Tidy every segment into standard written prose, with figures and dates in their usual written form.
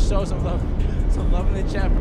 show some love in the chat.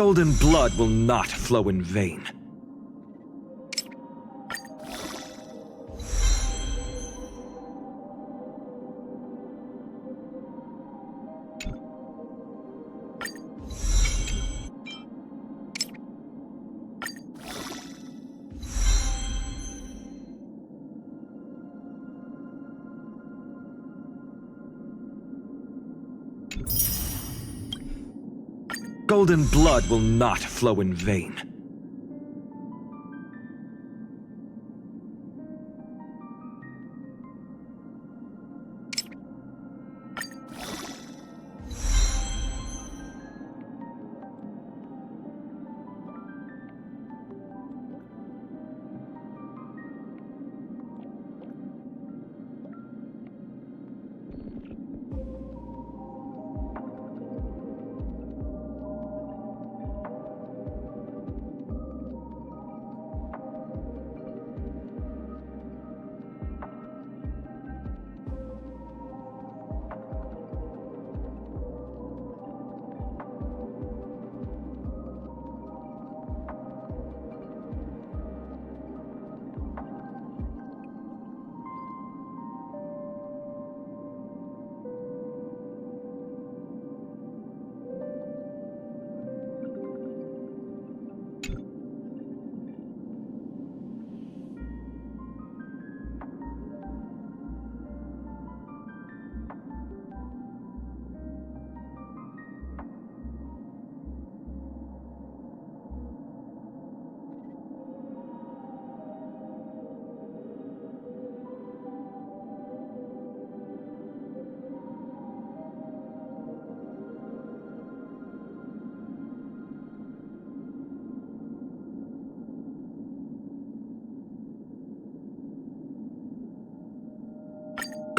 Golden blood will not flow in vain. Golden blood will not flow in vain.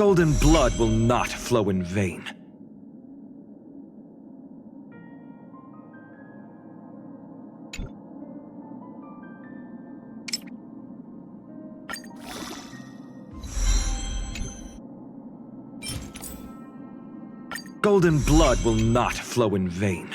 Golden blood will not flow in vain. Golden blood will not flow in vain.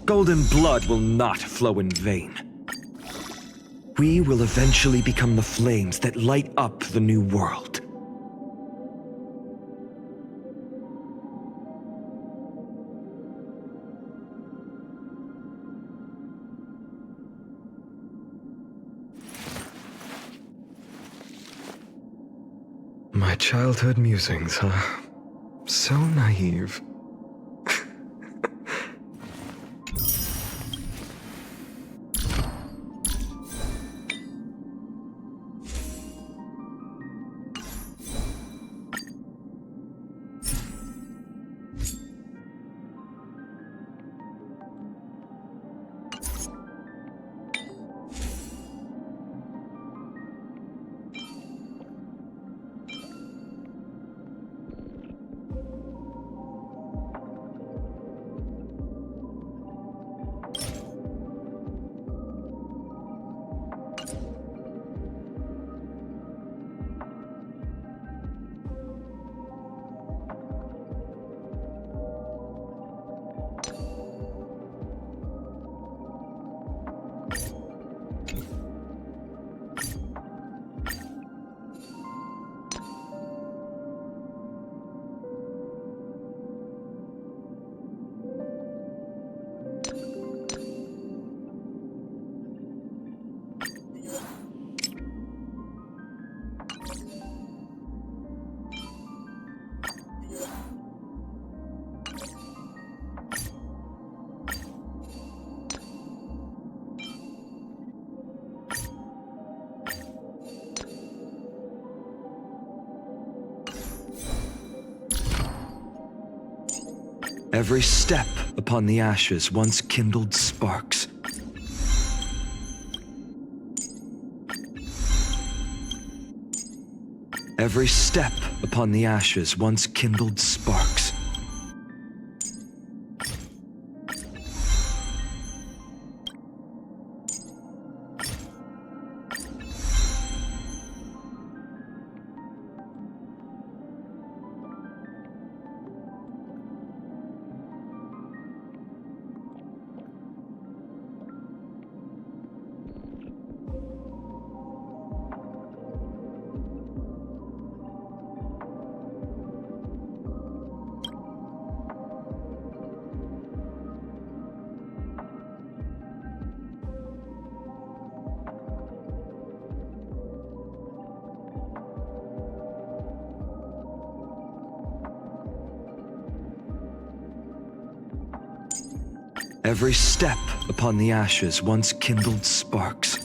Golden blood will not flow in vain. We will eventually become the flames that light up the new world. My childhood musings, huh? So naive. Every step upon the ashes once kindled sparks. Every step upon the ashes once kindled sparks. Every step upon the ashes once kindled sparks.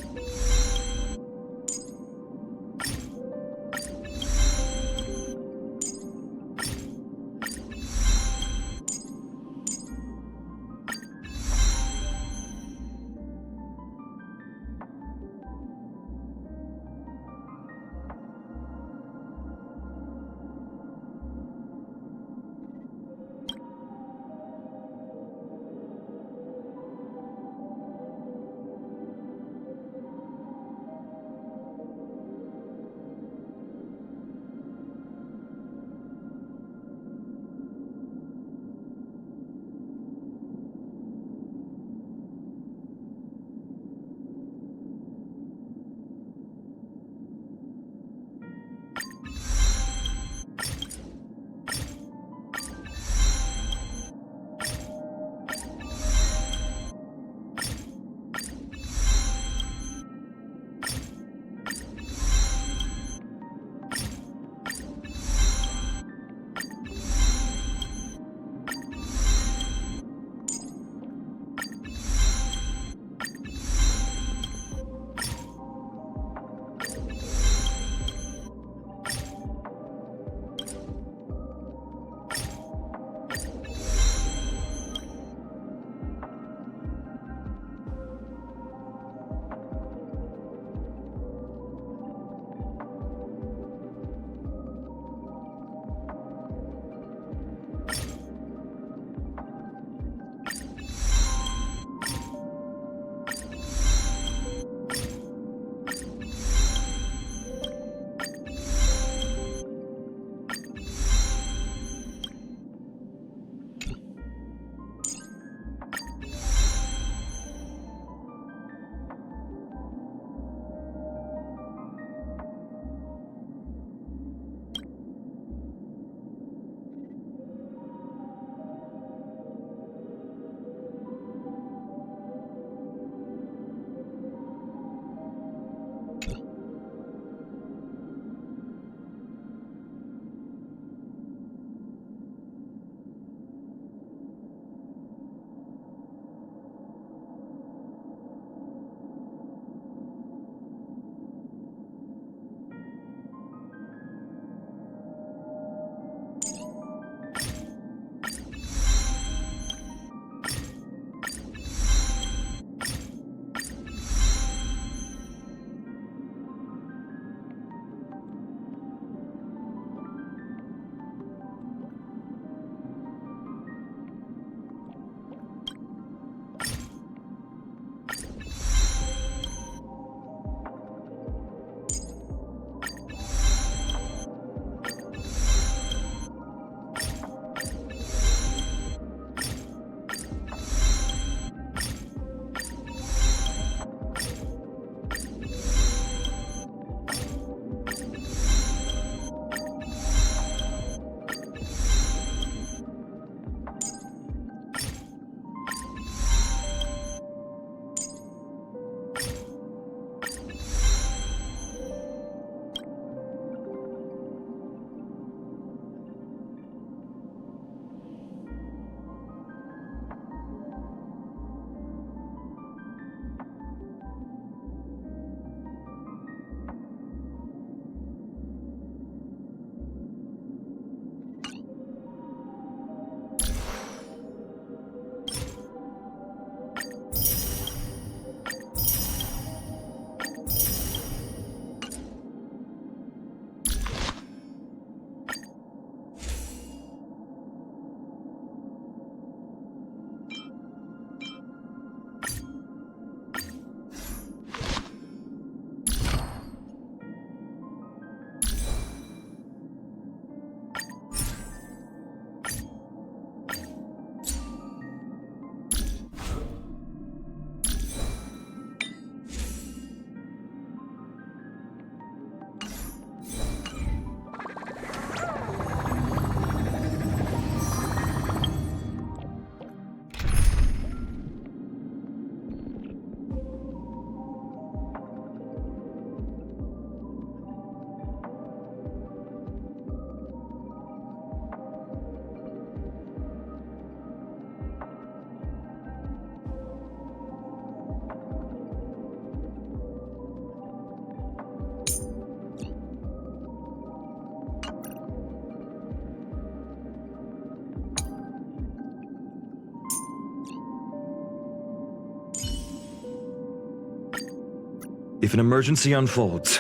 If an emergency unfolds,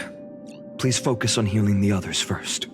please focus on healing the others first.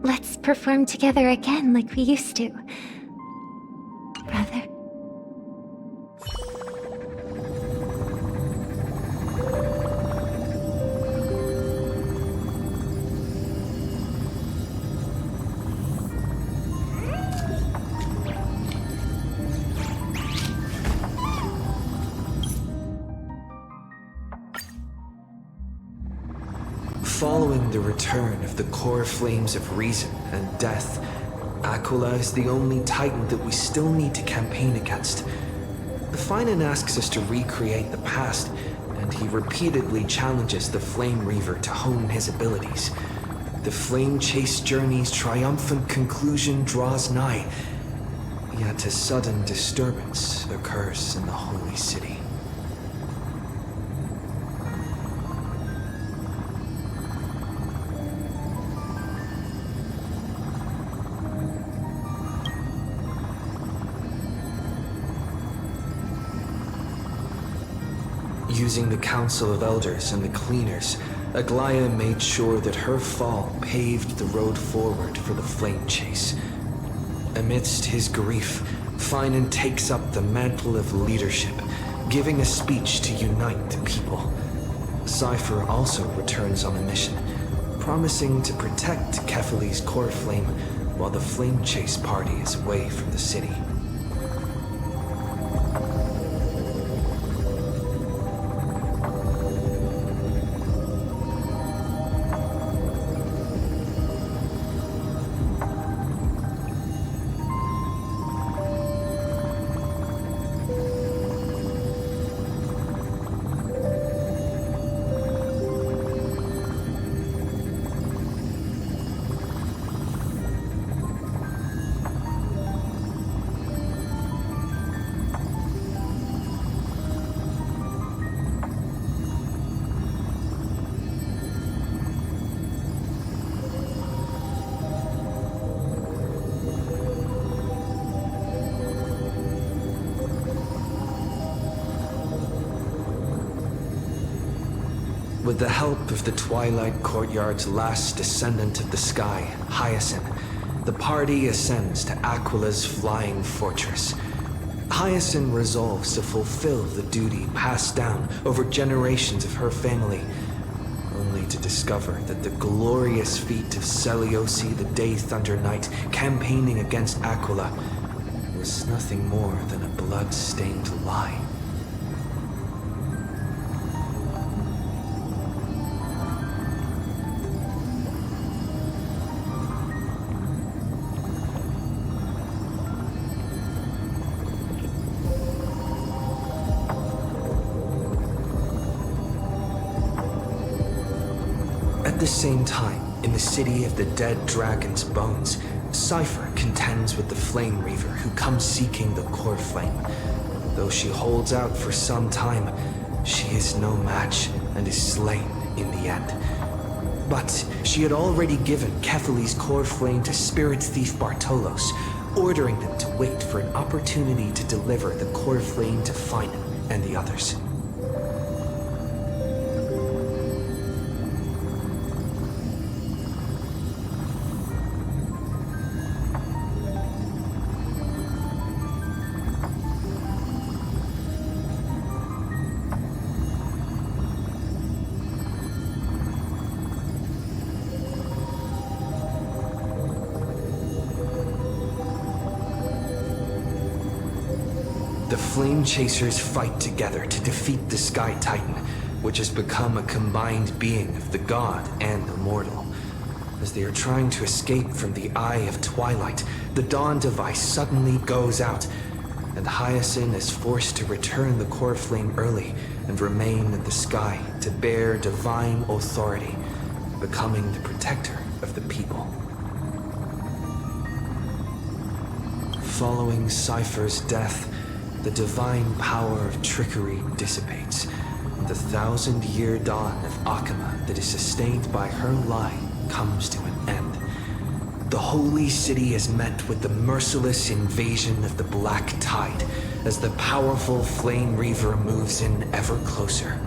Let's perform together again like we used to. Brother. Following the return of the core flames of reason and death, Aquila is the only Titan that we still need to campaign against. The Finan asks us to recreate the past, and he repeatedly challenges the Flame Reaver to hone his abilities. The Flame Chase journey's triumphant conclusion draws nigh, yet a sudden disturbance occurs in the Holy City. Using the Council of Elders and the Cleaners, Aglaia made sure that her fall paved the road forward for the Flame Chase. Amidst his grief, Finan takes up the mantle of leadership, giving a speech to unite the people. Cypher also returns on a mission, promising to protect Kefali's core flame while the Flame Chase party is away from the city. With the help of the Twilight Courtyard's last descendant of the sky, Hyacinth, the party ascends to Aquila's flying fortress. Hyacinth resolves to fulfill the duty passed down over generations of her family, only to discover that the glorious feat of Seliosi the Day Thunder Knight campaigning against Aquila was nothing more than a blood-stained lie. At the same time, in the city of the dead dragon's bones, Cypher contends with the Flame Reaver who comes seeking the core flame. Though she holds out for some time, she is no match and is slain in the end. But she had already given Kephalie's core flame to spirit thief Bartolos, ordering them to wait for an opportunity to deliver the core flame to Finan and the others. The Flame Chasers fight together to defeat the Sky Titan, which has become a combined being of the god and the mortal. As they are trying to escape from the Eye of Twilight, the Dawn device suddenly goes out, and Hyacinth is forced to return the core flame early and remain in the sky to bear divine authority, becoming the protector of the people. Following Cypher's death, the divine power of trickery dissipates, and the 1,000-year dawn of Akama that is sustained by her lie comes to an end. The holy city is met with the merciless invasion of the Black Tide as the powerful Flame Reaver moves in ever closer.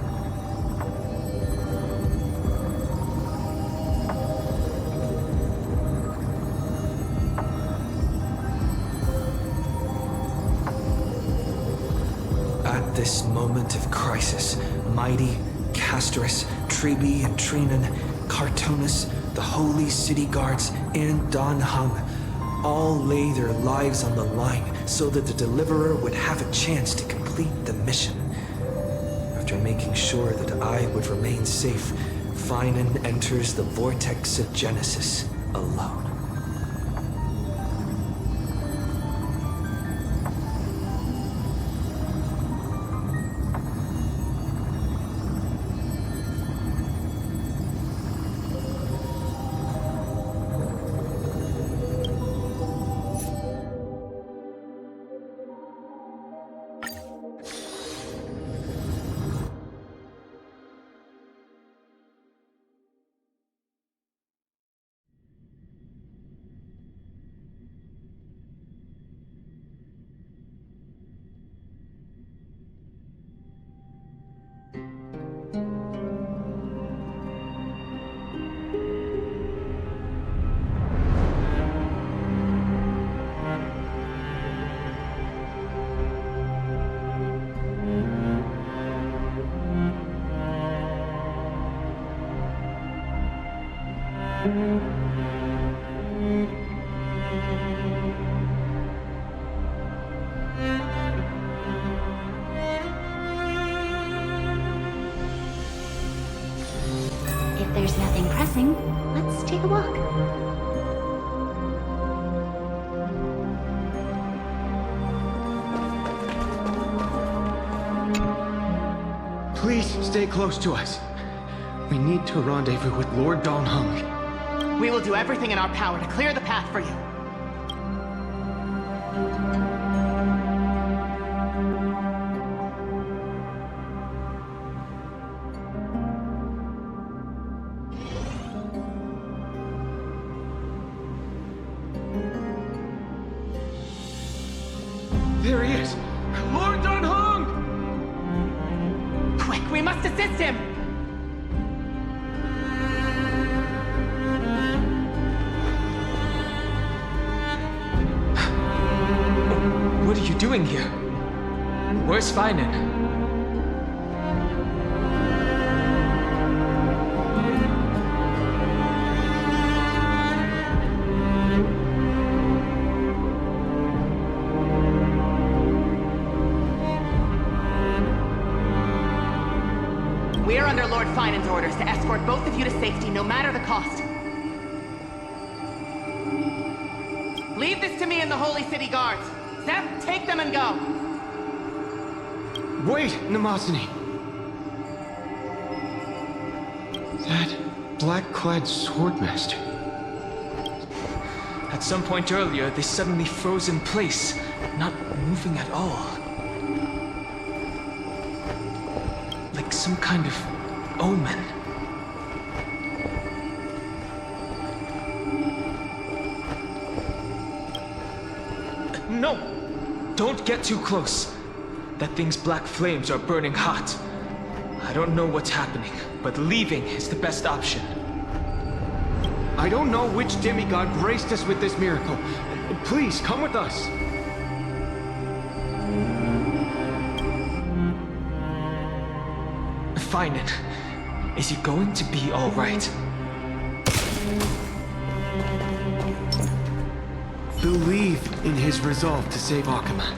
At this moment of crisis, Mighty, Castris, Tribi, and Trinan, Cartonus, the Holy City Guards, and Don Hung all lay their lives on the line so that the Deliverer would have a chance to complete the mission. After making sure that I would remain safe, Finan enters the Vortex of Genesis alone. If there's nothing pressing, let's take a walk. Please stay close to us. We need to rendezvous with Lord Don Hung. We will do everything in our power to clear the path for you. There he is! Lord Don Hung! Quick, we must assist him! What are you doing here? Where's Finan? We are under Lord Finan's orders to escort both of you to safety, no matter the cost. Leave this to me and the Holy City Guards. Zeph, take them and go. Wait, Namazani! That black-clad swordmaster. At some point earlier, they suddenly froze in place, not moving at all. Like some kind of omen. No! Don't get too close. That thing's black flames are burning hot. I don't know what's happening, but leaving is the best option. I don't know which demigod graced us with this miracle. Please, come with us. Finan, is he going to be all right? Believe in his resolve to save Akama.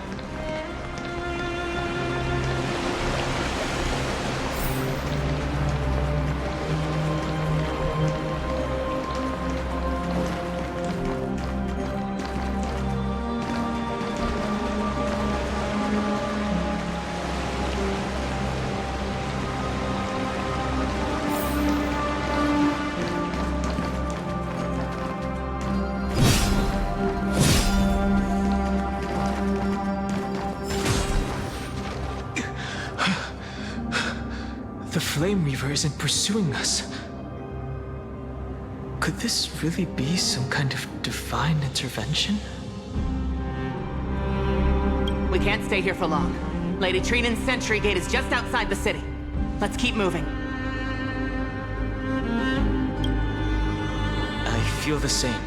The Flame Reaver isn't pursuing us. Could this really be some kind of divine intervention? We can't stay here for long. Lady Trinan's sentry gate is just outside the city. Let's keep moving. I feel the same.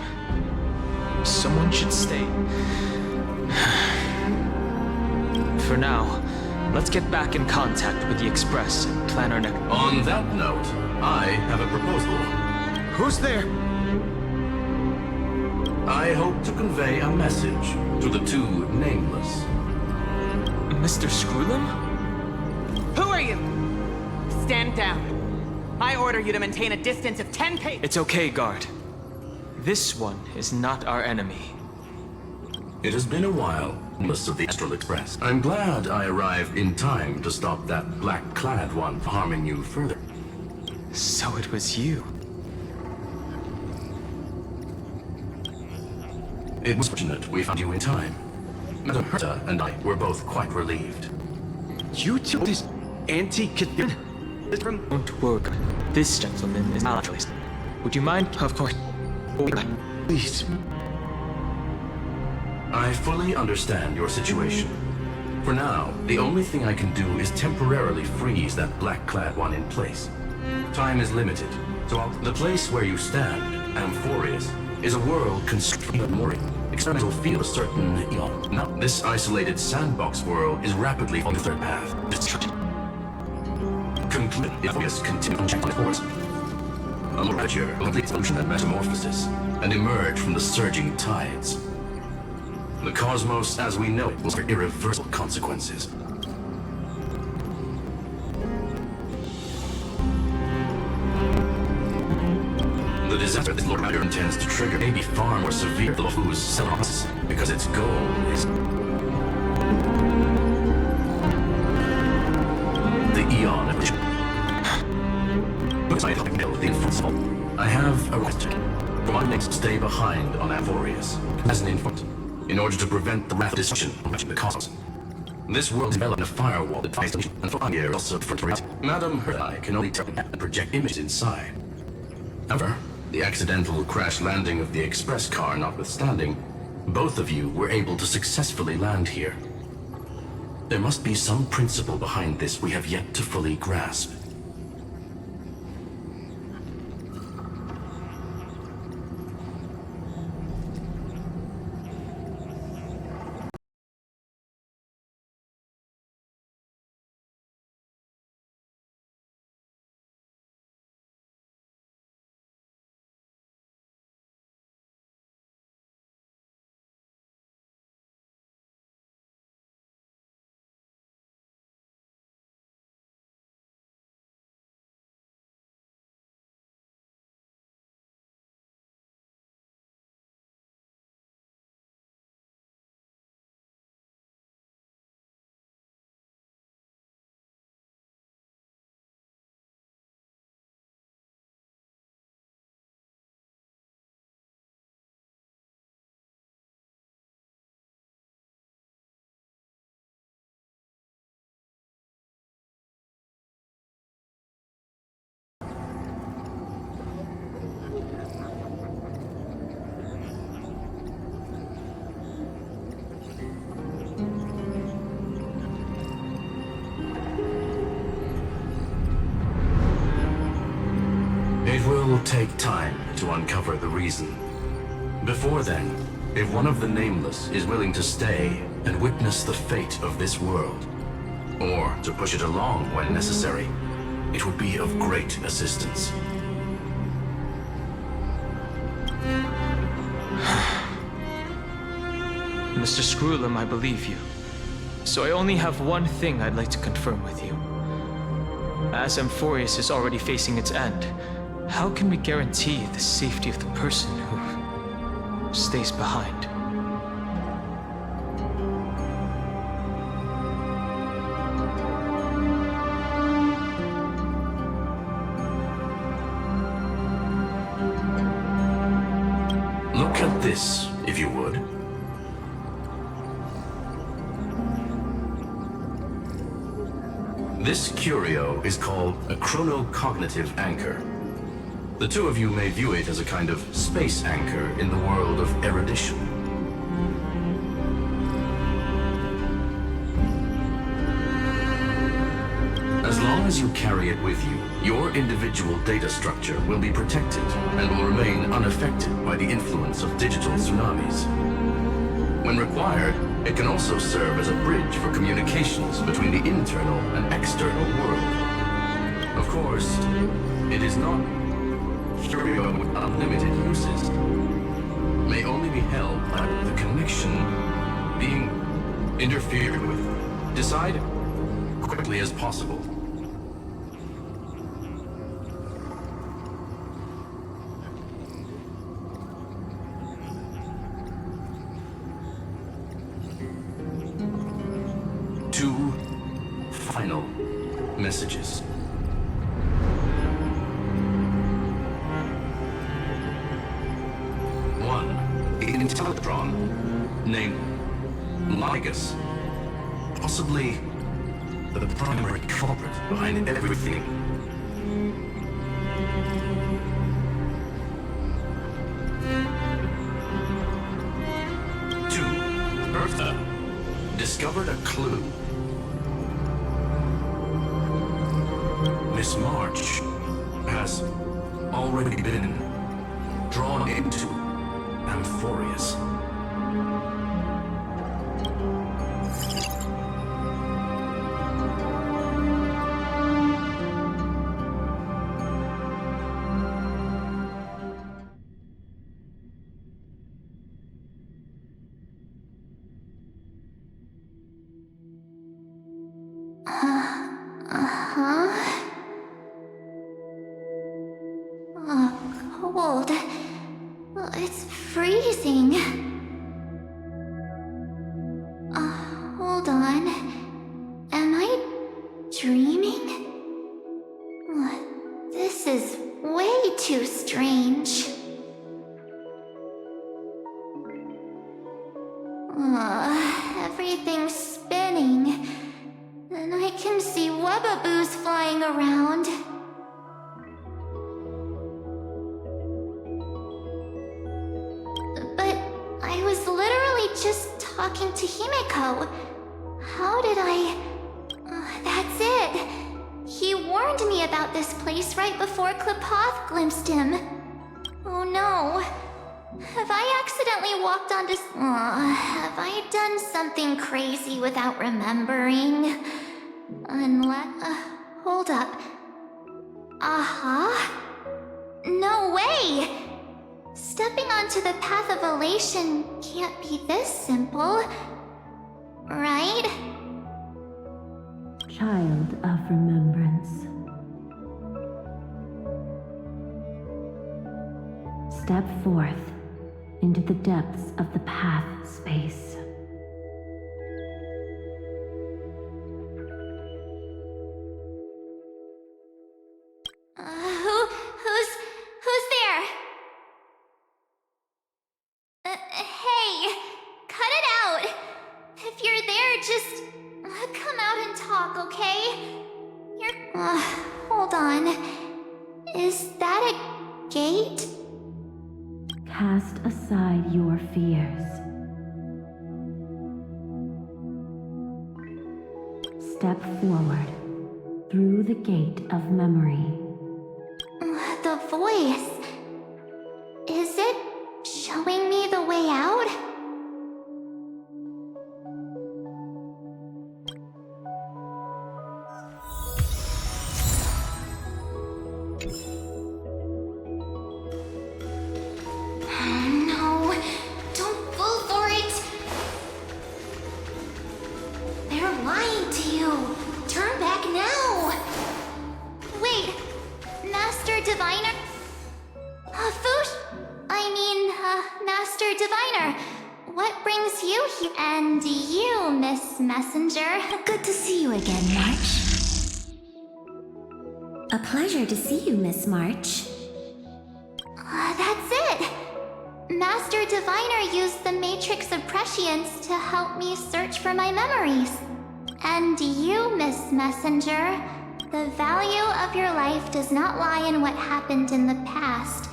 Someone should stay. For now, let's get back in contact with the Express and plan our next... On that note, I have a proposal. Who's there? I hope to convey a message to the two nameless. Mr. Screwlum? Who are you? Stand down. I order you to maintain a distance of 10 paces. It's okay, guard. This one is not our enemy. It has been a while, most of the Astral Express. I'm glad I arrived in time to stop that black-clad one from harming you further. So it was you. It was fortunate we found you in time. Madam Herta and I were both quite relieved. You took this anti-Kathir from... Don't worry. This gentleman is our choice. Would you mind? Of course. Please. I fully understand your situation. For now, the only thing I can do is temporarily freeze that black-clad one in place. Time is limited, so the place where you stand, Amphorius, is a world constructed of mooring. Experimental field a certain eon. Now, this isolated sandbox world is rapidly on the third path. Destruction. Conclude the Amphorius continue on check on course. A Morature will complete its evolution and metamorphosis, and emerge from the surging tides. The cosmos as we know it will suffer irreversible consequences. The disaster this Lord Matter intends to trigger may be far more severe than Lofu's Celos, because its goal is the Eon of I have a request for my next stay behind on Amphorius as an infant, in order to prevent the wrath of destruction from reaching the cosmos. This world developed a firewall that fights and for years also for reality. Madam Herta and I can only tell and project images inside. However, the accidental crash landing of the express car notwithstanding, both of you were able to successfully land here. There must be some principle behind this we have yet to fully grasp. take time to uncover the reason. Before then, if one of the Nameless is willing to stay and witness the fate of this world, or to push it along when necessary, it would be of great assistance. Mr. Screwlum, I believe you. So I only have one thing I'd like to confirm with you. As Amphorius is already facing its end, how can we guarantee the safety of the person who stays behind? Look at this, if you would. This curio is called a chronocognitive anchor. The two of you may view it as a kind of space anchor in the world of erudition. As long as you carry it with you, your individual data structure will be protected and will remain unaffected by the influence of digital tsunamis. When required, it can also serve as a bridge for communications between the internal and external world. Of course, it is not curio with unlimited uses. May only be held by the connection being interfered with. Decide quickly as possible. Two final messages. One, an Teletron named Ligus, possibly the primary culprit behind everything. Two, Bertha discovered a clue. Miss March has already been drawn into Amphorius. Cold. It's freezing. Hold on. Am I dreaming? This is way too strange. Everything's spinning. And I can see webbaboos flying around. But I was literally just talking to Himeko. How did I... that's it. He warned me about this place right before Klipoth glimpsed him. Oh no. Have I accidentally walked onto... have I done something crazy without remembering? Unless... hold up. No way! Stepping onto the path of elation can't be this simple. Right? Child of remembrance. Step forth into the depths of the path space. Who's there? Hey, cut it out. If you're there, just come out and talk, okay? Hold on. Is that a gate? Cast aside your fears. Step forward through the gate of memory. The voice. brings you here? And you, Miss Messenger. Good to see you again, March. A pleasure to see you, Miss March. That's it! Master Diviner used the Matrix of Prescience to help me search for my memories. And you, Miss Messenger, the value of your life does not lie in what happened in the past,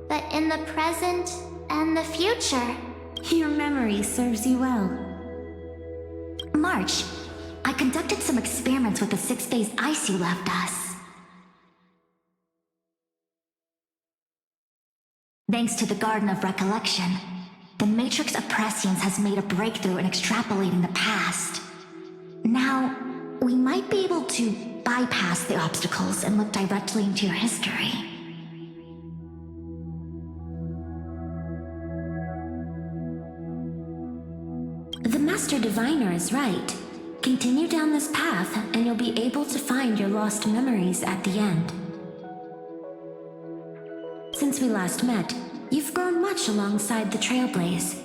but in the present and the future. Your memory serves you well. March, I conducted some experiments with the 6-phase ice you left us. Thanks to the Garden of Recollection, the Matrix of Prescience has made a breakthrough in extrapolating the past. Now, we might be able to bypass the obstacles and look directly into your history. The Master Diviner is right. Continue down this path, and you'll be able to find your lost memories at the end. Since we last met, you've grown much alongside the Trailblaze.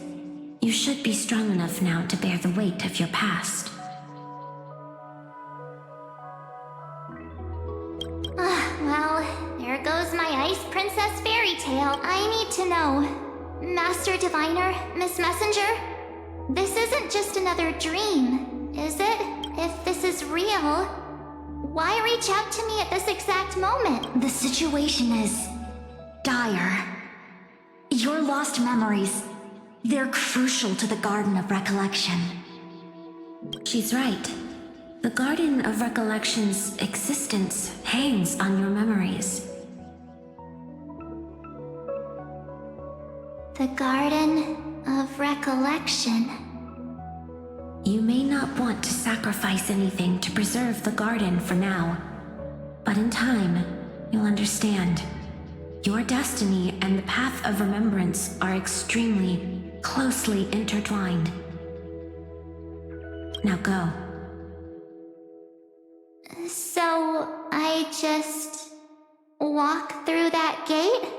You should be strong enough now to bear the weight of your past. Well, there goes my Ice Princess fairy tale. I need to know. Master Diviner, Miss Messenger, this isn't just another dream, is it? If this is real, why reach out to me at this exact moment? The situation is dire. Your lost memories, they're crucial to the Garden of Recollection. She's right. The Garden of Recollection's existence hangs on your memories. The Garden of Recollection. You may not want to sacrifice anything to preserve the garden for now, but in time, you'll understand. Your destiny and the path of remembrance are extremely, closely intertwined. Now go. So, I just walk through that gate?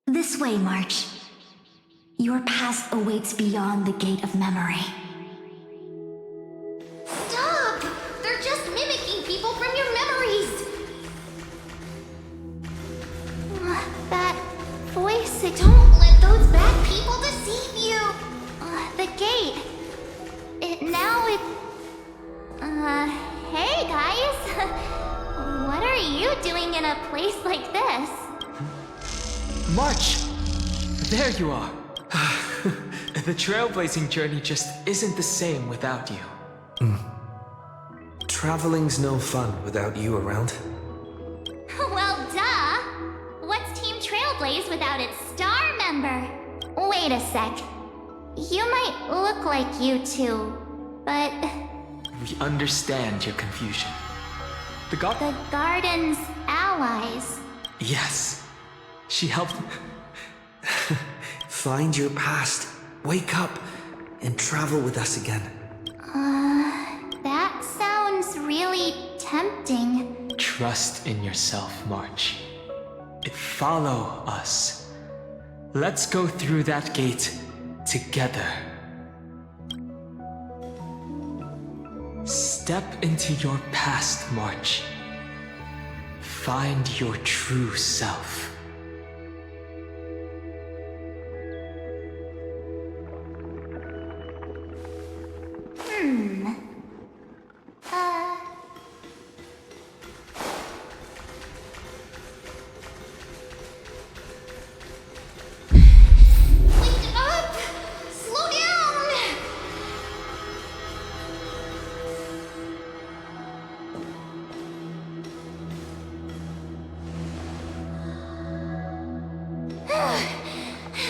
This way, March. Your past awaits beyond the gate of memory. Stop! They're just mimicking people from your memories! That voice, don't let those bad people deceive you! The gate. Hey guys! What are you doing in a place like this? March! There you are! The trailblazing journey just isn't the same without you. Traveling's no fun without you around. Well, duh! What's Team Trailblaze without its star member? Wait a sec. You might look like you two, but We understand your confusion. The Garden's allies. Yes. She helped... Find your past, wake up, and travel with us again. That sounds really tempting. Trust in yourself, March. Follow us. Let's go through that gate together. Step into your past, March. Find your true self. Wake up! Slow down!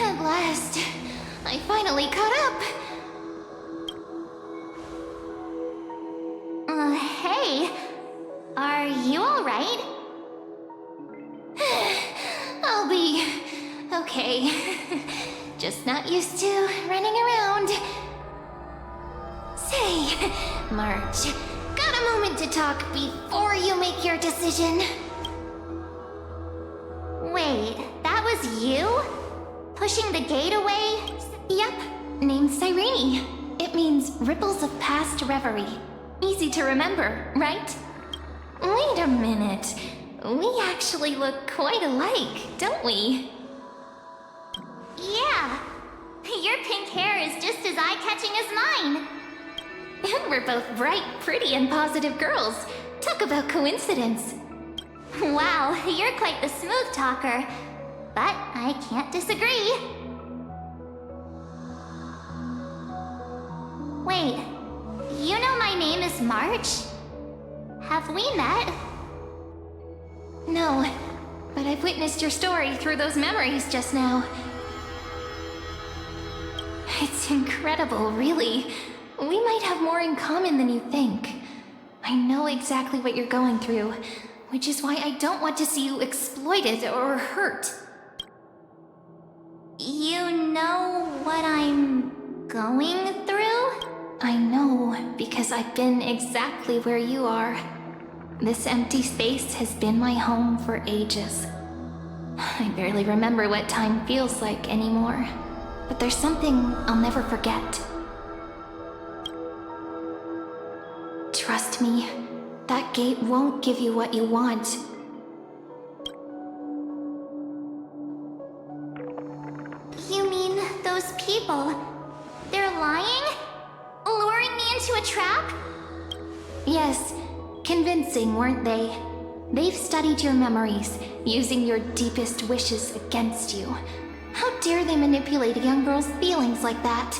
At last, I finally caught up. Hey, are you alright? I'll be okay. Just not used to running around. Say, March, got a moment to talk before you make your decision? Wait, that was you? Pushing the gate away? Yep, Cyrene. It means ripples of past reverie. Easy to remember, right? Wait a minute. We actually look quite alike, don't we? Yeah. Your pink hair is just as eye-catching as mine. And we're both bright, pretty, and positive girls. Talk about coincidence. Wow, you're quite the smooth talker. But I can't disagree. Wait, you know my name is March? Have we met? No, but I've witnessed your story through those memories just now. It's incredible, really. We might have more in common than you think. I know exactly what you're going through, which is why I don't want to see you exploited or hurt. You know what I'm going through? I know, because I've been exactly where you are. This empty space has been my home for ages. I barely remember what time feels like anymore. But there's something I'll never forget. Trust me, that gate won't give you what you want. You mean those people? They're lying? Luring me into a trap? Yes, convincing, weren't they? They've studied your memories, using your deepest wishes against you. How dare they manipulate a young girl's feelings like that?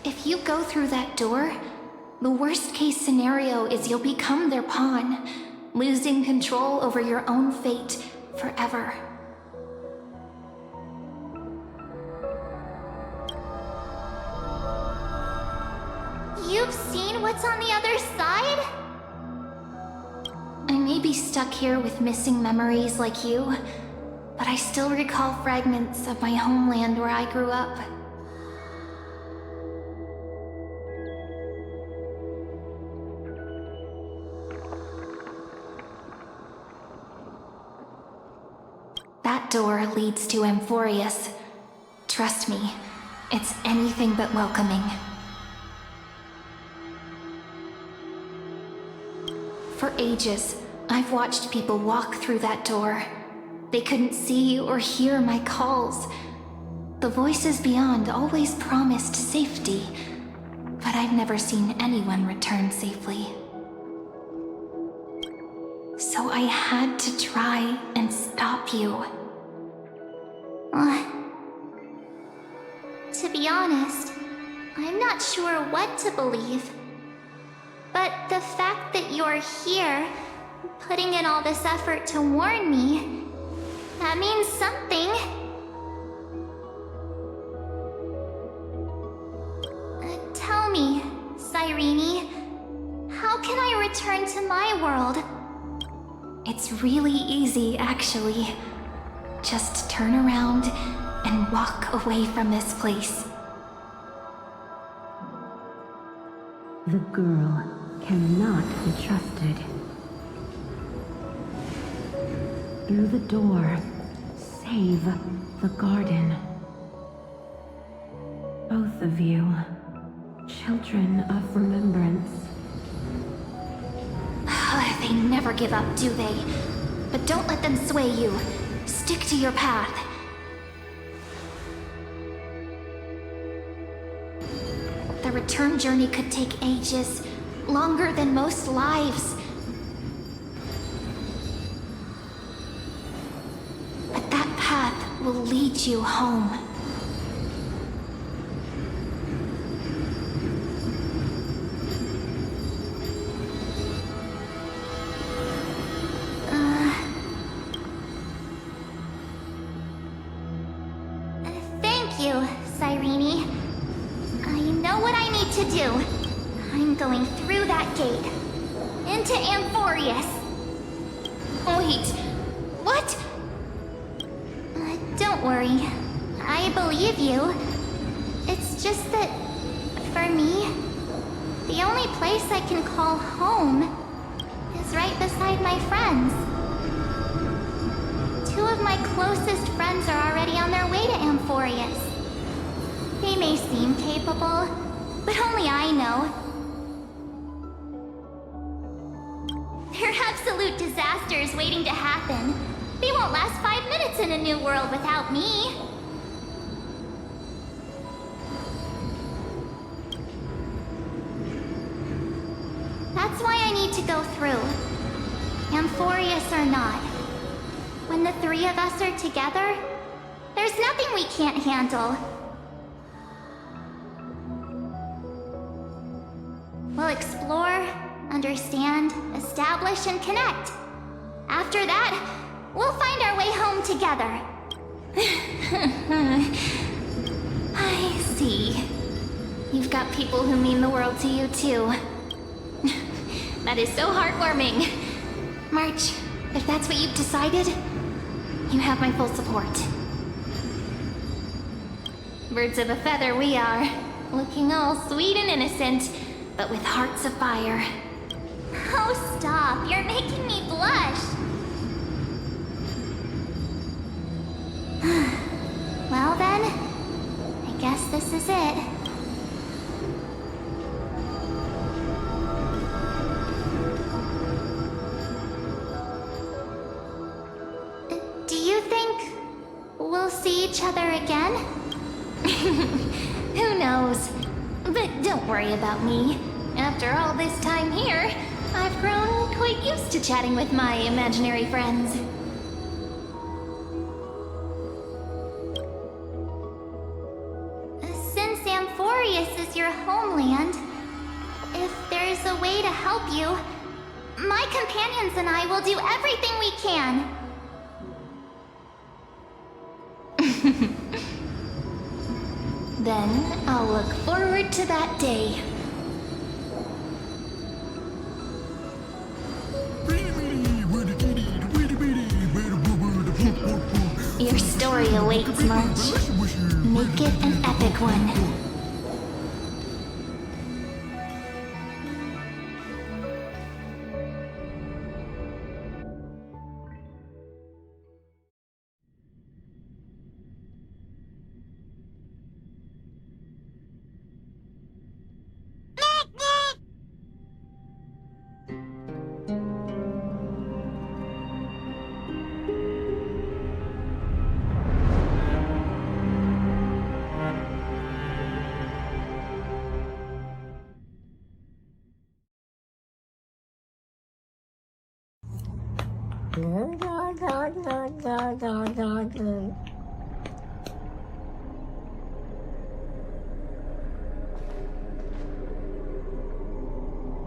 If you go through that door, the worst-case scenario is you'll become their pawn, losing control over your own fate forever. You've seen what's on the other side? I may be stuck here with missing memories like you, but I still recall fragments of my homeland where I grew up. That door leads to Amphorius. Trust me, it's anything but welcoming. For ages, I've watched people walk through that door. They couldn't see or hear my calls. The voices beyond always promised safety, but I've never seen anyone return safely. So I had to try and stop you. To be honest, I'm not sure what to believe. But the fact that you're here, putting in all this effort to warn me, that means something. Tell me, Cyrene, how can I return to my world? It's really easy, actually. Just turn around and walk away from this place. The girl cannot be trusted. Through the door, save the garden. Both of you, children of remembrance. They never give up, do they? But don't let them sway you. Stick to your path. The return journey could take ages, longer than most lives. But that path will lead you home. Thank you, Cyrene. I know what I need to do. I'm going through that gate. Into Amphorius. Wait, what? Don't worry. I believe you. It's just that, for me, the only place I can call home is right beside my friends. Two of my closest friends are already on their way to Amphorius. They may seem capable, but only I know. They're absolute disasters waiting to happen. They won't last 5 minutes in a new world without me. That's why I need to go through. Amphorius or not. When the three of us are together, there's nothing we can't handle. We'll explore, understand, establish, and connect. After that, we'll find our way home together. I see. You've got people who mean the world to you, too. That is so heartwarming. March, if that's what you've decided, you have my full support. Birds of a feather we are, looking all sweet and innocent, but with hearts of fire. Oh, stop. You're making me blush. Well then, I guess this is it. Do you think we'll see each other again? Who knows? But don't worry about me. After all this time here, I've grown quite used to chatting with my imaginary friends. Since Amphorius is your homeland, if there's a way to help you, my companions and I will do everything we can. Then I'll look forward to that day. Your story awaits, March. Make it an epic one.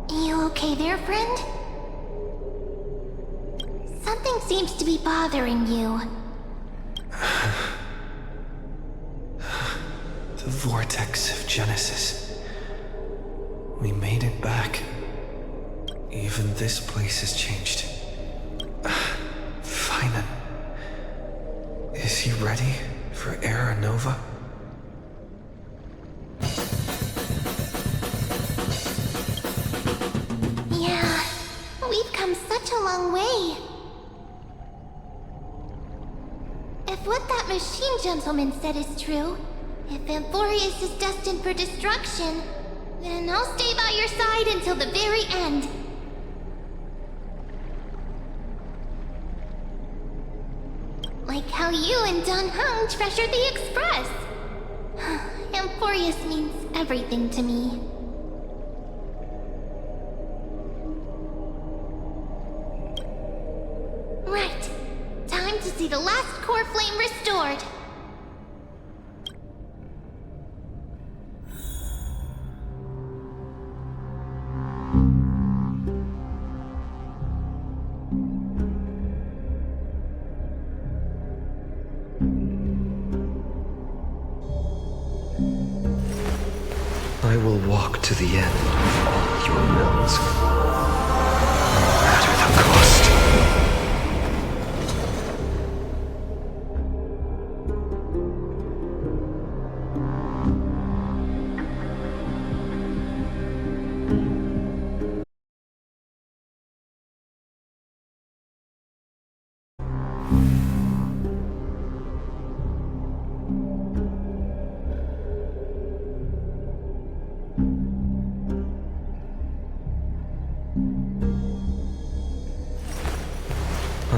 You okay there, friend? Something seems to be bothering you. The vortex of Genesis. We made it back. Even this place has changed. Finan. Is he ready for Era Nova? Yeah, we've come such a long way. If what that machine gentleman said is true, if Amphorius is destined for destruction, then I'll stay by your side until the very end. Like how you and Don Hung treasured the Express. Amphorius means everything to me. Right. Time to see the last core flame restored. I will walk to the end of all your wills, no matter the cost.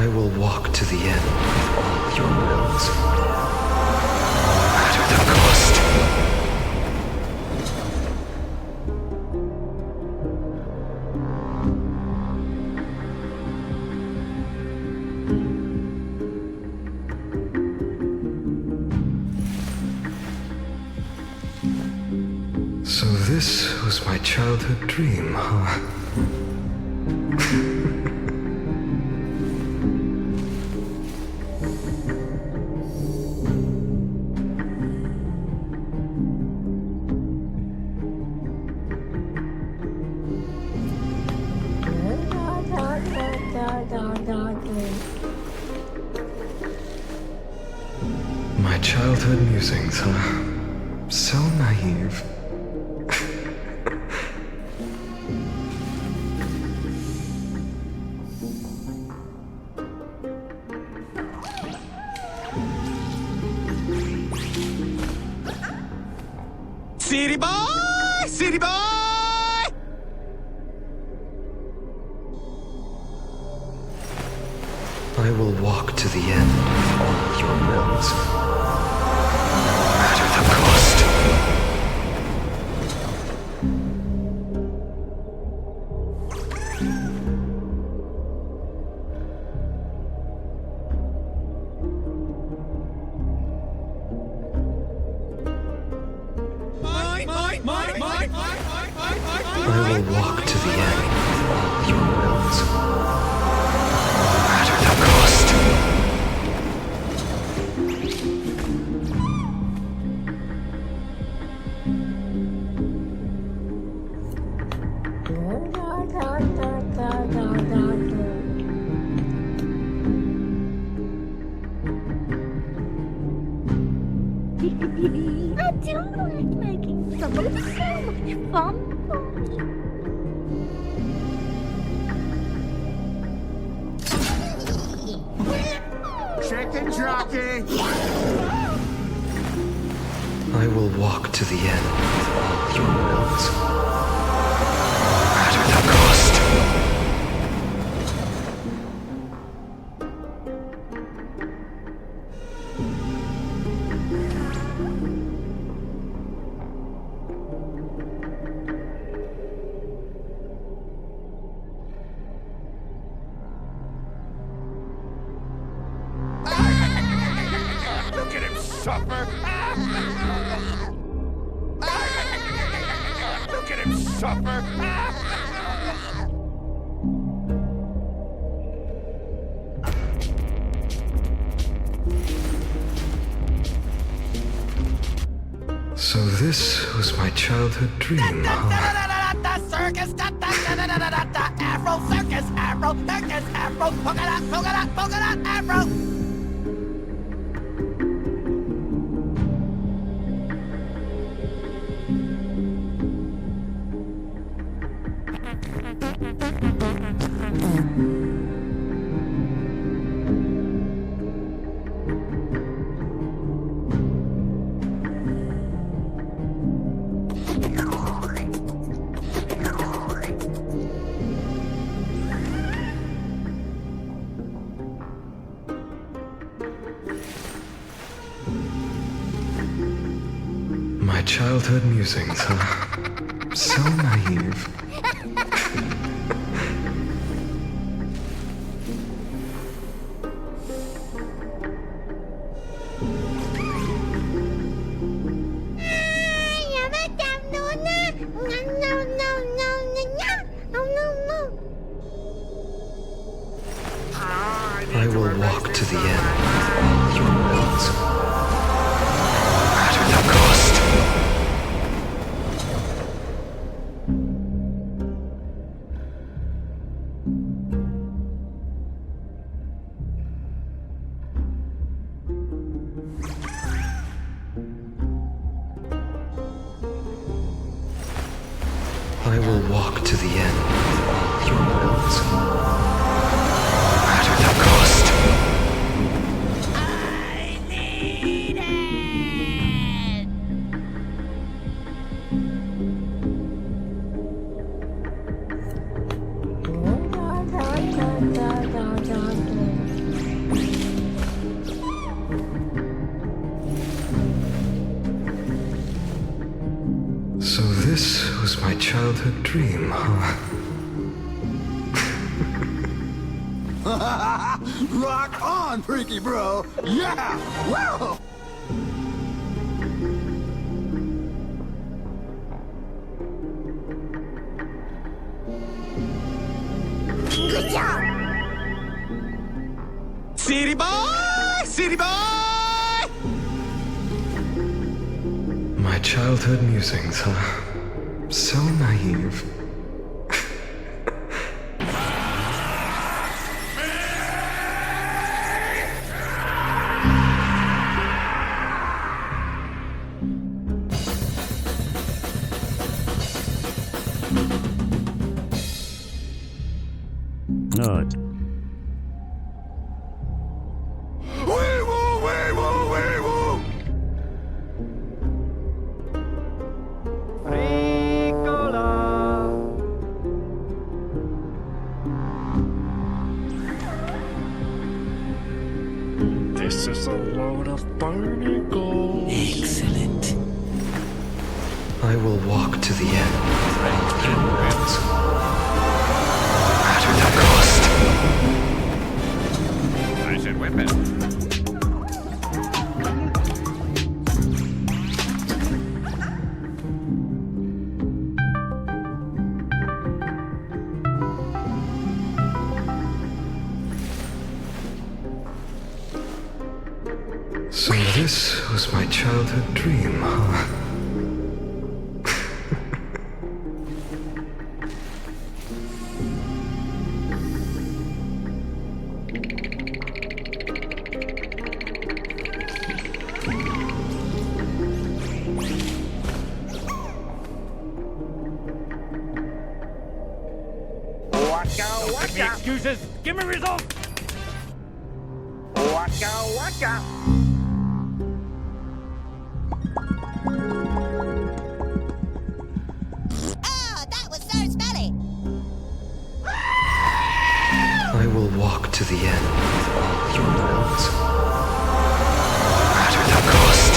I will walk to the end of all your wills, no matter the cost. So this was my childhood dream, huh? My childhood musings, huh? So naive. City boy! City boy! I will walk to the end of all your wills, no matter the cost. I will walk to the end of all your wills, no matter the cost. I do like making trouble. It's so much fun. Chicken jockey! I will walk to the end of all your wills, no matter the cost. Look at him suffer! Look at him suffer! So this was my childhood dream, huh? Circus! Afro circus! Afro circus! Afro! Polka dot! Polka dot! Polka dot! Afro! My childhood musings, huh? So naive. I will walk to the end of all your wills, no matter the cost. I will walk to the end of all your wills, no matter the cost. I need childhood dream, huh? Rock on, freaky bro! Yeah! Woo! Good job! City boy! City boy! My childhood musings, huh? So naive. Nerd. This is a load of barnacles. Excellent. I will walk to the end with all humans. No matter the cost. I said whip it. So this was my childhood dream, huh? Give me excuses. Give me results. Waka waka! Oh, that was so smelly! I will walk to the end with all humans. No matter the cost.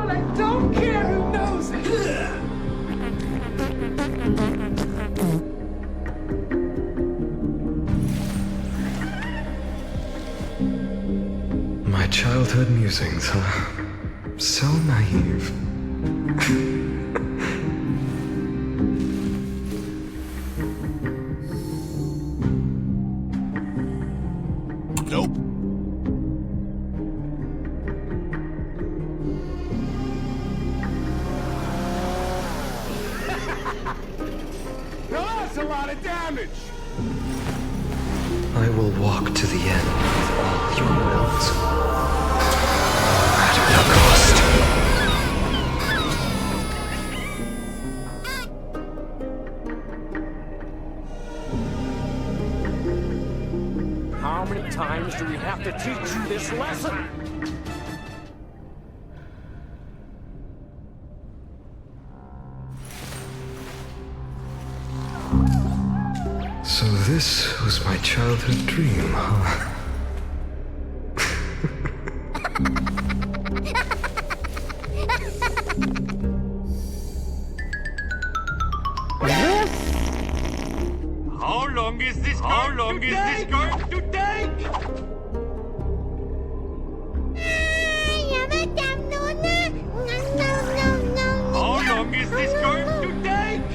I don't care who knows it! My childhood musings, huh? So naive. Nope. Now that's a lot of damage. I will walk to the end with all humans. No matter the cost. How many times do we have to teach you this lesson? So this was my childhood dream, huh? How long is this going to take? How long is this going to take?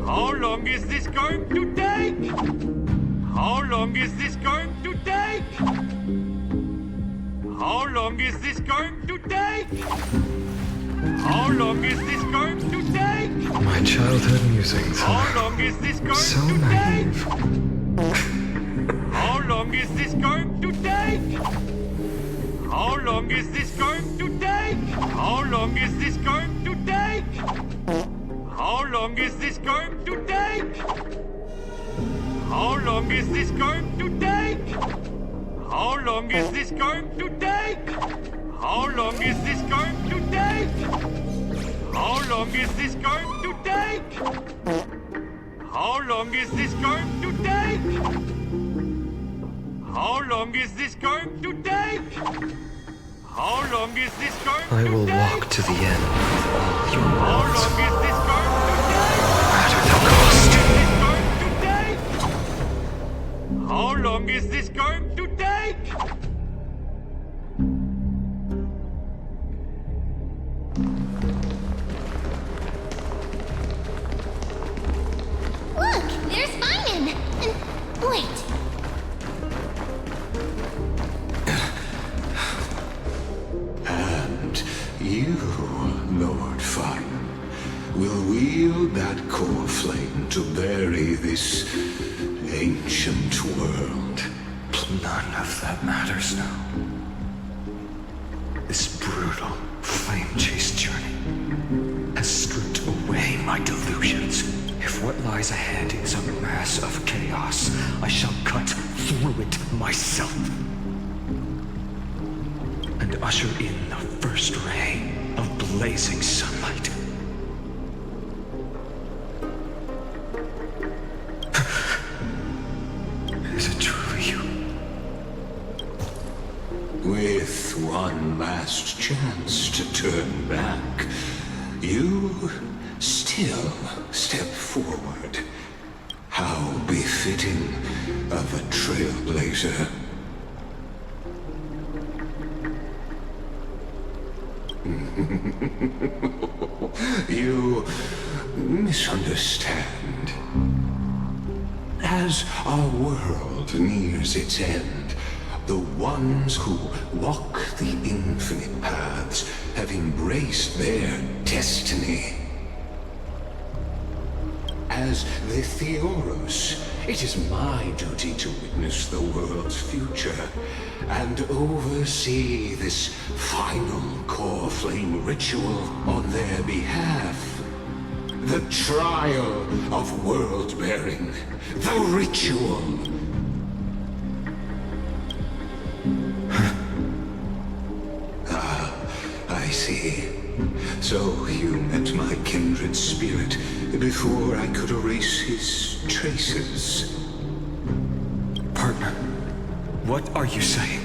How long is this going to take? How long is this going to take? How long is this going to take? How long is this going to take? My childhood musings, How huh? long is this going So to naive. take? How long is this going to take? How long is this going to take? How long is this going to take? How long is this going to take? How long is this going to take? How long is this going to take? How long is this going to take? How long is this going to take? How long is this going to take? How long is this going to take? How long is this going to I take? will walk to the end with all your How worlds. long is this going to take? How long is this going to take? Look, there's Finan! And wait. And you, Lord Finan, will wield that core flame to bury this ancient world. None of that matters now. This brutal, flame-chased journey has stripped away my delusions. If what lies ahead is a mass of chaos, I shall cut through it myself. And usher in the first ray of blazing sunlight. Is it truly you? With one last chance to turn back, you still step forward. How befitting of a trailblazer. You misunderstand. As our world nears its end, the ones who walk the infinite paths have embraced their destiny. As the Theoros, it is my duty to witness the world's future and oversee this final core flame ritual on their behalf. The trial of world-bearing, the ritual. I see. So you met my kindred spirit before I could erase his traces. Partner, what are you saying?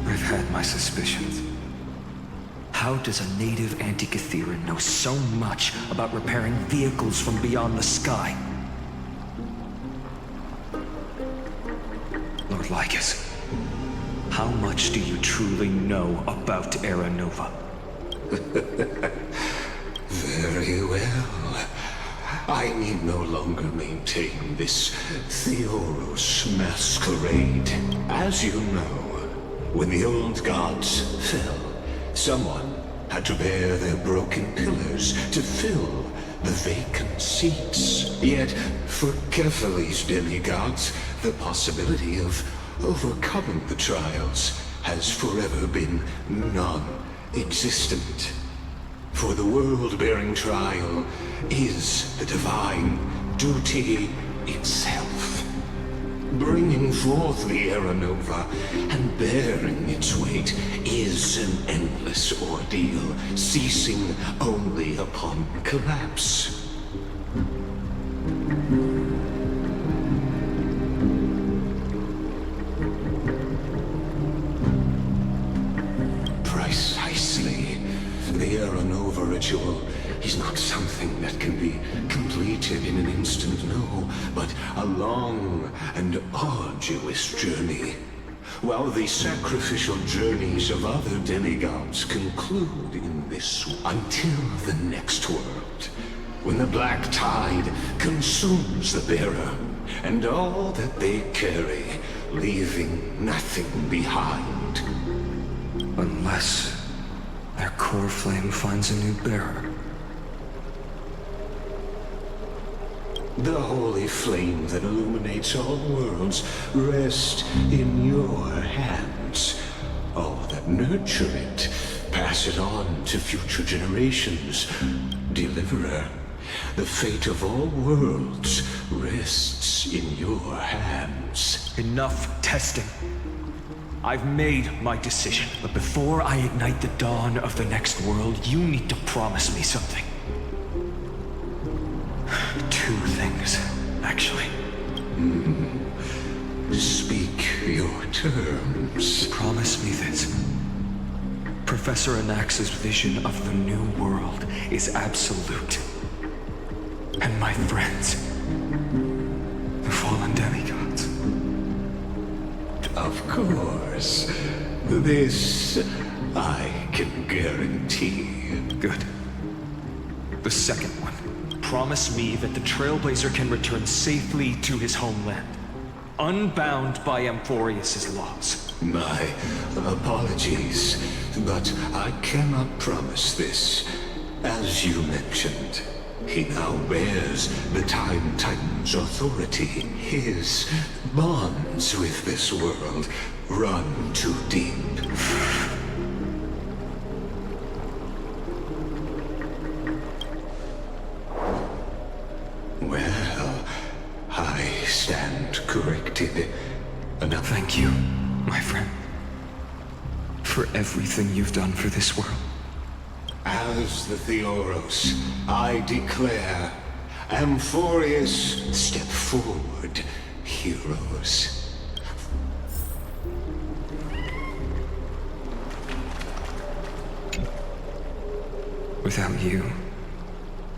I've had my suspicions. How does a native Antikytheran know so much about repairing vehicles from beyond the sky? Lord Lycus, how much do you truly know about Era Nova? Very well. I need no longer maintain this Theoros masquerade. As you know, when the old gods fell, someone had to bear their broken pillars to fill the vacant seats. Yet, for Kephales's demigods, the possibility of overcoming the trials has forever been non-existent. For the world-bearing trial is the divine duty itself. Bringing forth the Era Nova and bearing its weight is an endless ordeal, ceasing only upon collapse. Precisely. The Era Nova ritual is not something that can be completed in an instant, no, but a long and arduous journey. While the sacrificial journeys of other demigods conclude in this until the next world, when the black tide consumes the bearer and all that they carry, leaving nothing behind. Unless their core flame finds a new bearer. The holy flame that illuminates all worlds rests in your hands. All that nurture it, pass it on to future generations. Deliverer, the fate of all worlds rests in your hands. Enough testing. I've made my decision. But before I ignite the dawn of the next world, you need to promise me something. 2 things, actually. Speak your terms. Promise me this. Professor Anax's vision of the new world is absolute. And my friends, the fallen demigods. Of course. This I can guarantee. Good. The second one. Promise me that the Trailblazer can return safely to his homeland, unbound by Amphorius' laws. My apologies, but I cannot promise this. As you mentioned, he now bears the Time Titan's authority. His bonds with this world run too deep. Well, I stand corrected. Enough. Thank you, my friend, for everything you've done for this world. As the Theoros, I declare, Amphorius, step forward, heroes. Without you,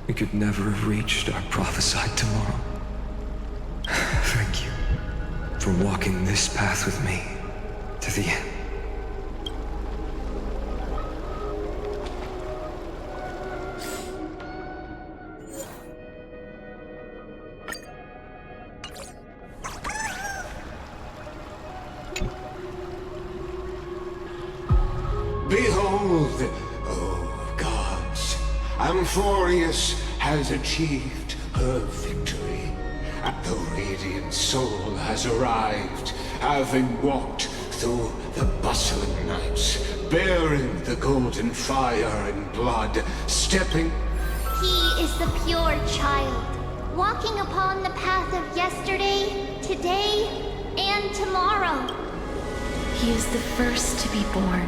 we could never have reached our prophesied tomorrow. Thank you for walking this path with me to the end. Behold, oh gods, Amphorius has achieved her victory. The radiant soul has arrived, having walked through the bustling nights, bearing the golden fire and blood, stepping... He is the pure child, walking upon the path of yesterday, today, and tomorrow. He is the first to be born,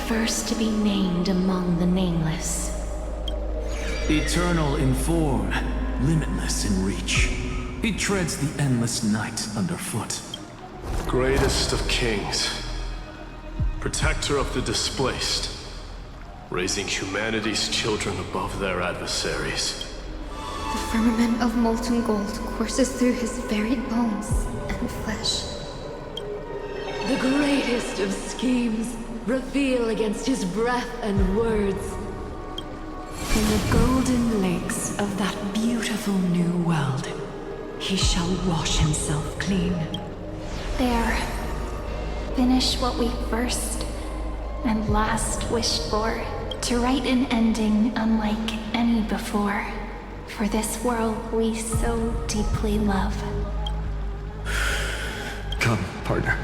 first to be named among the nameless. Eternal in form, limitless in reach. He treads the endless night underfoot. Greatest of kings, protector of the displaced, raising humanity's children above their adversaries. The firmament of molten gold courses through his very bones and flesh. The greatest of schemes reveal against his breath and words. In the golden lakes of that beautiful new world, he shall wash himself clean. There. Finish what we first and last wished for. To write an ending unlike any before. For this world we so deeply love. Come, partner.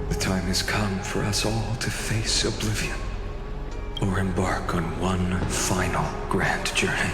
The time has come for us all to face oblivion, or embark on one final grand journey.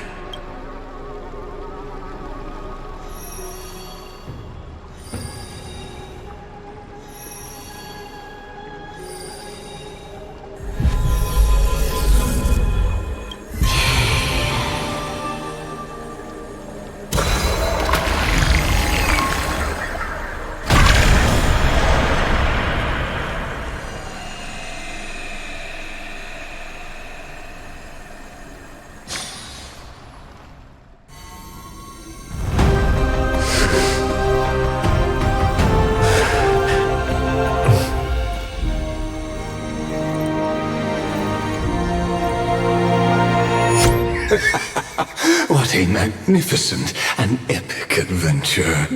What a magnificent and epic adventure.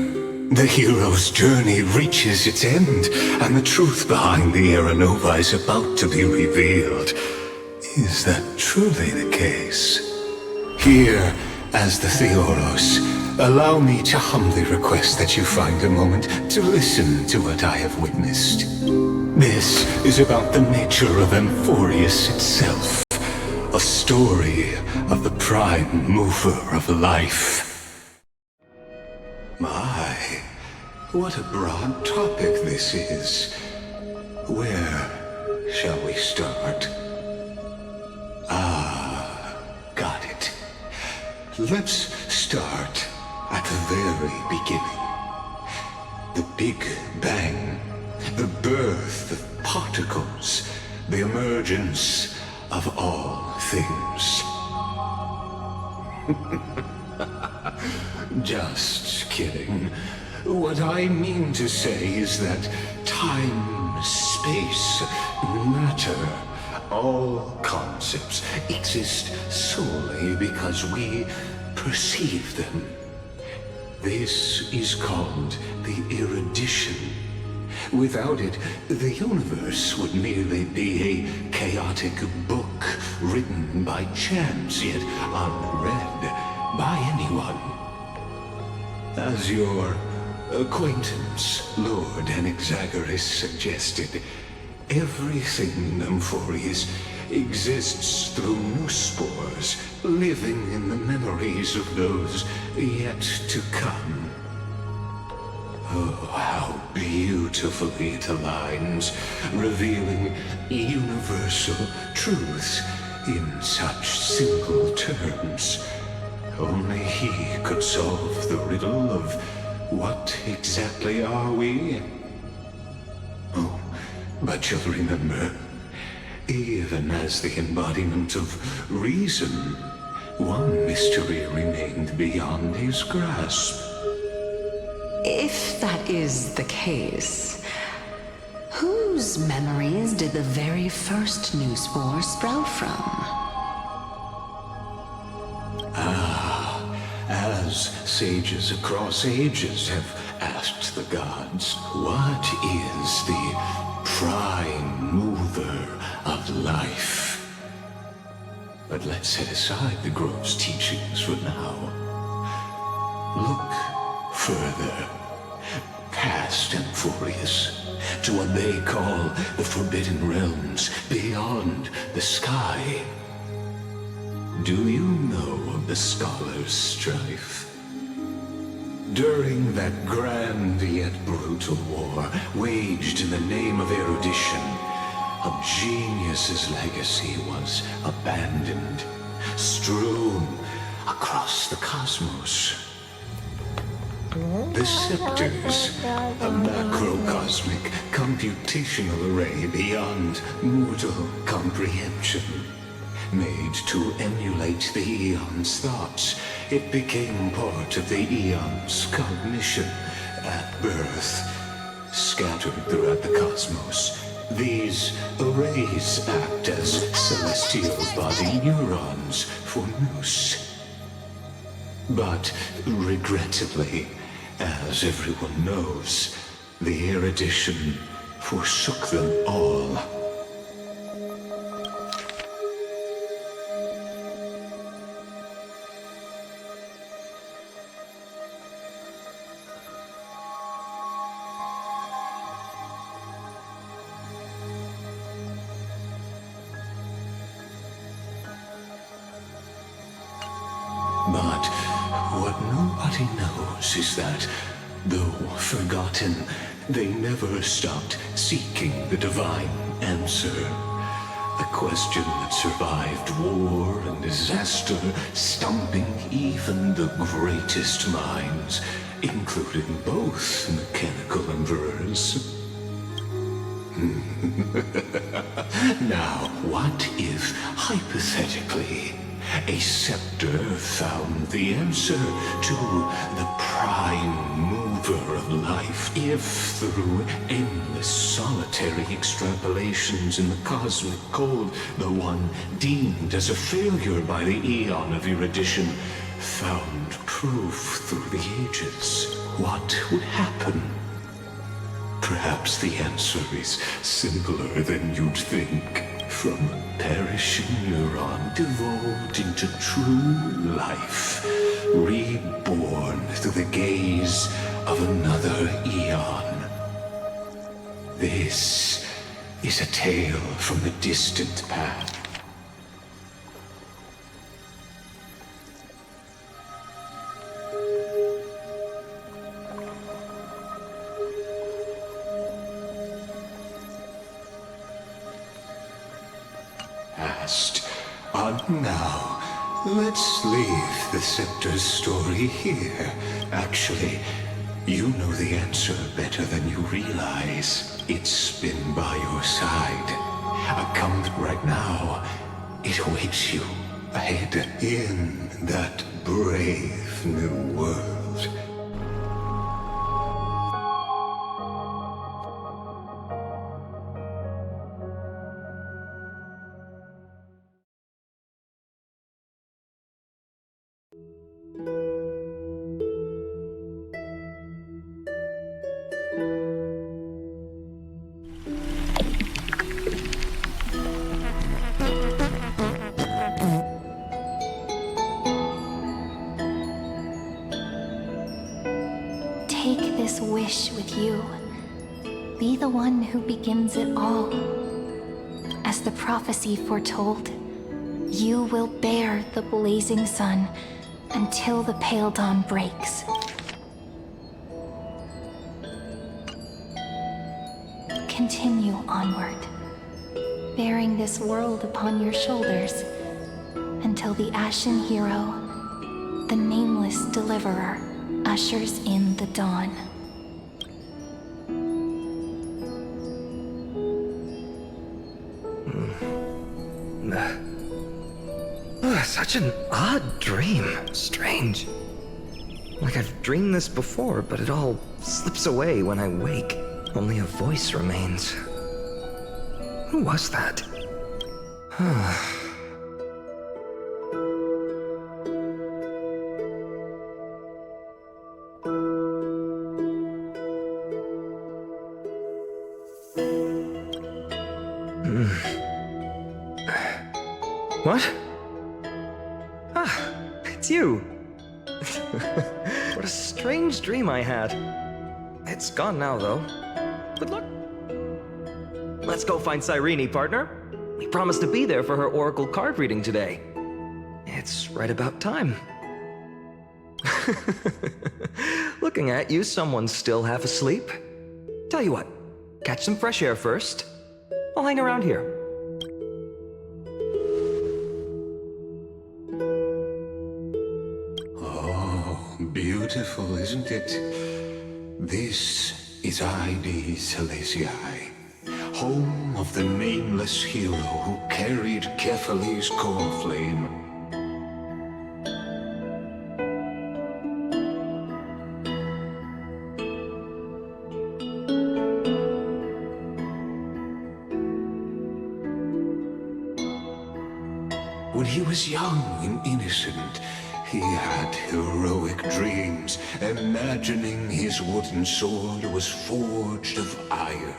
The hero's journey reaches its end, and the truth behind the Era Nova is about to be revealed. Is that truly the case? Here, as the Theoros, allow me to humbly request that you find a moment to listen to what I have witnessed. This is about the nature of Amphorius itself. A story of the prime mover of life. My, What a broad topic this is. Where shall we start? Got it. Let's start at the very beginning. The Big Bang. The birth of particles. The emergence of all things. Just kidding. What I mean to say is that time, space, matter, all concepts exist solely because we perceive them. This is called the erudition. Without it, the universe would merely be a chaotic book written by chance, yet unread by anyone. As your acquaintance, Lord Anaxagoras, suggested, everything Amphorius exists through new spores, living in the memories of those yet to come. Oh, how beautifully it aligns, revealing universal truths in such simple terms. Only he could solve the riddle of what exactly are we? Oh, but you'll remember, even as the embodiment of reason, one mystery remained beyond his grasp. If that is the case, whose memories did the very first new spore sprout from? As sages across ages have asked the gods, what is the prime mover of life? But let's set aside the grove's teachings for now. Look further, past Amphorius, to what they call the Forbidden Realms beyond the sky. Do you know of the Scholars' Strife? During that grand yet brutal war, waged in the name of erudition, a genius's legacy was abandoned, strewn across the cosmos. The scepters, a macrocosmic computational array beyond mortal comprehension. Made to emulate the Eon's thoughts, it became part of the Eon's cognition at birth. Scattered throughout the cosmos, these arrays act as celestial body neurons for Nous. But regrettably, as everyone knows, the erudition forsook them all. But what nobody knows is that, though forgotten, they never stopped seeking the divine answer. A question that survived war and disaster, stumping even the greatest minds, including both mechanical emperors. Now, what if, hypothetically, a scepter found the answer to the prime mover of life? If, through endless solitary extrapolations in the cosmic code, the one deemed as a failure by the Eon of erudition found proof through the ages, what would happen? Perhaps the answer is simpler than you'd think. From a perishing neuron devolved into true life, reborn through the gaze of another Eon. This is a tale from the distant past. Now, let's leave the Scepter's story here. Actually, you know the answer better than you realize. It's been by your side. Come right now. It awaits you ahead in that brave new world. Take this wish with you. Be the one who begins it all. As the prophecy foretold, you will bear the blazing sun until the pale dawn breaks. Continue onward, bearing this world upon your shoulders until the Ashen Hero, the nameless deliverer, ushers in the dawn. Such an odd dream. Strange. Like I've dreamed this before, but it all slips away when I wake. Only a voice remains. Who was that? What? Ah, it's you. What a strange dream I had. It's gone now, though. Good luck. Let's go find Cyrene, partner. We promised to be there for her oracle card reading today. It's right about time. Looking at you, someone's still half asleep. Tell you what, catch some fresh air first. I'll hang around here. Beautiful, isn't it? This is Ides Halesii, home of the nameless hero who carried Kephales's core flame. When he was young and innocent, he had heroic dreams, imagining his wooden sword was forged of iron.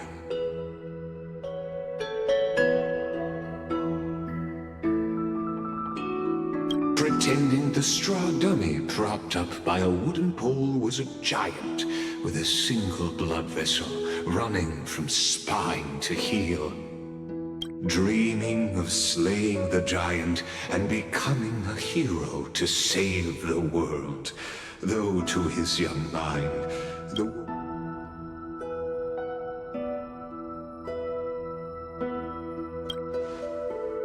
Pretending the straw dummy propped up by a wooden pole was a giant with a single blood vessel running from spine to heel. Dreaming of slaying the giant and becoming a hero to save the world, though to his young mind,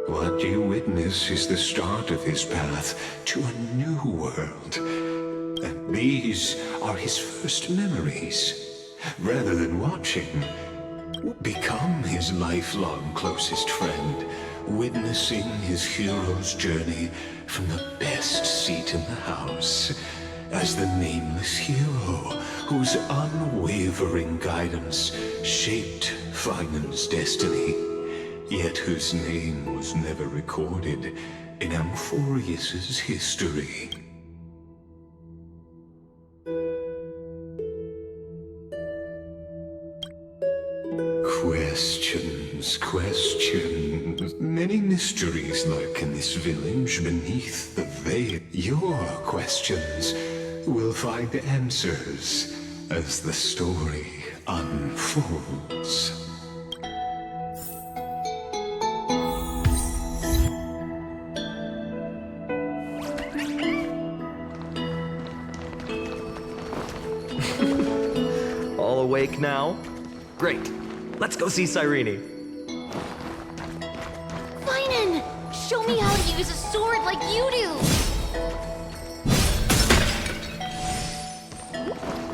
what you witness is the start of his path to a new world. And these are his first memories. Rather than watching, become his lifelong closest friend, witnessing his hero's journey from the best seat in the house, as the nameless hero whose unwavering guidance shaped Finan's destiny, yet whose name was never recorded in Amphorius's history. Questions. Many mysteries lurk in this village beneath the veil. Your questions will find answers as the story unfolds. All awake now? Great. Let's go see Cyrene. Finan! Show me how to use a sword like you do!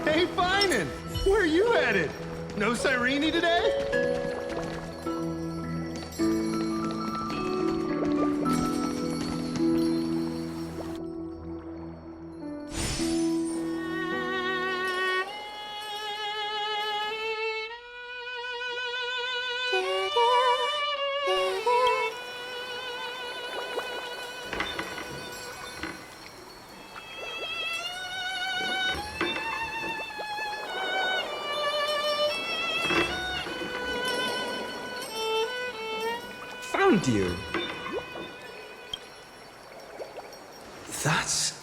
Hey, Finan! Where are you headed? No Cyrene today? Found you. That's...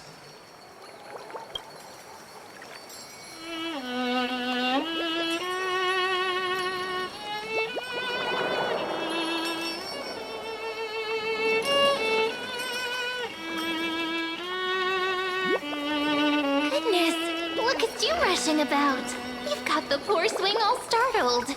Goodness, look at you rushing about. You've got the poor swing all startled.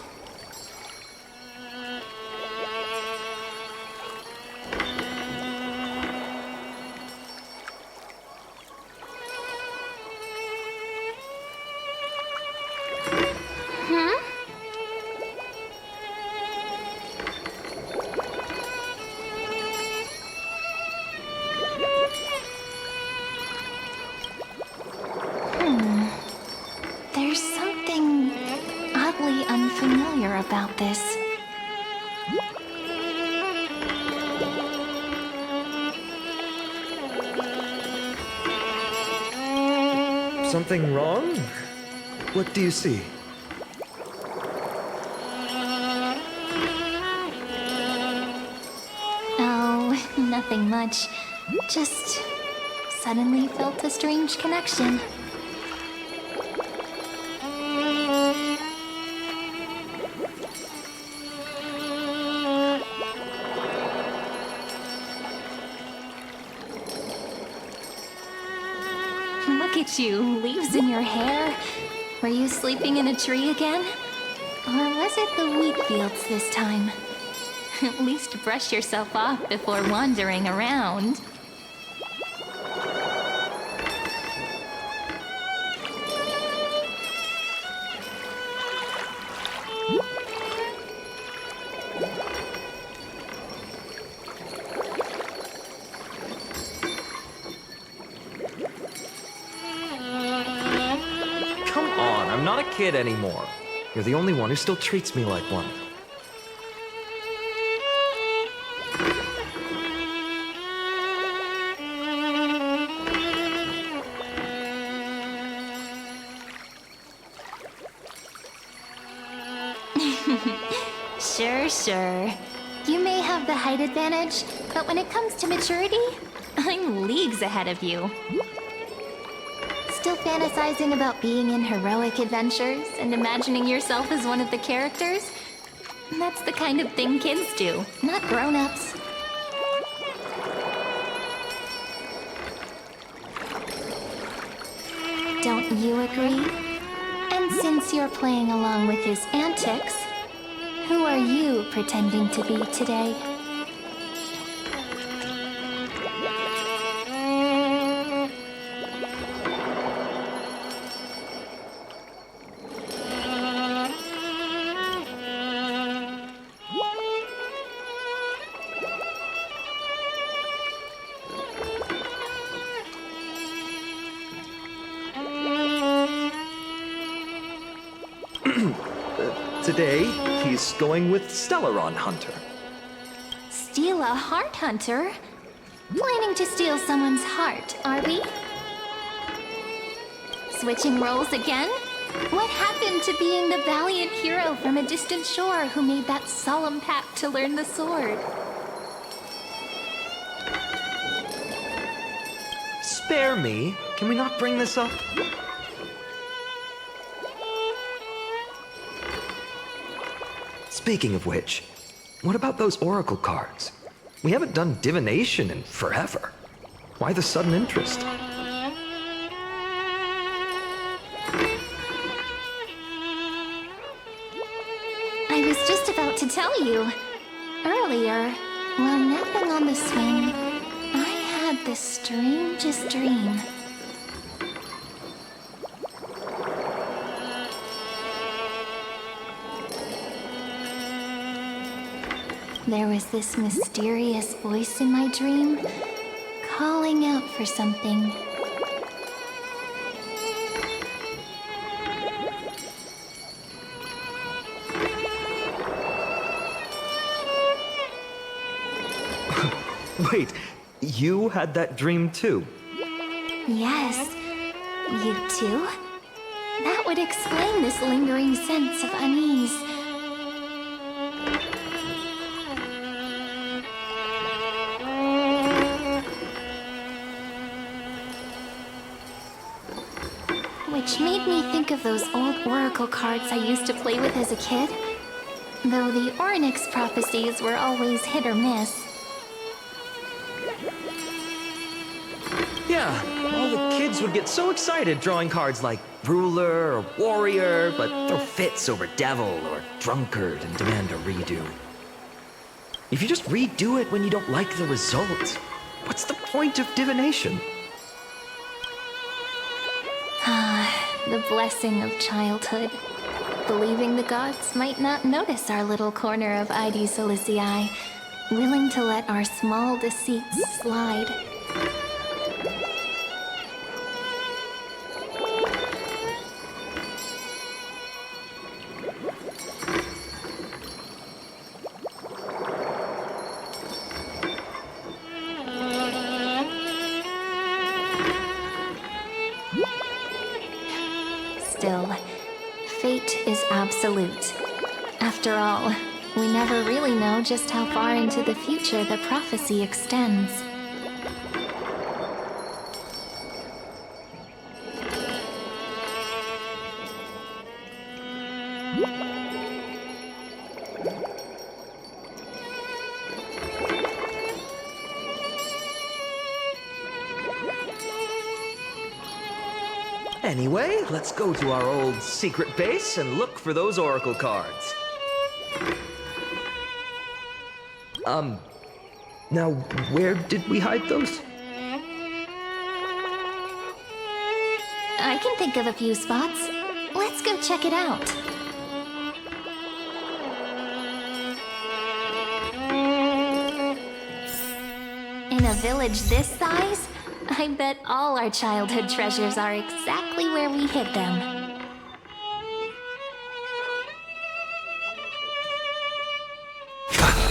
There's something oddly unfamiliar about this. Something wrong? What do you see? Oh, nothing much. Just suddenly felt a strange connection. Look at you, leaves in your hair. Were you sleeping in a tree again? Or was it the wheat fields this time? At least brush yourself off before wandering around. Come on, I'm not a kid anymore. You're the only one who still treats me like one. Sure. You may have the height advantage, but when it comes to maturity, I'm leagues ahead of you. Still fantasizing about being in heroic adventures and imagining yourself as one of the characters? That's the kind of thing kids do, not grown-ups. Don't you agree? And since you're playing along with his antics, who are you pretending to be today? Today, he's going with Stellaron Hunter. Steal a heart hunter? Planning to steal someone's heart, are we? Switching roles again? What happened to being the valiant hero from a distant shore who made that solemn pact to learn the sword? Spare me. Can we not bring this up? Speaking of which, what about those oracle cards? We haven't done divination in forever. Why the sudden interest? I was just about to tell you. Earlier, while napping on the swing, the strangest dream. There was this mysterious voice in my dream, calling out for something. Wait, you had that dream too? Yes, you too? That would explain this lingering sense of unease. Which made me think of those old oracle cards I used to play with as a kid. Though the Ornyx prophecies were always hit or miss. Yeah, all the kids would get so excited drawing cards like ruler or warrior, but throw fits over devil or drunkard and demand a redo. If you just redo it when you don't like the result, what's the point of divination? The blessing of childhood. Believing the gods might not notice our little corner of ID Silicii, willing to let our small deceits slide. Still, fate is absolute. After all, we never really know just how far into the future the prophecy extends. Anyway, let's go to our old secret base and look for those oracle cards. Now, where did we hide those? I can think of a few spots. Let's go check it out. In a village this size, I bet all our childhood treasures are exactly where we hid them.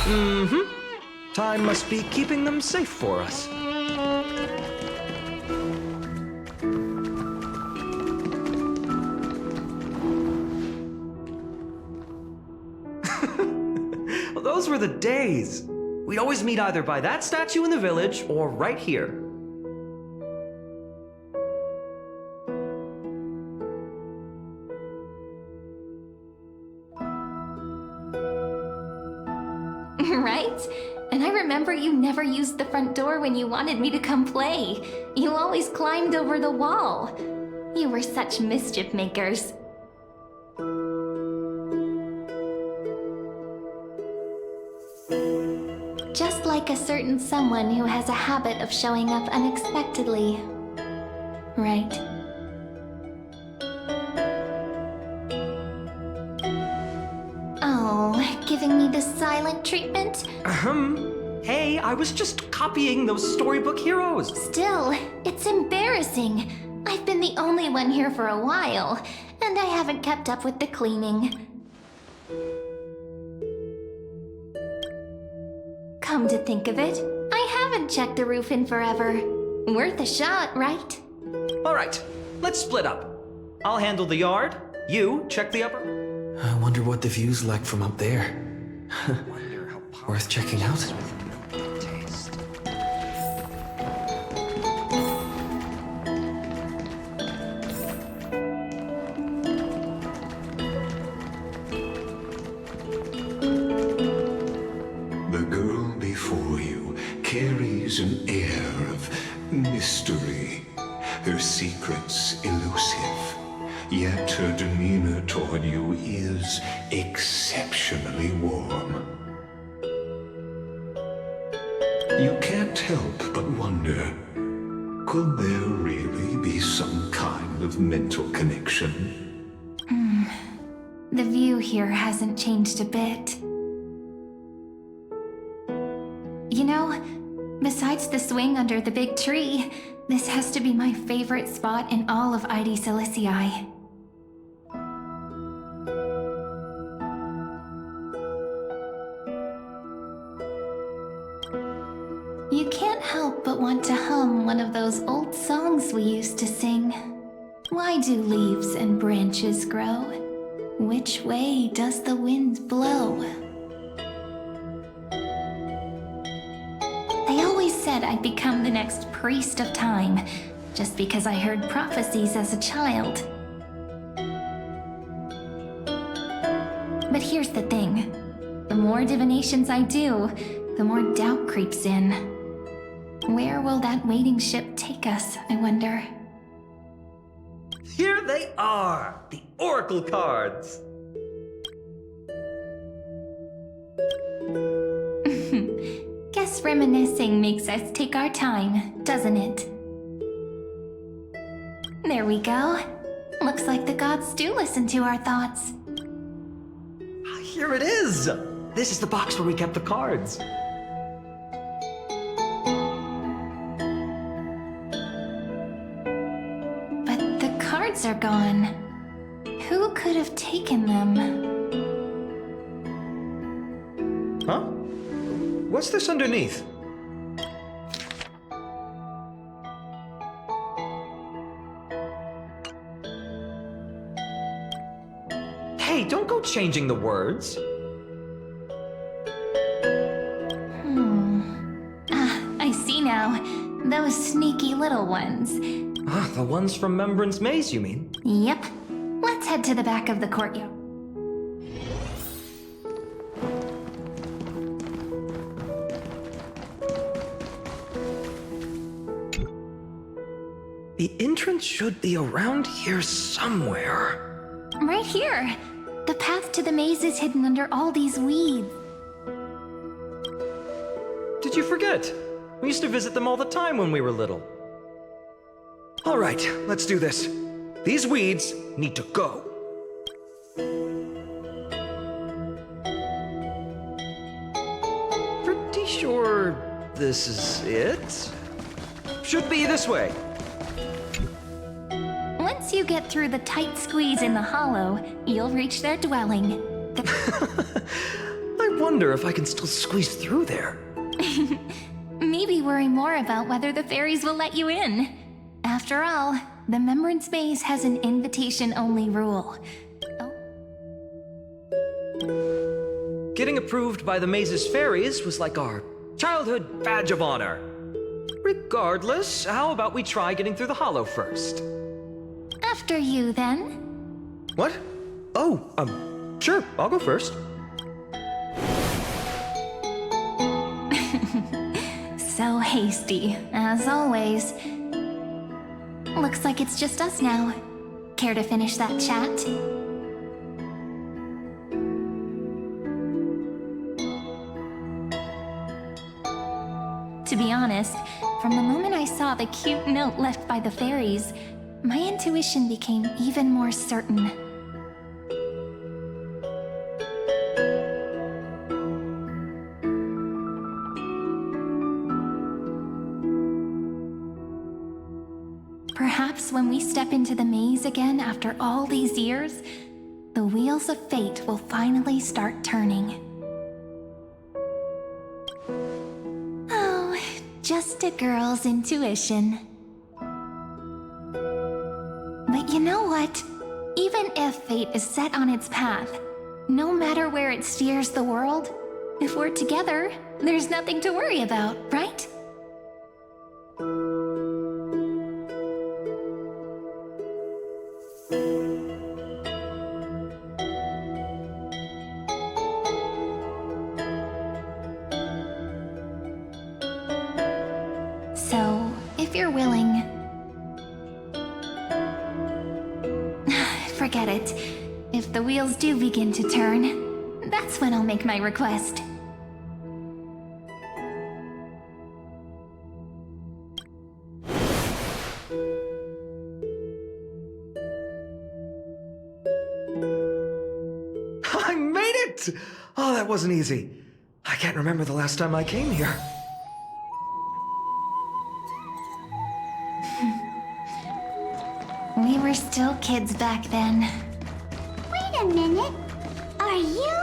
Mm-hmm. Time must be keeping them safe for us. Well, those were the days. We'd always meet either by that statue in the village or right here. Right? And I remember you never used the front door when you wanted me to come play. You always climbed over the wall. You were such mischief makers. Just like a certain someone who has a habit of showing up unexpectedly. Right? Oh, giving me the silent treatment? Hey, I was just copying those storybook heroes. Still, it's embarrassing. I've been the only one here for a while, and I haven't kept up with the cleaning. Come to think of it, I haven't checked the roof in forever. Worth a shot, right? All right, let's split up. I'll handle the yard. You check the upper. I wonder what the view's like from up there. Worth checking out. The girl before you carries an air of mystery, her secrets elusive, yet her demeanor toward you is exceptionally warm. You can't help but wonder, Could there really be some kind of mental connection? The view here hasn't changed a bit. You know, besides the swing under the big tree, this has to be my favorite spot in all of ID Silicii. You can't help but want to hum one of those old songs we used to sing. Why do leaves and branches grow? Which way does the wind blow? They always said I'd become the next priest of time, just because I heard prophecies as a child. But here's the thing. The more divinations I do, the more doubt creeps in. Where will that waiting ship take us, I wonder? Here they are! The Oracle cards! Guess reminiscing makes us take our time, doesn't it? There we go. Looks like the gods do listen to our thoughts. Here it is! This is the box where we kept the cards. Are gone. Who could have taken them? Huh? What's this underneath? Hey, don't go changing the words. I see now. Those sneaky little ones. The ones from Membrance Maze, you mean? Yep. Let's head to the back of the courtyard. The entrance should be around here somewhere. Right here. The path to the maze is hidden under all these weeds. Did you forget? We used to visit them all the time when we were little. All right, let's do this. These weeds need to go. Pretty sure this is it? Should be this way. Once you get through the tight squeeze in the hollow, you'll reach their dwelling. I wonder if I can still squeeze through there. Maybe worry more about whether the fairies will let you in. After all, the Membrance Maze has an invitation-only rule. Getting approved by the maze's fairies was like our childhood badge of honor. Regardless, how about we try getting through the hollow first? After you, then. What? Oh, sure, I'll go first. So hasty, as always. Looks like it's just us now. Care to finish that chat? To be honest, from the moment I saw the cute note left by the fairies, my intuition became even more certain. Perhaps when we step into the maze again after all these years, the wheels of fate will finally start turning. Oh, just a girl's intuition. But you know what? Even if fate is set on its path, no matter where it steers the world, if we're together, there's nothing to worry about, right? So, if you're willing... Forget it. If the wheels do begin to turn, that's when I'll make my request. I made it! Oh, that wasn't easy. I can't remember the last time I came here. We were still kids back then. Wait a minute. Are you?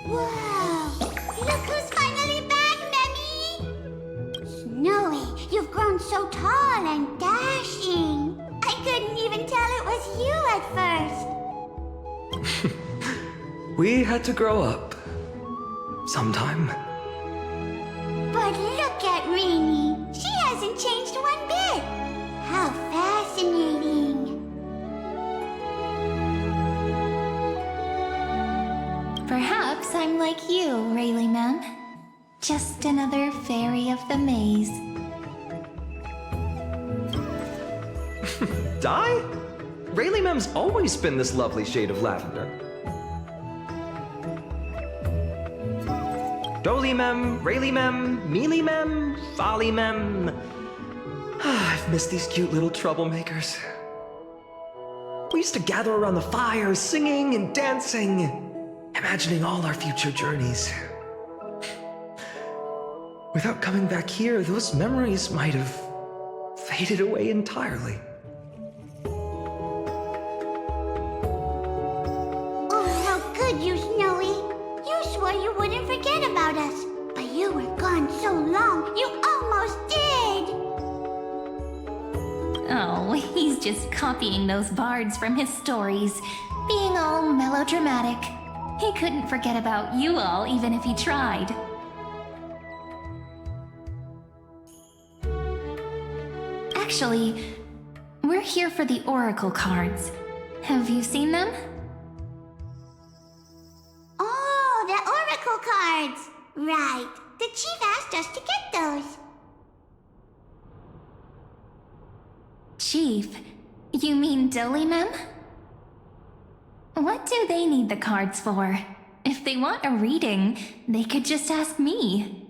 Wow! Look who's finally back, Memmy! Snowy, you've grown so tall and dashing. I couldn't even tell it was you at first. We had to grow up. Sometime. But look at Rainy. She hasn't changed one bit. How fascinating. Perhaps I'm like you, Rayleigh Ma'am. Just another fairy of the maze. Di? Rayleigh Mem's always been this lovely shade of lavender. Dolly Mem, Rayleigh Mem, Mealy Mem, Folly Mem. I've missed these cute little troublemakers. We used to gather around the fire, singing and dancing, imagining all our future journeys. Without coming back here, those memories might have faded away entirely. Oh, how good you, Snowy. You swore you wouldn't forget about us. But you were gone so long, you almost did. Oh, he's just copying those bards from his stories, being all melodramatic. He couldn't forget about you all, even if he tried. Actually, we're here for the Oracle cards. Have you seen them? Oh, the Oracle cards. Right. The chief asked us to get those. Chief, you mean Dolly Mem? What do they need the cards for? If they want a reading, they could just ask me.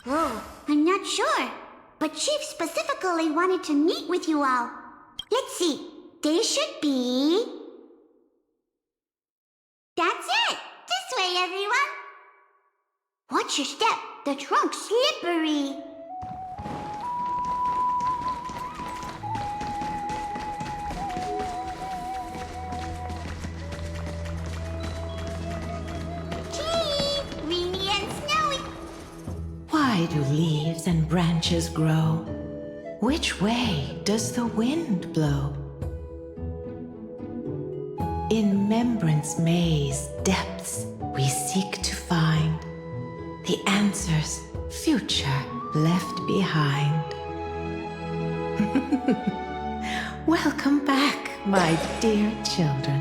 Oh, I'm not sure. But Chief specifically wanted to meet with you all. Let's see. They should be... That's it! This way, everyone! Watch your step. The trunk's slippery. Chief! Reenie and Snowy! Why do leaves and branches grow? Which way does the wind blow? In Remembrance Maze depths we seek to find the answers future left behind. Welcome back, my dear children.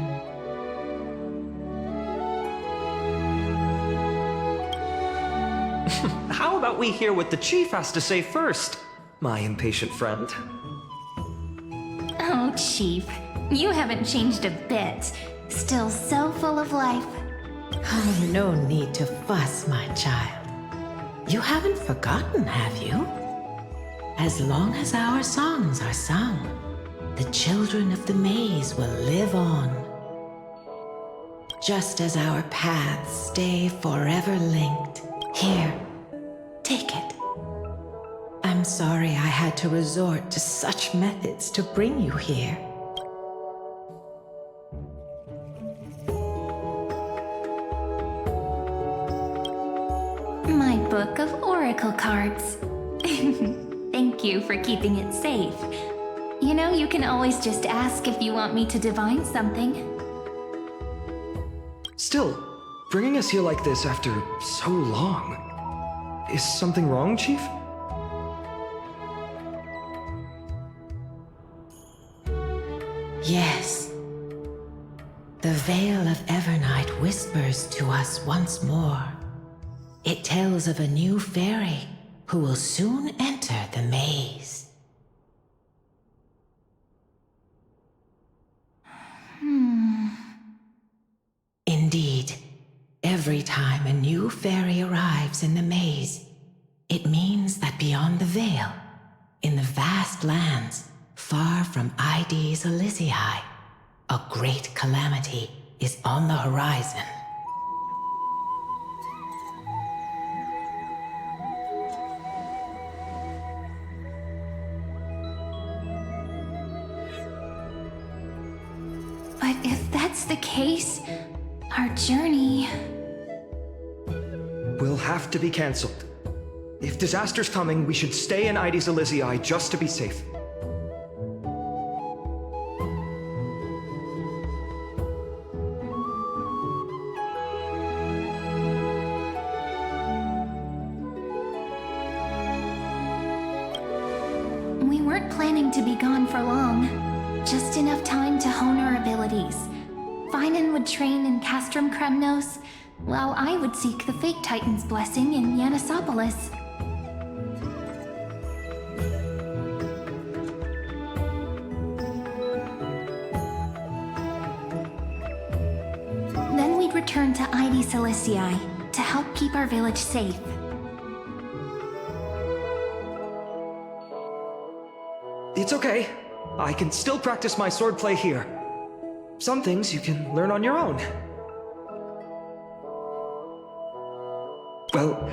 How about we hear what the chief has to say first, my impatient friend? Oh, Chief, you haven't changed a bit. Still so full of life. Oh, no need to fuss, my child. You haven't forgotten, have you? As long as our songs are sung, the children of the maze will live on. Just as our paths stay forever linked. Here, take it. I'm sorry I had to resort to such methods to bring you here. My book of oracle cards. Thank you for keeping it safe. You know, you can always just ask if you want me to divine something. Still, bringing us here like this after so long. Is something wrong, Chief? Yes. The Veil of Evernight whispers to us once more. It tells of a new fairy who will soon enter the maze. Indeed, every time a new fairy arrives in the maze, it means that beyond the veil, In the vast lands, far from Ides Elysiae, a great calamity is on the horizon. But if that's the case, our journey... Will have to be cancelled. If disaster's coming, we should stay in Ides Elysiae just to be safe. We weren't planning to be gone for long. Just enough time to hone our abilities. Finan would train in Castrum Kremnos, while I would seek the Fake Titan's blessing in Yanisopolis. Then we'd return to Ides Elysiae to help keep our village safe. It's okay. I can still practice my swordplay here. Some things you can learn on your own. Well,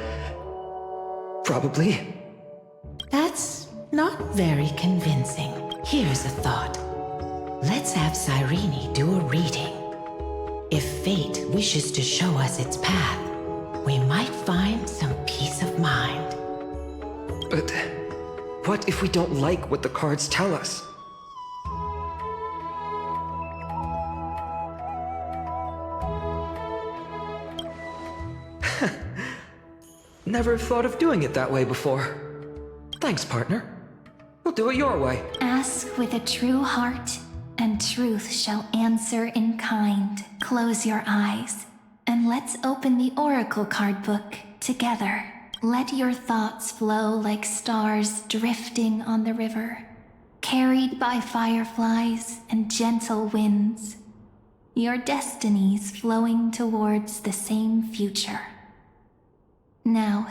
probably. That's not very convincing. Here's a thought. Let's have Cyrene do a reading. If fate wishes to show us its path, we might find some peace of mind. But what if we don't like what the cards tell us? Never thought of doing it that way before. Thanks, partner. We'll do it your way. Ask with a true heart, and truth shall answer in kind. Close your eyes, and let's open the Oracle card book together. Let your thoughts flow like stars drifting on the river, carried by fireflies and gentle winds. Your destinies flowing towards the same future. Now,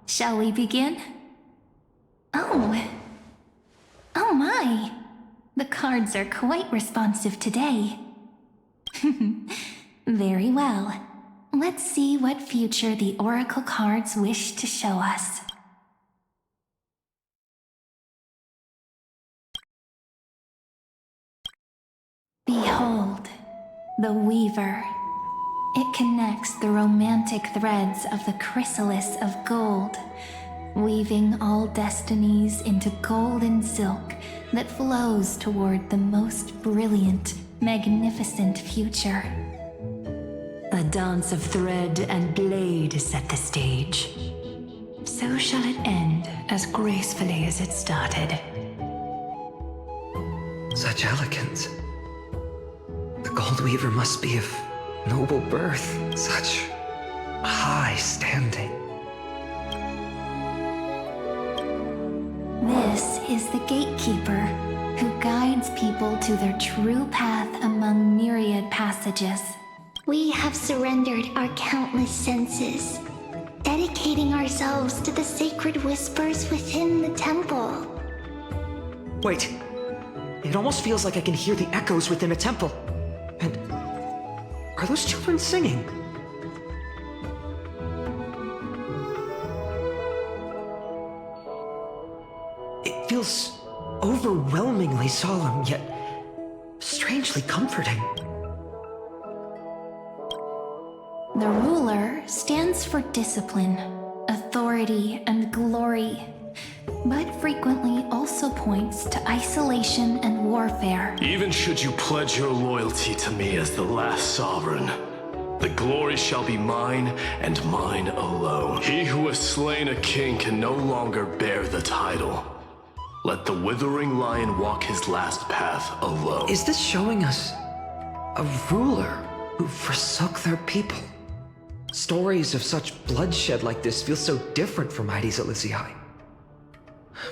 shall we begin? Oh my! The cards are quite responsive today. Very well. Let's see what future the Oracle cards wish to show us. Behold, the Weaver. It connects the romantic threads of the chrysalis of gold, weaving all destinies into golden silk that flows toward the most brilliant, magnificent future. A dance of thread and blade set the stage. So shall it end as gracefully as it started. Such elegance. The Gold Weaver must be of noble birth, such high standing. This is the gatekeeper who guides people to their true path among myriad passages. We have surrendered our countless senses, dedicating ourselves to the sacred whispers within the temple. Wait, it almost feels like I can hear the echoes within a temple. And are those children singing? It feels overwhelmingly solemn, yet strangely comforting. The ruler stands for discipline, authority, and glory, but frequently also points to isolation and warfare. Even should you pledge your loyalty to me as the last sovereign, the glory shall be mine and mine alone. He who has slain a king can no longer bear the title. Let the withering lion walk his last path alone. Is this showing us a ruler who forsook their people? Stories of such bloodshed like this feel so different from Ides Elysiae.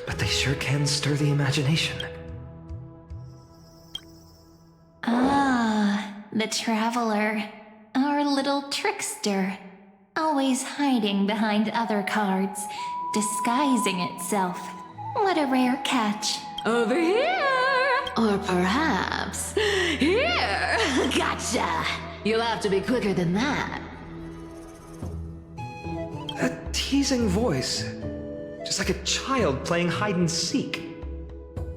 But they sure can stir the imagination. Ah, the Traveler. Our little trickster. Always hiding behind other cards, disguising itself. What a rare catch. Over here! Or perhaps here! Gotcha! You'll have to be quicker than that. A teasing voice. Just like a child playing hide and seek.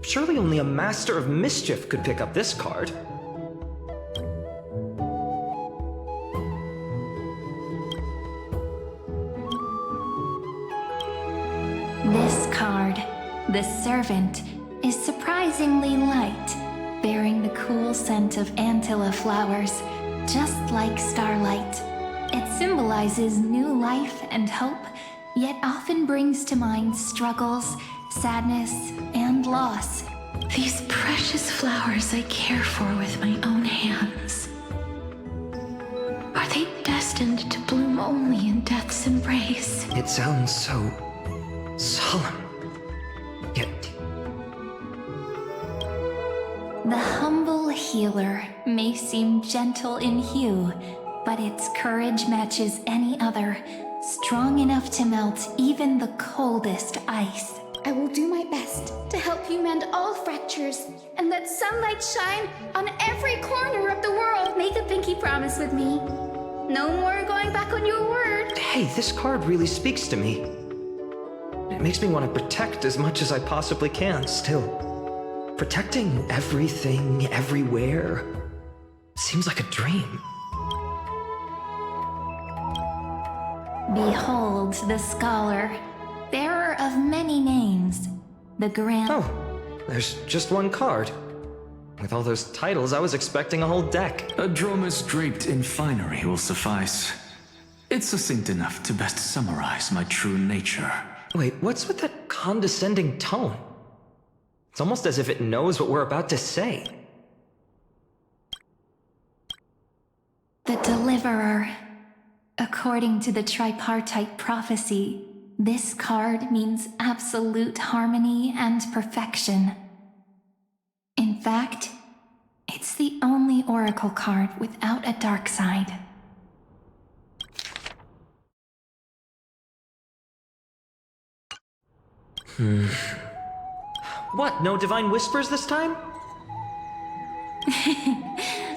Surely only a master of mischief could pick up this card. This card, the Servant, is surprisingly light, bearing the cool scent of Antilla flowers, just like starlight. It symbolizes new life and hope, yet often brings to mind struggles, sadness, and loss. These precious flowers I care for with my own hands. Are they destined to bloom only in death's embrace? It sounds so solemn. Yet the humble healer may seem gentle in hue, but its courage matches any other, strong enough to melt even the coldest ice. I will do my best to help you mend all fractures and let sunlight shine on every corner of the world. Make a pinky promise with me. No more going back on your word. hey, this card really speaks to me. It makes me want to protect as much as I possibly can still. Protecting everything, everywhere, seems like a dream. Behold the scholar, bearer of many names, the grand... Oh, there's just one card. With all those titles, I was expecting a whole deck. A dromus draped in finery will suffice. It's succinct enough to best summarize my true nature. Wait, what's with that condescending tone? It's almost as if it knows what we're about to say. The Deliverer. According to the tripartite prophecy, this card means absolute harmony and perfection. In fact, it's the only oracle card without a dark side. What, no divine whispers this time?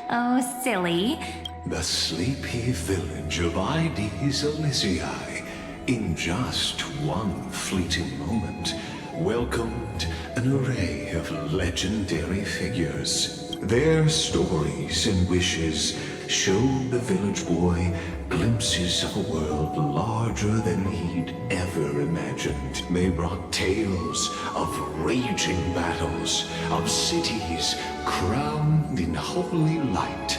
Oh, silly. The sleepy village of Ides Elysiae, in just one fleeting moment, welcomed an array of legendary figures. Their stories and wishes showed the village boy glimpses of a world larger than he'd ever imagined. They brought tales of raging battles, of cities crowned in holy light,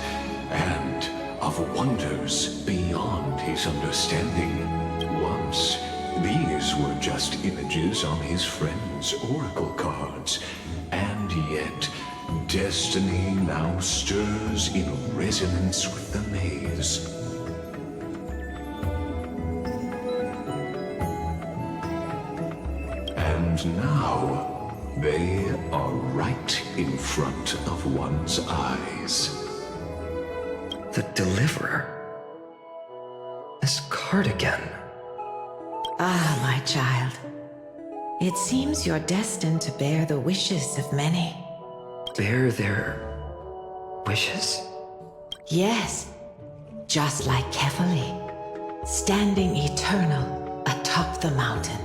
and of wonders beyond his understanding. Once, these were just images on his friend's oracle cards, and yet destiny now stirs in resonance with the maze. And now, they are right in front of one's eyes. The Deliverer? This card again. Ah, my child. It seems you're destined to bear the wishes of many. Bear their wishes? Yes, just like Kefali, standing eternal atop the mountain.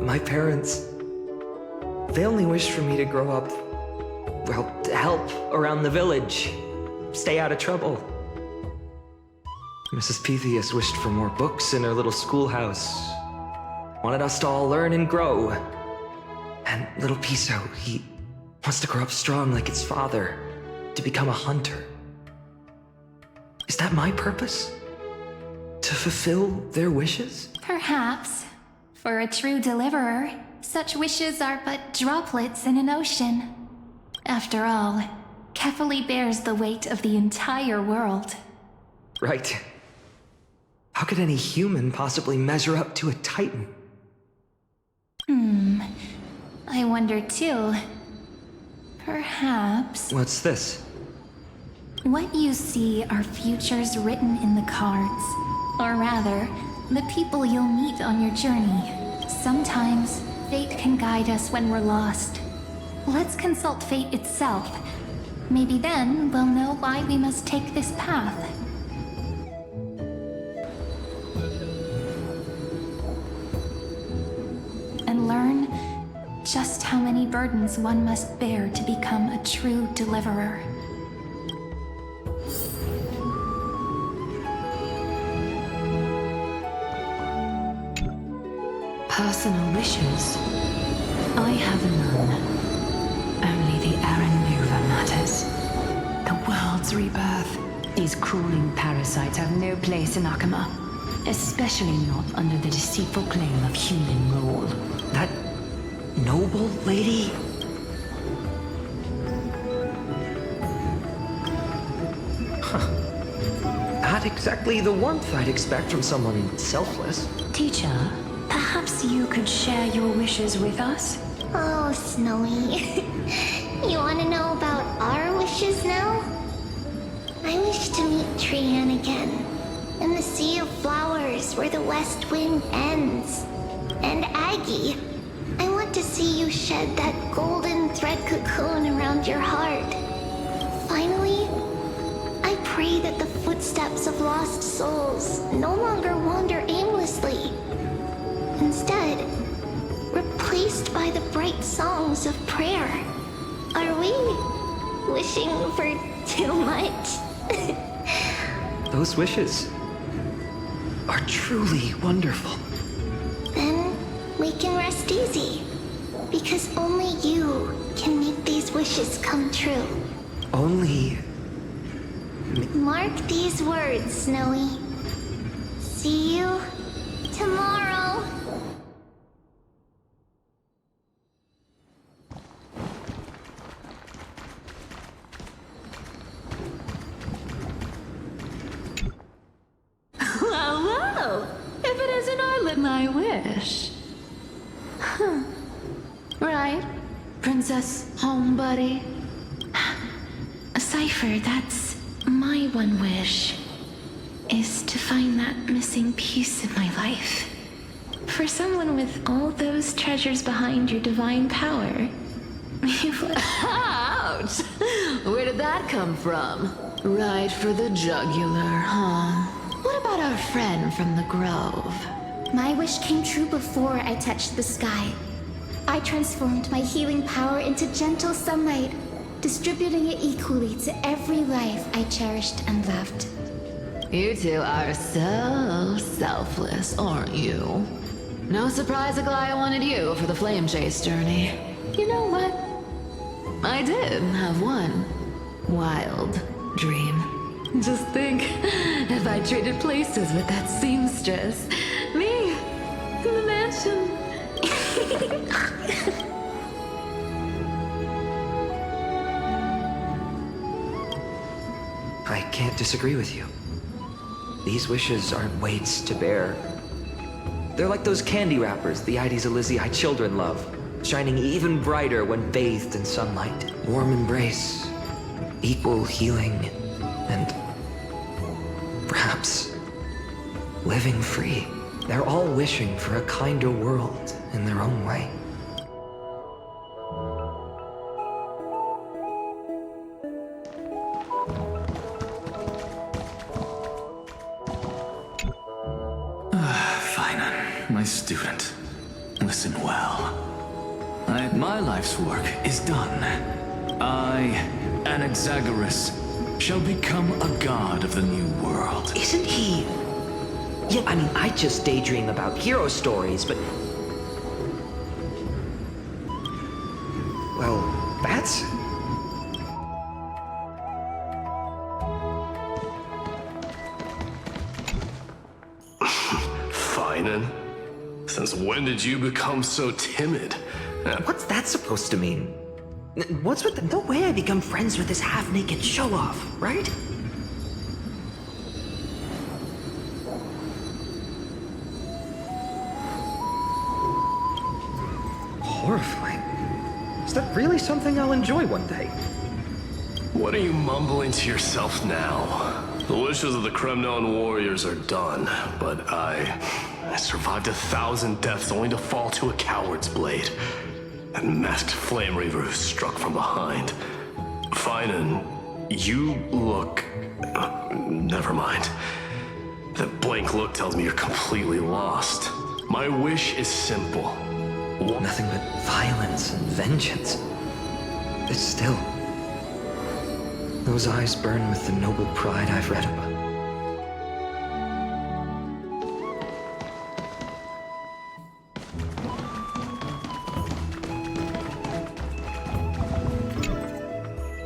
My parents, they only wished for me to grow up, well, to help around the village, stay out of trouble. Mrs. Pythias wished for more books in her little schoolhouse, wanted us to all learn and grow. And little Piso, he wants to grow up strong like his father, to become a hunter. Is that my purpose? To fulfill their wishes? Perhaps. For a true deliverer, such wishes are but droplets in an ocean. After all, Kefali bears the weight of the entire world. Right. How could any human possibly measure up to a Titan? I wonder too. Perhaps... What's this? What you see are futures written in the cards. Or rather, the people you'll meet on your journey. Sometimes, can guide us when we're lost. Let's consult fate itself. Maybe then we'll know why we must take this path. And learn just how many burdens one must bear to become a true deliverer. Personal wishes? I have none. Only the Arannuva matters. The world's rebirth. These crawling parasites have no place in Akama. Especially not under the deceitful claim of human rule. That noble lady? Huh. Not exactly the warmth I'd expect from someone selfless. Teacher, perhaps you could share your wishes with us? Oh, Snowy. You want to know about our wishes now? I wish to meet Trian again. In the sea of flowers where the west wind ends. And Aggie, I want to see you shed that golden thread cocoon around your heart. Finally, I pray that the footsteps of lost souls no longer wander aimlessly. Instead, replaced by the bright songs of prayer. Are we wishing for too much? Those wishes are truly wonderful. Then we can rest easy. Because only you can make these wishes come true. Only... Mark these words, Snowy. See you tomorrow. Well, if it isn't Arlen, my wish. Huh. Right, Princess Homebuddy? Cypher, that's my one wish. Is to find that missing piece in my life. For someone with all those treasures behind your divine power. Ouch! Where did that come from? Right for the jugular, huh? What about our friend from the Grove? My wish came true before I touched the sky. I transformed my healing power into gentle sunlight, distributing it equally to every life I cherished and loved. You two are so selfless, aren't you? No surprise Aglaya wanted you for the flame chase journey. You know what? I did have one wild dream. Just think, if I traded places with that seamstress, me, in the mansion. I can't disagree with you. These wishes aren't weights to bear. They're like those candy wrappers the Ides Elysiae children love, shining even brighter when bathed in sunlight. Warm embrace, equal healing, and perhaps living free. They're all wishing for a kinder world in their own way. My student, listen well. My life's work is done. I, Anaxagoras, shall become a god of the new world. Isn't he? Yeah, I mean, I just daydream about hero stories, but... Well, that's... Finan? Since when did you become so timid? What's that supposed to mean? What's with the... No way I become friends with this half-naked show-off, right? Horrifying. Is that really something I'll enjoy one day? What are you mumbling to yourself now? The wishes of the Kremnon warriors are done, but I survived 1,000 deaths only to fall to a coward's blade. That masked flame reaver who struck from behind. Finan, you look... never mind. That blank look tells me you're completely lost. My wish is simple. Nothing but violence and vengeance. But still, those eyes burn with the noble pride I've read about.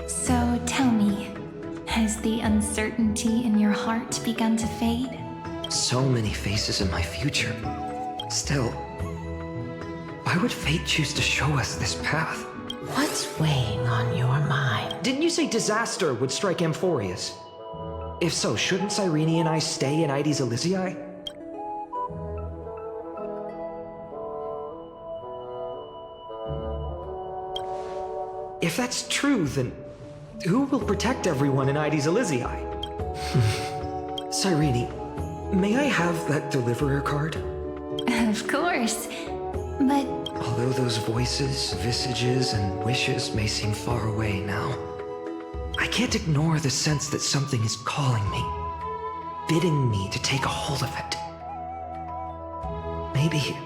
So tell me, has the uncertainty in your heart begun to fade? So many faces in my future. Still, why would fate choose to show us this path? What's weighing on your mind? Didn't you say disaster would strike Amphorius? If so, shouldn't Cyrene and I stay in Ides Elysiae? If that's true, then who will protect everyone in Ides Elysiae? Cyrene, may I have that deliverer card? Of course, but... Although those voices, visages, and wishes may seem far away now, I can't ignore the sense that something is calling me, bidding me to take a hold of it. Maybe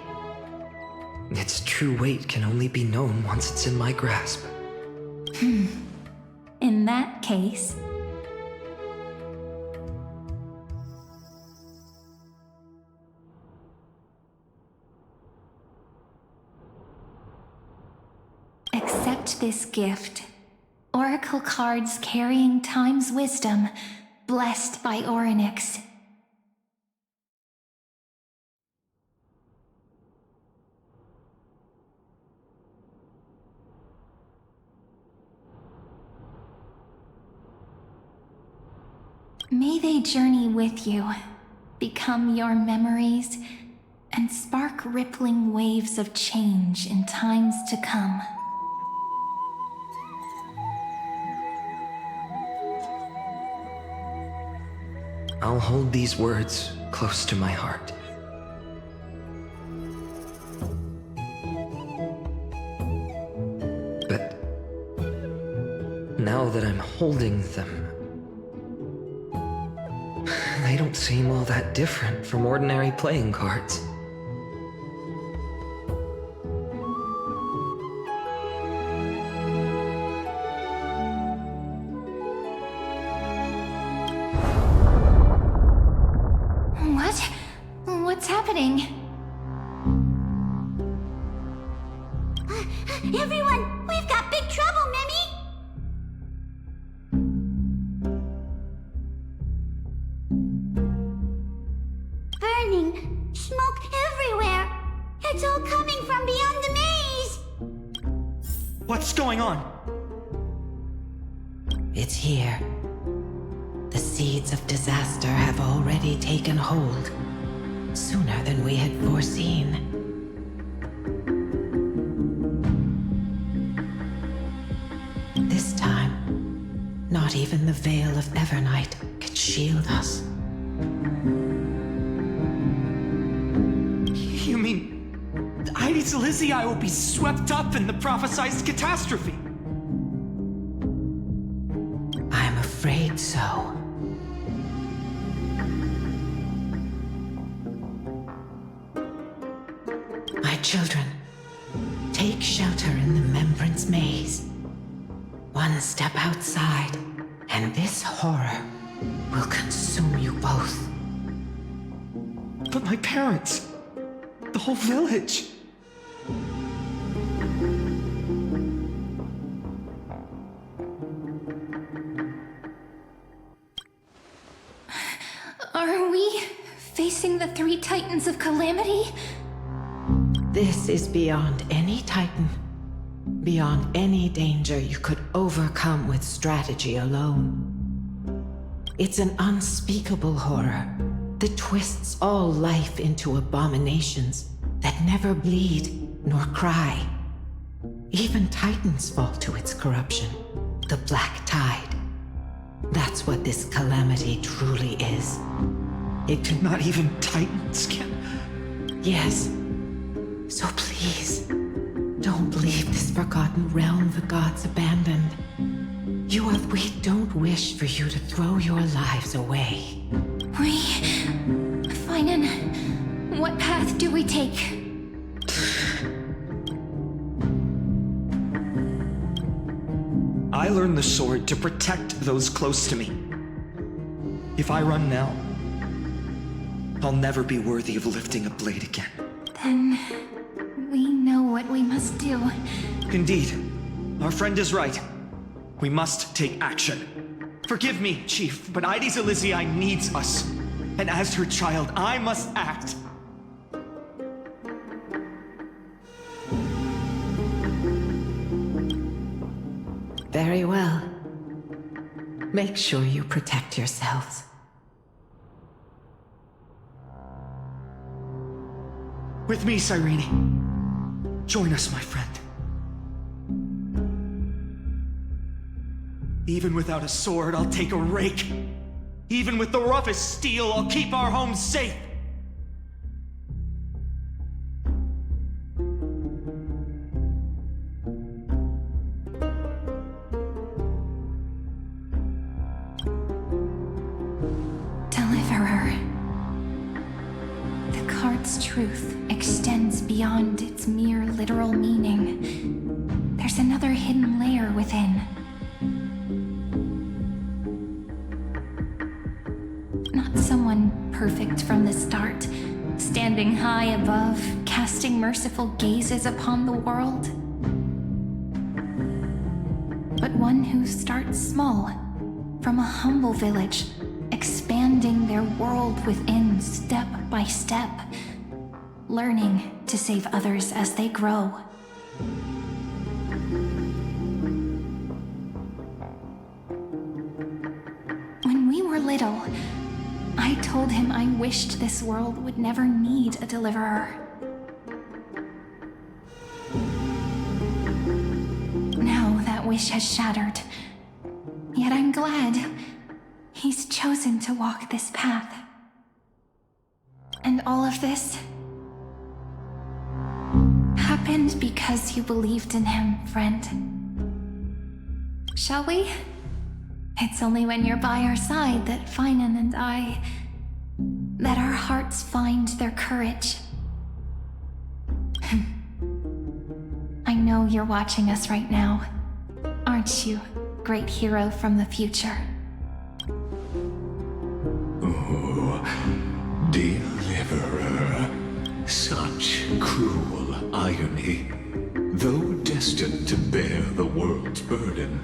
its true weight can only be known once it's in my grasp. In that case... accept this gift. Oracle cards carrying time's wisdom, blessed by Orynyx. May they journey with you, become your memories, and spark rippling waves of change in times to come. I'll hold these words close to my heart. But now that I'm holding them, they don't seem all that different from ordinary playing cards. What's happening? Everyone, we've got big trouble, Mimi! Burning, smoke everywhere. It's all coming from beyond the maze. What's going on? It's here. The seeds of disaster have already taken hold, sooner than we had foreseen. This time, not even the veil of Evernight could shield us. You mean Ides Elysiae will be swept up in the prophesized catastrophe? I'm afraid so. My children, take shelter in the Membrance Maze. One step outside, and this horror will consume you both. But my parents, the whole village. Are we facing the three titans of calamity? This is beyond any titan, beyond any danger you could overcome with strategy alone. It's an unspeakable horror that twists all life into abominations that never bleed nor cry. Even titans fall to its corruption, the black tide. That's what this calamity truly is. It can... Not even titans can... Yes. So please, don't leave this forgotten realm the gods abandoned. We don't wish for you to throw your lives away. Finan, what path do we take? I learned the sword to protect those close to me. If I run now, I'll never be worthy of lifting a blade again. Then we know what we must do. Indeed, our friend is right. We must take action. Forgive me, Chief, but Ides Elysiae needs us. And as her child, I must act. Very well. Make sure you protect yourselves. With me, Cyrene. Join us, my friend. Even without a sword, I'll take a rake. Even with the roughest steel, I'll keep our home safe. Deliverer. The card's truth extends beyond its mere literal meaning. There's another hidden layer within. Not someone perfect from the start, standing high above, casting merciful gazes upon the world. But one who starts small, from a humble village, expanding their world within step by step, learning to save others as they grow. When we were little, I told him I wished this world would never need a deliverer. Now that wish has shattered. Yet I'm glad he's chosen to walk this path. And all of this happened because you believed in him, friend. Shall we? It's only when you're by our side that Finan and that our hearts find their courage. I know you're watching us right now. Aren't you, great hero from the future? Oh, deliverer. Such cruel irony. Though destined to bear the world's burden,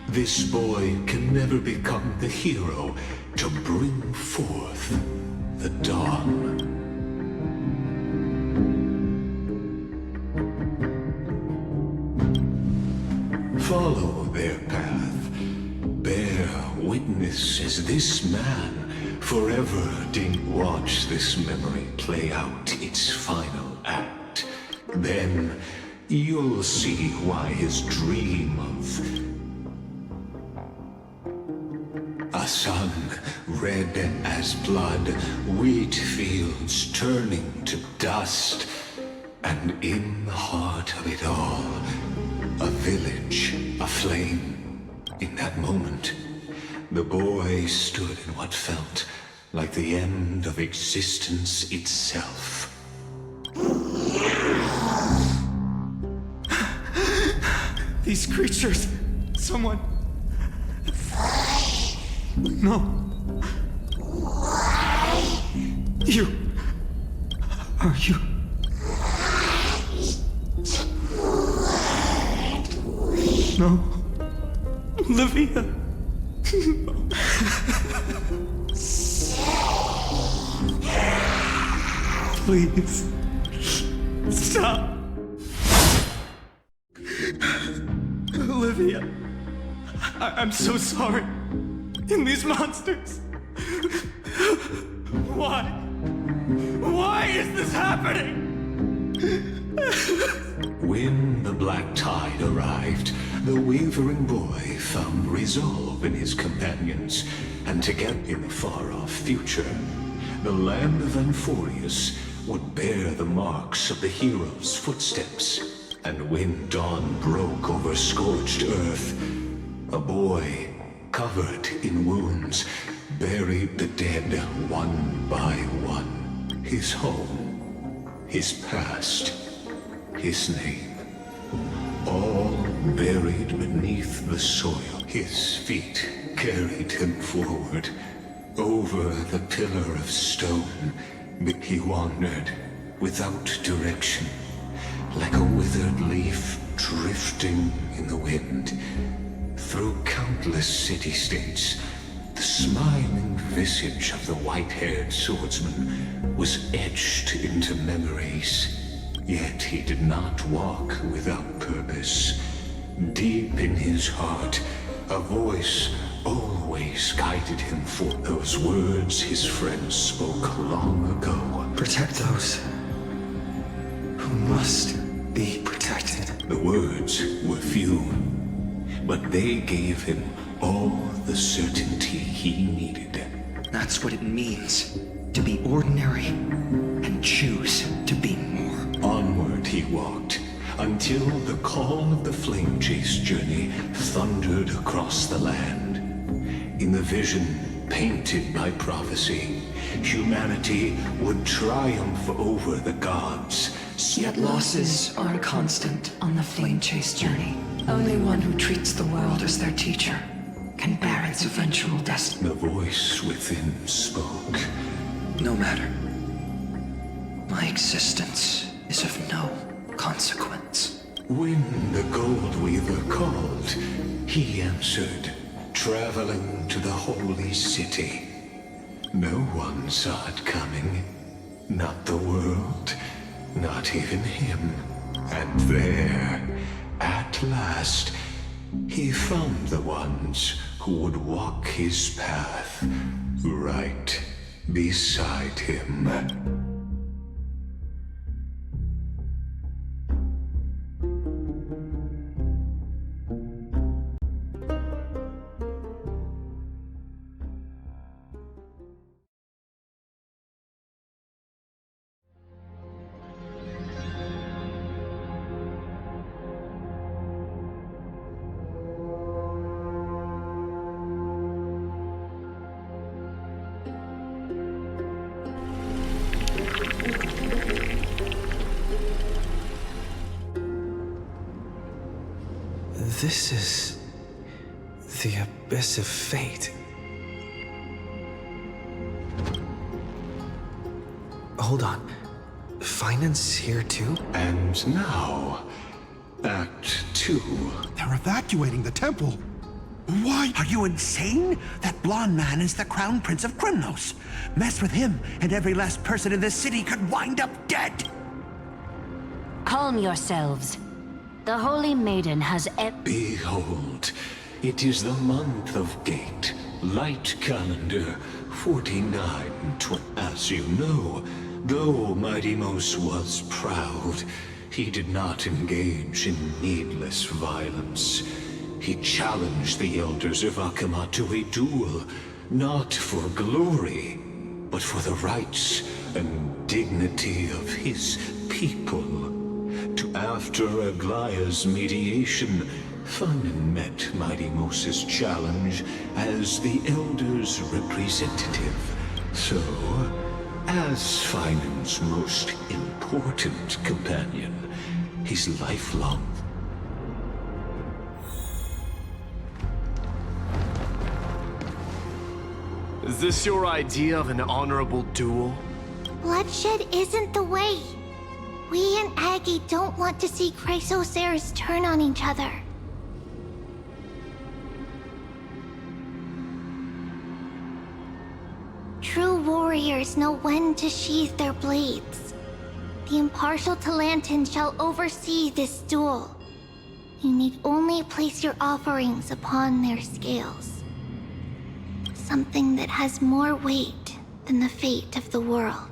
this boy can never become the hero to bring forth the dawn. Follow their path. Bear witness as this man forever did watch this memory play out its final act. Then you'll see why his dream of a sun red as blood, wheat fields turning to dust, and in the heart of it all, a village aflame. In that moment, the boy stood in what felt like the end of existence itself. These creatures, someone... No. You... Are you... No. Olivia. Please. Stop. Olivia. I'm so sorry. And these monsters. Why? Why is this happening? When the black tide arrived, the wavering boy found resolve in his companions, and together in the far-off future, the land of Amphorius would bear the marks of the hero's footsteps. And when dawn broke over scorched earth, a boy, covered in wounds, buried the dead one by one. His home, his past, his name, all buried beneath the soil. His feet carried him forward, over the pillar of stone. He wandered without direction, like a withered leaf drifting in the wind. Through countless city-states, the smiling visage of the white-haired swordsman was etched into memories. Yet he did not walk without purpose. Deep in his heart, a voice always guided him for those words his friends spoke long ago. Protect those who must be protected. The words were few, but they gave him all the certainty he needed. That's what it means to be ordinary and choose to be more. Onward he walked, until the call of the flame chase journey thundered across the land. In the vision painted by prophecy, humanity would triumph over the gods. Yet losses are constant on the flame chase journey. Only one who treats the world as their teacher can bear its eventual destiny. The voice within spoke. No matter. My existence is of no consequence. When the Gold Weaver called, he answered, traveling to the holy city. No one saw it coming. Not the world, not even him. And there, at last, he found the ones who would walk his path right beside him. This is the abyss of fate. Hold on. Finance here too? And now, Act 2. They're evacuating the temple. Why? Are you insane? That blonde man is the Crown Prince of Krymnos. Mess with him, and every last person in this city could wind up dead. Calm yourselves. The Holy Maiden has Behold, it is the month of Gate, light calendar 49. As you know, though Mighty Mos was proud, he did not engage in needless violence. He challenged the elders of Akama to a duel, not for glory, but for the rights and dignity of his people. After Aglaya's mediation, Thunden met Mighty Mos's challenge as the Elder's representative. So, as Finan's most important companion, his lifelong... Is this your idea of an honorable duel? Bloodshed isn't the way. We and Aggie don't want to see Chrysoceres turn on each other. True warriors know when to sheathe their blades. The impartial Talantan shall oversee this duel. You need only place your offerings upon their scales. Something that has more weight than the fate of the world.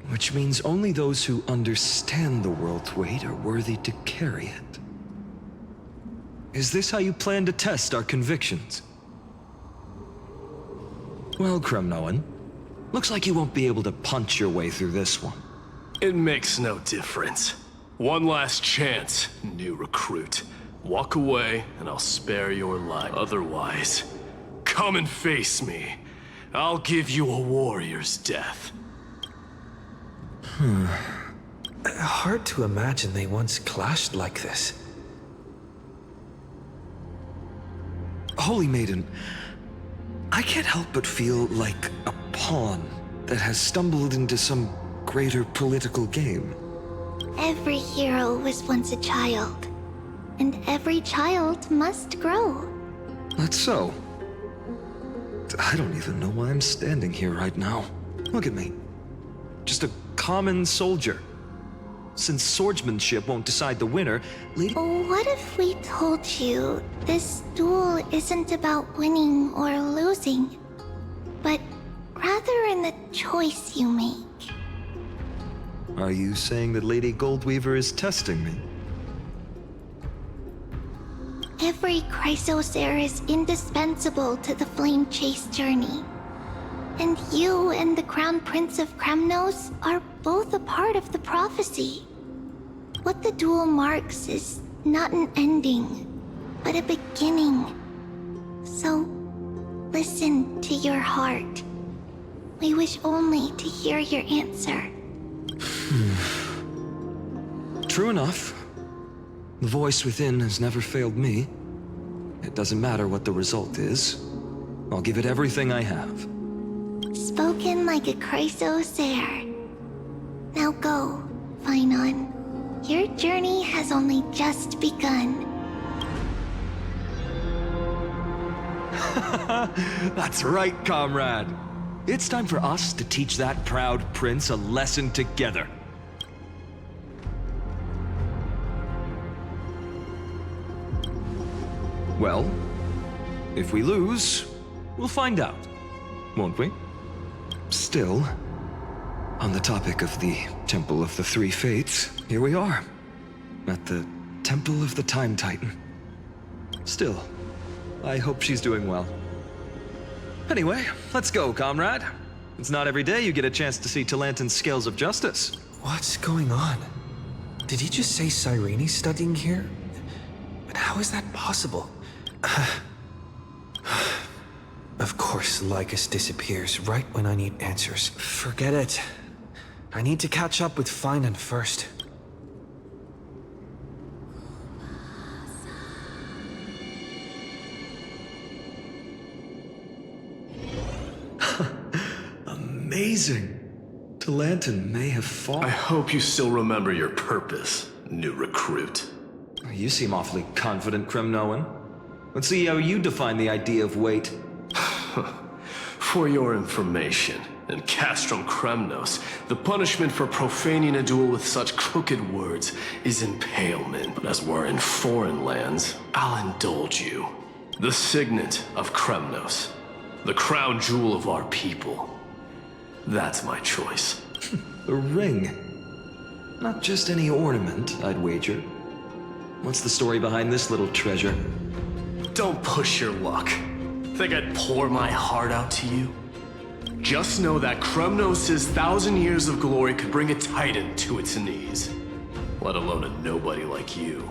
Which means only those who understand the world's weight are worthy to carry it. Is this how you plan to test our convictions? Well, Kremnoan, looks like you won't be able to punch your way through this one. It makes no difference. One last chance, new recruit. Walk away, and I'll spare your life. Otherwise, come and face me. I'll give you a warrior's death. Hard to imagine they once clashed like this. Holy Maiden, I can't help but feel like a pawn that has stumbled into some greater political game. Every hero was once a child, and every child must grow. That's so. I don't even know why I'm standing here right now. Look at me. Just a common soldier. Since swordsmanship won't decide the winner, Lady... What if we told you this duel isn't about winning or losing, but rather in the choice you make? Are you saying that Lady Goldweaver is testing me? Every Chrysosaur is indispensable to the Flame Chase journey. And you and the Crown Prince of Kremnos are both a part of the prophecy. What the duel marks is not an ending, but a beginning. So, listen to your heart. We wish only to hear your answer. True enough. The voice within has never failed me. It doesn't matter what the result is. I'll give it everything I have. Spoken like a Chrysosaur. Now go, Finon. Your journey has only just begun. That's right, comrade. It's time for us to teach that proud prince a lesson together. Well, if we lose, we'll find out, won't we? Still, on the topic of the Temple of the Three Fates, here we are, at the Temple of the Time Titan. Still, I hope she's doing well. Anyway, let's go, comrade. It's not every day you get a chance to see Talantin's scales of justice. What's going on? Did he just say Cyrene's studying here? But how is that possible? Of course, Lycus disappears right when I need answers. Forget it. I need to catch up with Finon first. Amazing. Talantin may have fought. I hope you still remember your purpose, new recruit. You seem awfully confident, Kremnoan. Let's see how you define the idea of weight. For your information, in Castrum Kremnos, the punishment for profaning a duel with such crooked words is impalement. But as we're in foreign lands, I'll indulge you. The signet of Kremnos, the crown jewel of our people. That's my choice. A ring. Not just any ornament, I'd wager. What's the story behind this little treasure? Don't push your luck. Think I'd pour my heart out to you? Just know that Kremnos' 1,000 years of glory could bring a titan to its knees. Let alone a nobody like you.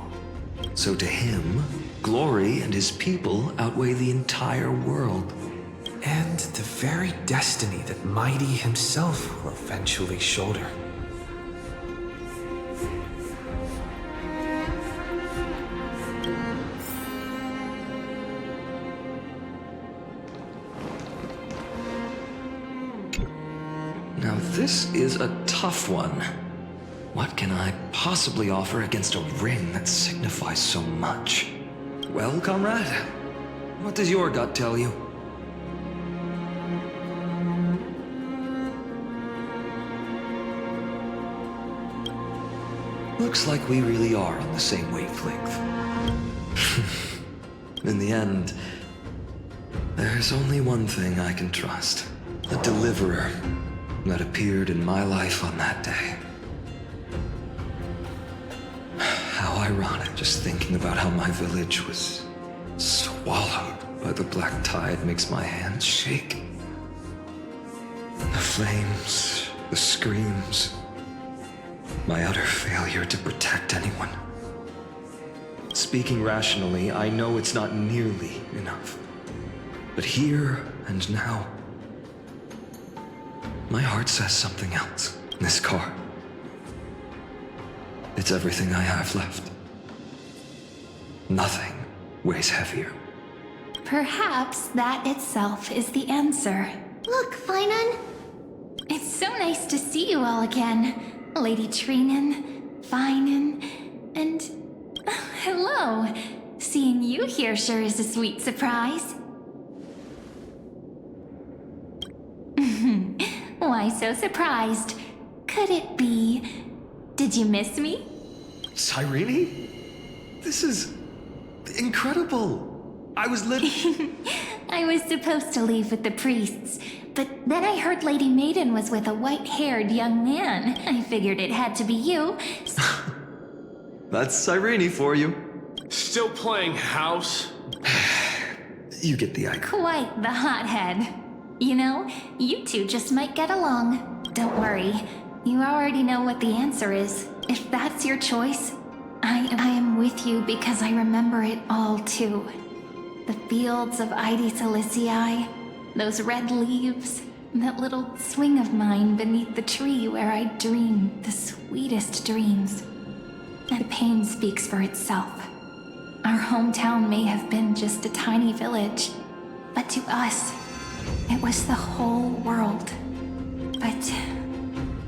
So to him, glory and his people outweigh the entire world. And the very destiny that Mighty himself will eventually shoulder. Now this is a tough one. What can I possibly offer against a ring that signifies so much? Well, comrade, what does your gut tell you? Looks like we really are on the same wavelength. In the end, there's only one thing I can trust. The deliverer that appeared in my life on that day. How ironic, just thinking about how my village was swallowed by the black tide makes my hands shake. The flames, the screams, My utter failure to protect anyone. Speaking rationally, I know it's not nearly enough. But here and now, my heart says something else. This car. It's everything I have left. Nothing weighs heavier. Perhaps that itself is the answer. Look, Finan. It's so nice to see you all again. Lady Treenan, Finan, and... hello. Seeing you here sure is a sweet surprise. Why so surprised? Could it be... Did you miss me? Cyrene? This is... incredible. I was I was supposed to leave with the priests, but then I heard Lady Maiden was with a white-haired young man. I figured it had to be you. That's Cyrene for you. Still playing house? You get the idea. Quite the hothead. You know, you two just might get along. Don't worry. You already know what the answer is. If that's your choice, I am with you because I remember it all too. The fields of Ides Elysiae, those red leaves, that little swing of mine beneath the tree where I dreamed the sweetest dreams. That pain speaks for itself. Our hometown may have been just a tiny village, but to us, it was the whole world. But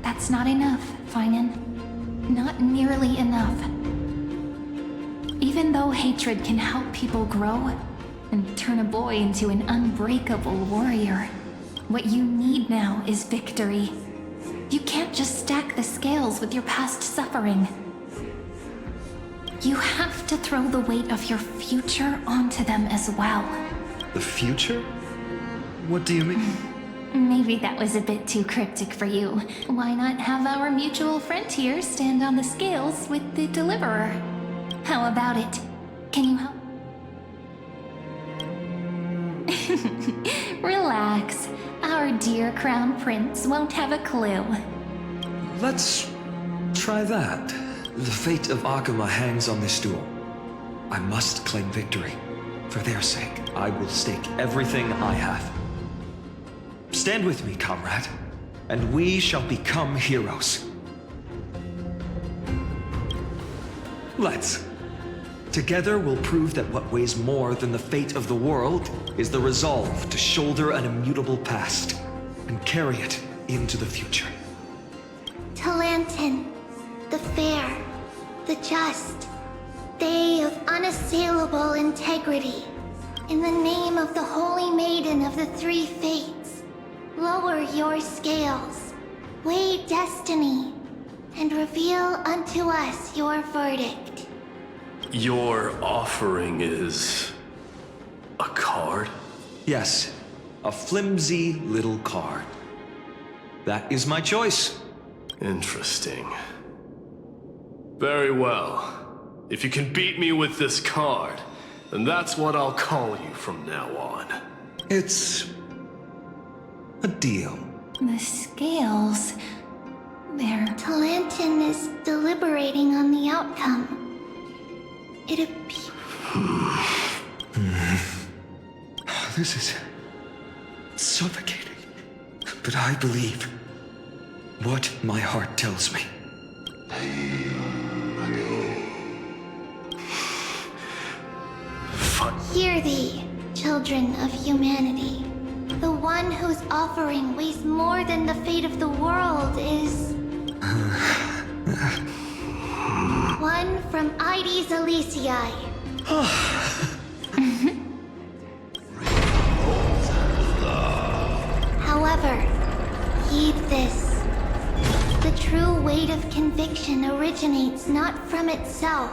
that's not enough, Finan. Not nearly enough. Even though hatred can help people grow and turn a boy into an unbreakable warrior, what you need now is victory. You can't just stack the scales with your past suffering. You have to throw the weight of your future onto them as well. The future? What do you mean? Maybe that was a bit too cryptic for you. Why not have our mutual friend here stand on the scales with the deliverer? How about it? Can you help? Relax. Our dear Crown Prince won't have a clue. Let's try that. The fate of Akuma hangs on this duel. I must claim victory. For their sake, I will stake everything I have. Stand with me, comrade, and we shall become heroes. Let's. Together we'll prove that what weighs more than the fate of the world is the resolve to shoulder an immutable past and carry it into the future. Talantin, the fair, the just, they of unassailable integrity. In the name of the Holy Maiden of the Three Fates, lower your scales, weigh destiny, and reveal unto us your verdict. Your offering is... a card? Yes, a flimsy little card. That is my choice. Interesting. Very well. If you can beat me with this card, then that's what I'll call you from now on. It's... a deal. The scales... they're... Talantin is deliberating on the outcome. It appears... This is... suffocating. But I believe what my heart tells me. Hear thee, children of humanity. The one whose offering weighs more than the fate of the world is... one from Ides Elysiae. However, heed this. The true weight of conviction originates not from itself,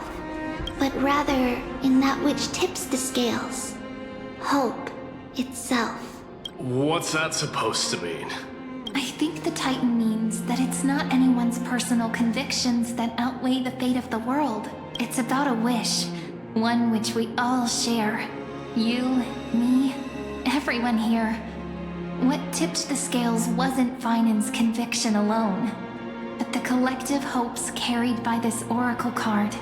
but rather in that which tips the scales. Hope itself. What's that supposed to mean? I think the Titan means that it's not anyone's personal convictions that outweigh the fate of the world. It's about a wish, one which we all share. You, me, everyone here. What tipped the scales wasn't Finan's conviction alone, but the collective hopes carried by this oracle card.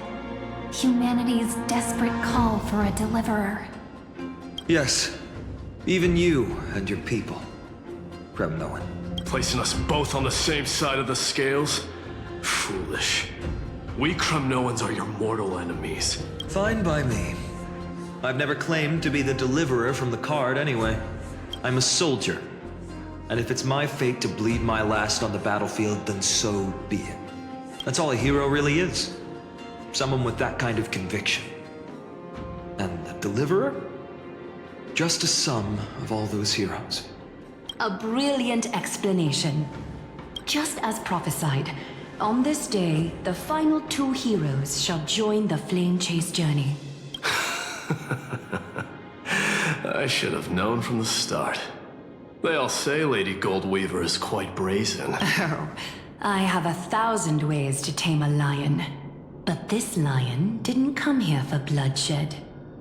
Humanity's desperate call for a deliverer. Yes, even you and your people, Kremnoan. Placing us both on the same side of the scales? Foolish. We Kremnoans are your mortal enemies. Fine by me. I've never claimed to be the deliverer from the card anyway. I'm a soldier. And if it's my fate to bleed my last on the battlefield, then so be it. That's all a hero really is. Someone with that kind of conviction. And the deliverer? Just a sum of all those heroes. A brilliant explanation. Just as prophesied, on this day, the final two heroes shall join the Flame Chase journey. I should have known from the start. They all say Lady Goldweaver is quite brazen. Oh, I have 1,000 ways to tame a lion. But this lion didn't come here for bloodshed,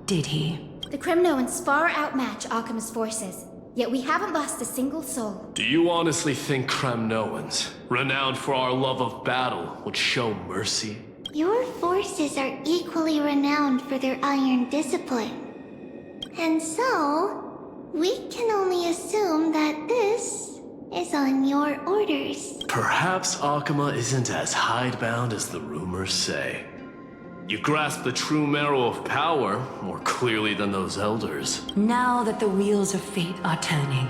did he? The Kremnoans far outmatch Akama's forces, yet we haven't lost a single soul. Do you honestly think Kremnoans, renowned for our love of battle, would show mercy? Your forces are equally renowned for their iron discipline. And so, we can only assume that this is on your orders. Perhaps Akama isn't as hidebound as the rumors say. You grasp the true marrow of power more clearly than those elders. Now that the wheels of fate are turning,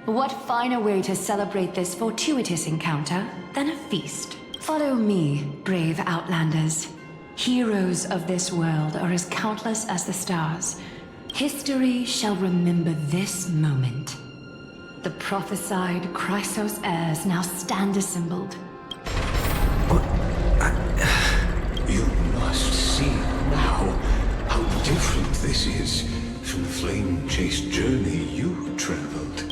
what finer way to celebrate this fortuitous encounter than a feast? Follow me, brave Outlanders. Heroes of this world are as countless as the stars. History shall remember this moment. The prophesied Chrysos heirs now stand assembled. You must see now how different this is from the flame chase journey you traveled.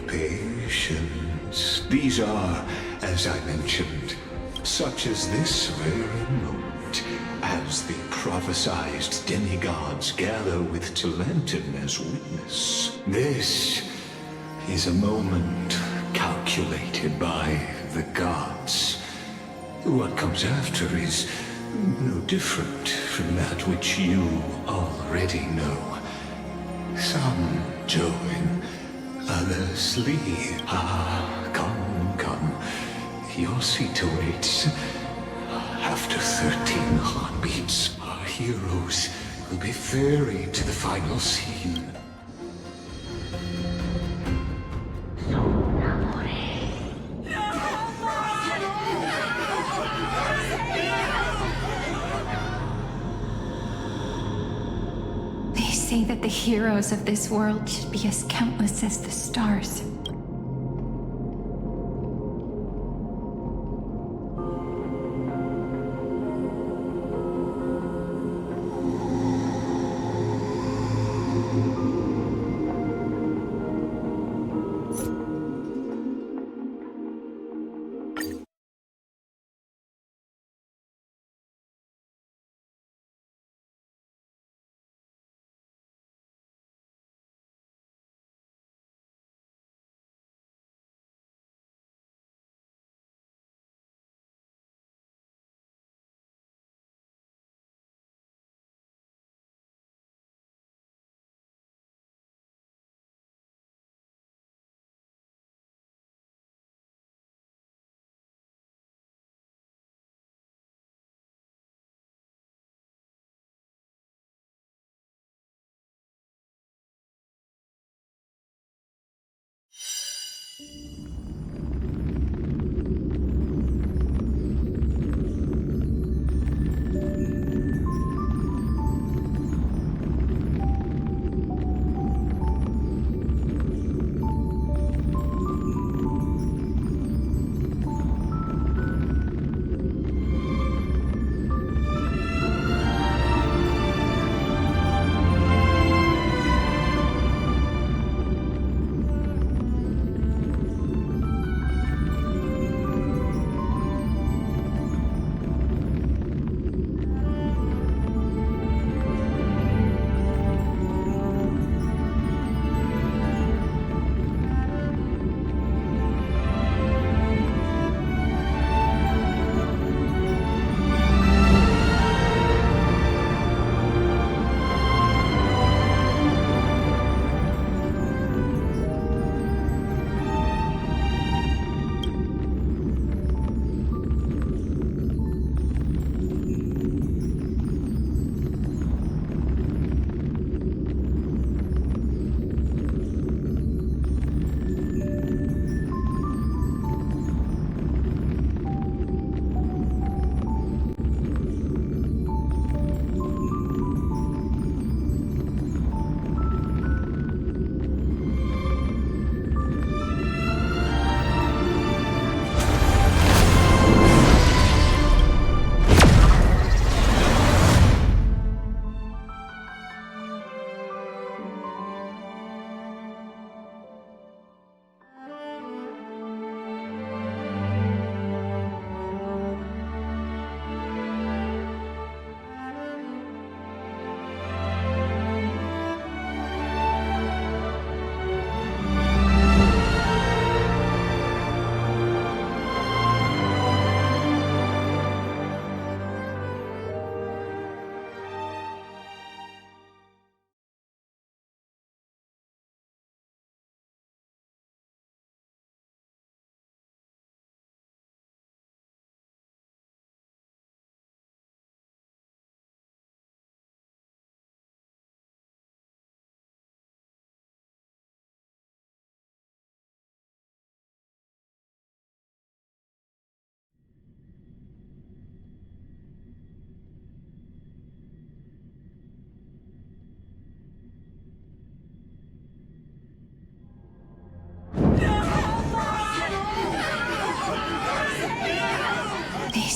Patience. These are, as I mentioned, such as this very moment, as the prophesied demigods gather with Talentum as witness. This is a moment calculated by the gods. What comes after is no different from that which you already know. Some join, others leave. Come. Your seat awaits. After 13 heartbeats, our heroes will be ferried to the final scene. They say that the heroes of this world should be as countless as the stars.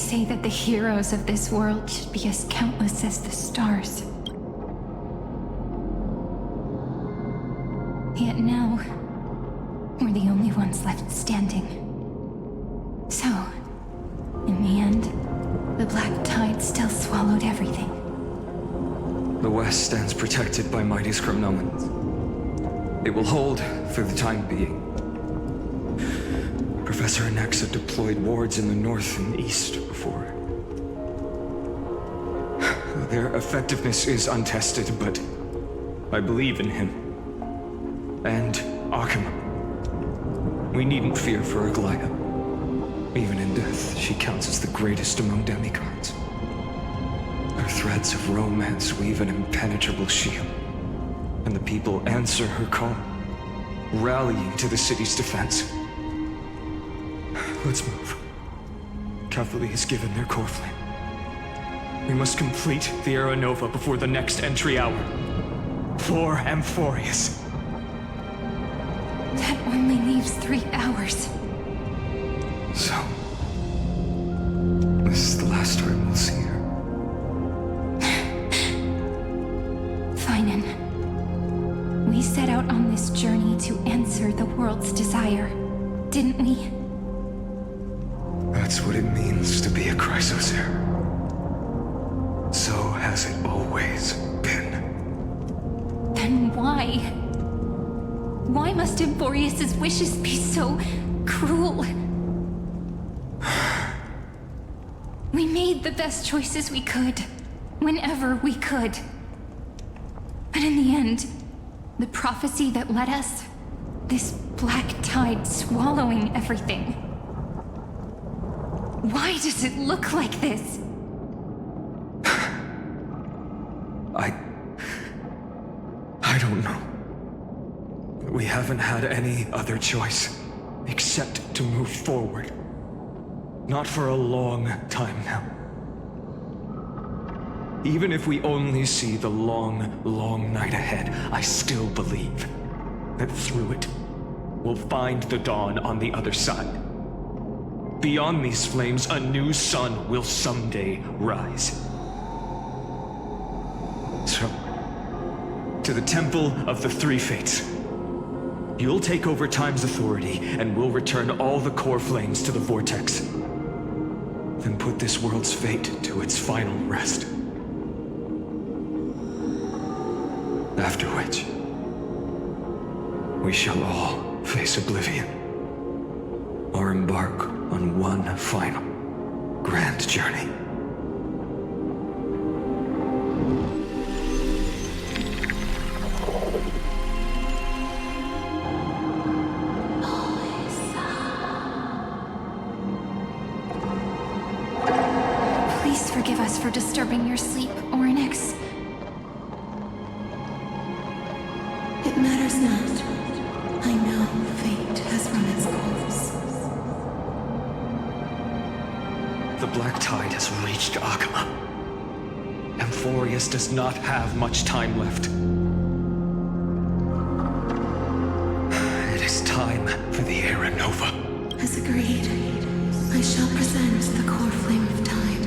say that the heroes of this world should be as countless as the stars. Yet now, we're the only ones left standing. So, in the end, the black tide still swallowed everything. The West stands protected by mighty Skrymnoans. It will hold for the time being. Professor Anaxa deployed wards in the north and east before. Their effectiveness is untested, but I believe in him. And Akima. We needn't fear for Aglaya. Even in death, she counts as the greatest among demigods. Her threads of romance weave an impenetrable shield, and the people answer her call, rallying to the city's defense. Let's move. Cavalry has given their core flame. We must complete the Era Nova before the next entry hour. For Amphorius. That only leaves 3 hours. So, this is the last time we'll see her. Finan, we set out on this journey to answer the world's desire, didn't we? That's what it means to be a Chrysos heir. So has it always been. Then why? Why must Amphorius' wishes be so cruel? We made the best choices we could, whenever we could. But in the end, the prophecy that led us, this black tide swallowing everything. Why does it look like this? I don't know. We haven't had any other choice except to move forward. Not for a long time now. Even if we only see the long, long night ahead, I still believe that through it, we'll find the dawn on the other side. Beyond these flames, a new sun will someday rise. So, to the Temple of the Three Fates. You'll take over Time's authority, and we'll return all the core flames to the Vortex. Then put this world's fate to its final rest. After which, we shall all face oblivion, or embark on one final grand journey. Please forgive us for disturbing your sleep, Orynyx. It matters not. I know fate has run its course. The black tide has reached Akima. Amphorius does not have much time left. It is time for the Era Nova. As agreed, I shall present the core flame of time.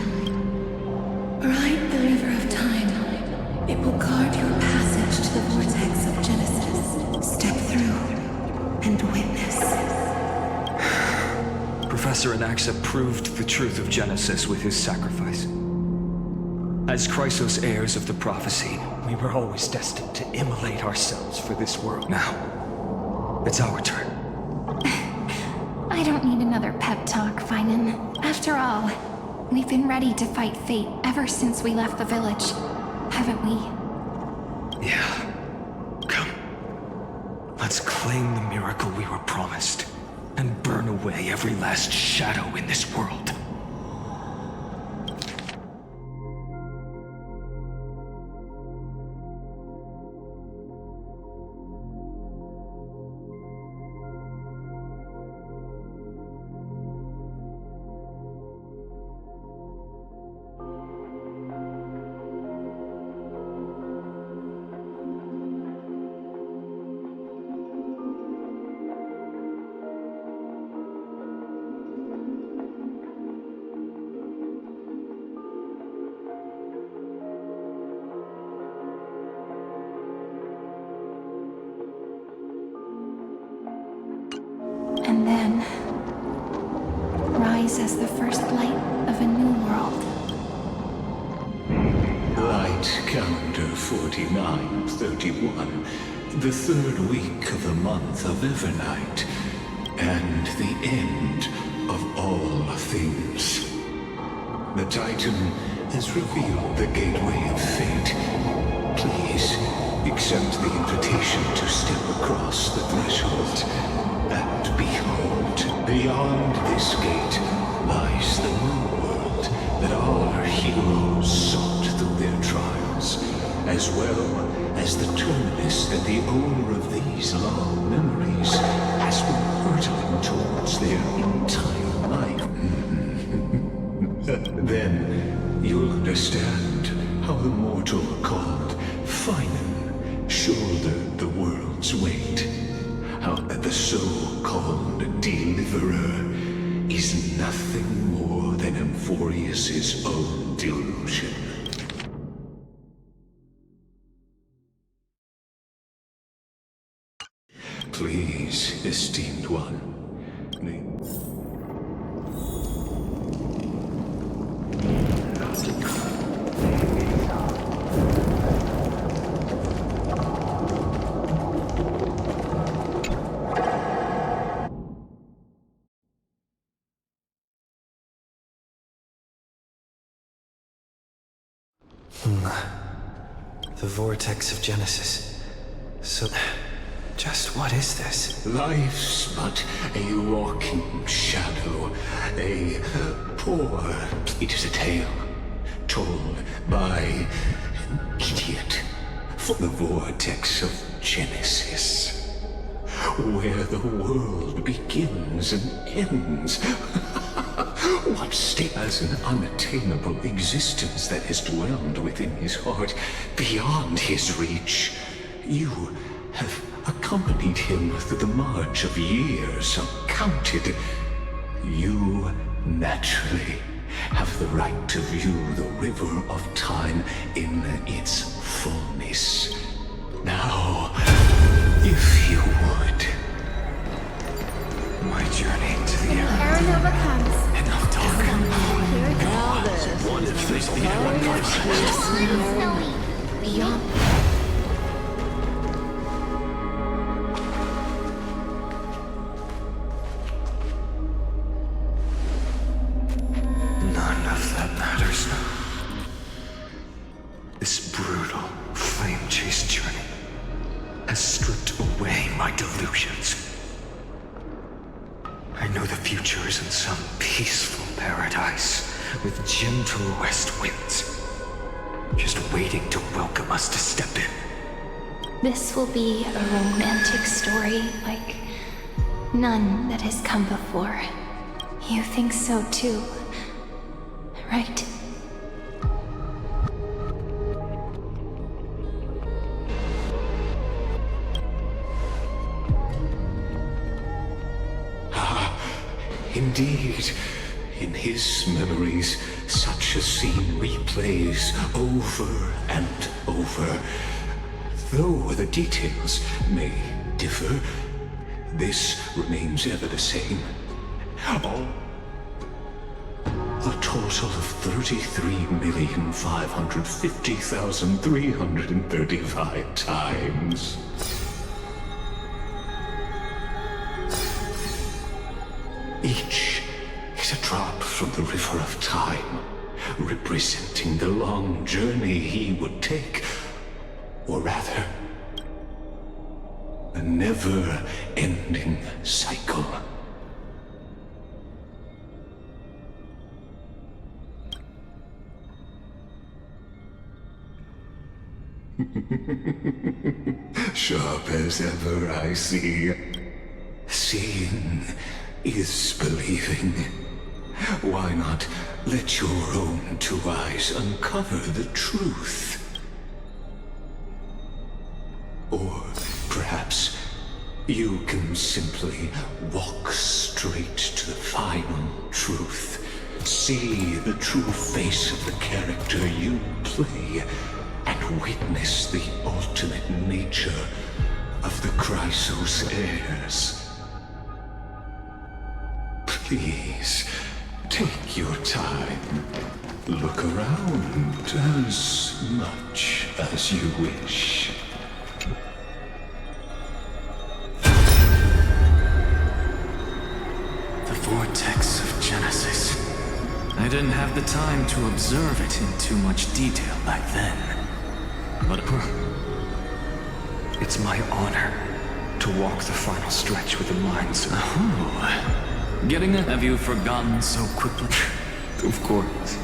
Ride the river of time. It will guard your passage to the vortex of Genesis. Step through and witness. Professor Anaxa proved the truth of Genesis with his sacrifice. As Chrysos heirs of the prophecy, we were always destined to immolate ourselves for this world. Now, it's our turn. I don't need another pep talk, Finan. After all, we've been ready to fight fate ever since we left the village, haven't we? Yeah. Come. Let's claim the miracle we were promised, and burn away every last shadow in this world. rise as the first light of a new world. Light calendar 4931, the third week of the month of Evernight, and the end of all things. The Titan has revealed the gateway of fate. Please accept the invitation to step across the threshold. And behold, beyond this gate lies the new world that our heroes sought through their trials, as well as the terminus that the owner of these long memories has been hurtling towards their entire life. Then you'll understand how the mortal called Finan shouldered the world's weight. How the so-called Deliverer is nothing more than Amphorius's own delusion. Please, esteemed one. The vortex of Genesis. So, just what is this? Life's but a walking shadow, a poor, it is a tale told by an idiot for the vortex of Genesis, where the world begins and ends. What as an unattainable existence that has dwelled within his heart, beyond his reach. You have accompanied him through the march of years uncounted. You naturally have the right to view the river of time in its fullness. Now, if you would. My journey to the Aranova comes. Enough talk. What if this the errand Beyond. None of that matters now. This brutal, flame-chased journey has stripped away my delusions. I know the future is in some peaceful paradise with gentle west winds, just waiting to welcome us to step in. This will be a romantic story like none that has come before. You think so too, right? Indeed, in his memories, such a scene replays over and over. Though the details may differ, this remains ever the same. A total of 33,550,335 times. Each is a drop from the river of time, representing the long journey he would take, or rather, a never-ending cycle. Sharp as ever, I see. Seeing is believing. Why not let your own two eyes uncover the truth? Or perhaps you can simply walk straight to the final truth. See the true face of the character you play, and witness the ultimate nature of the Chrysos heirs. Please, Take your time. Look around as much as you wish. The vortex of Genesis. I didn't have the time to observe it in too much detail back then. But it's my honor to walk the final stretch with the minds of... Oh. Getting it? Have you forgotten so quickly? Of course.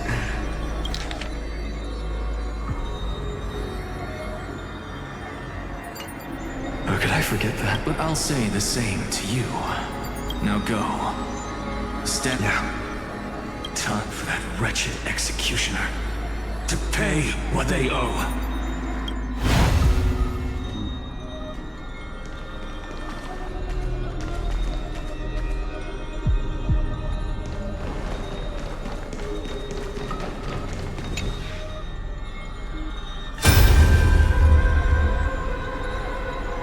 How could I forget that? But I'll say the same to you. Now go. Step... Yeah. Time for that wretched executioner to pay what they owe.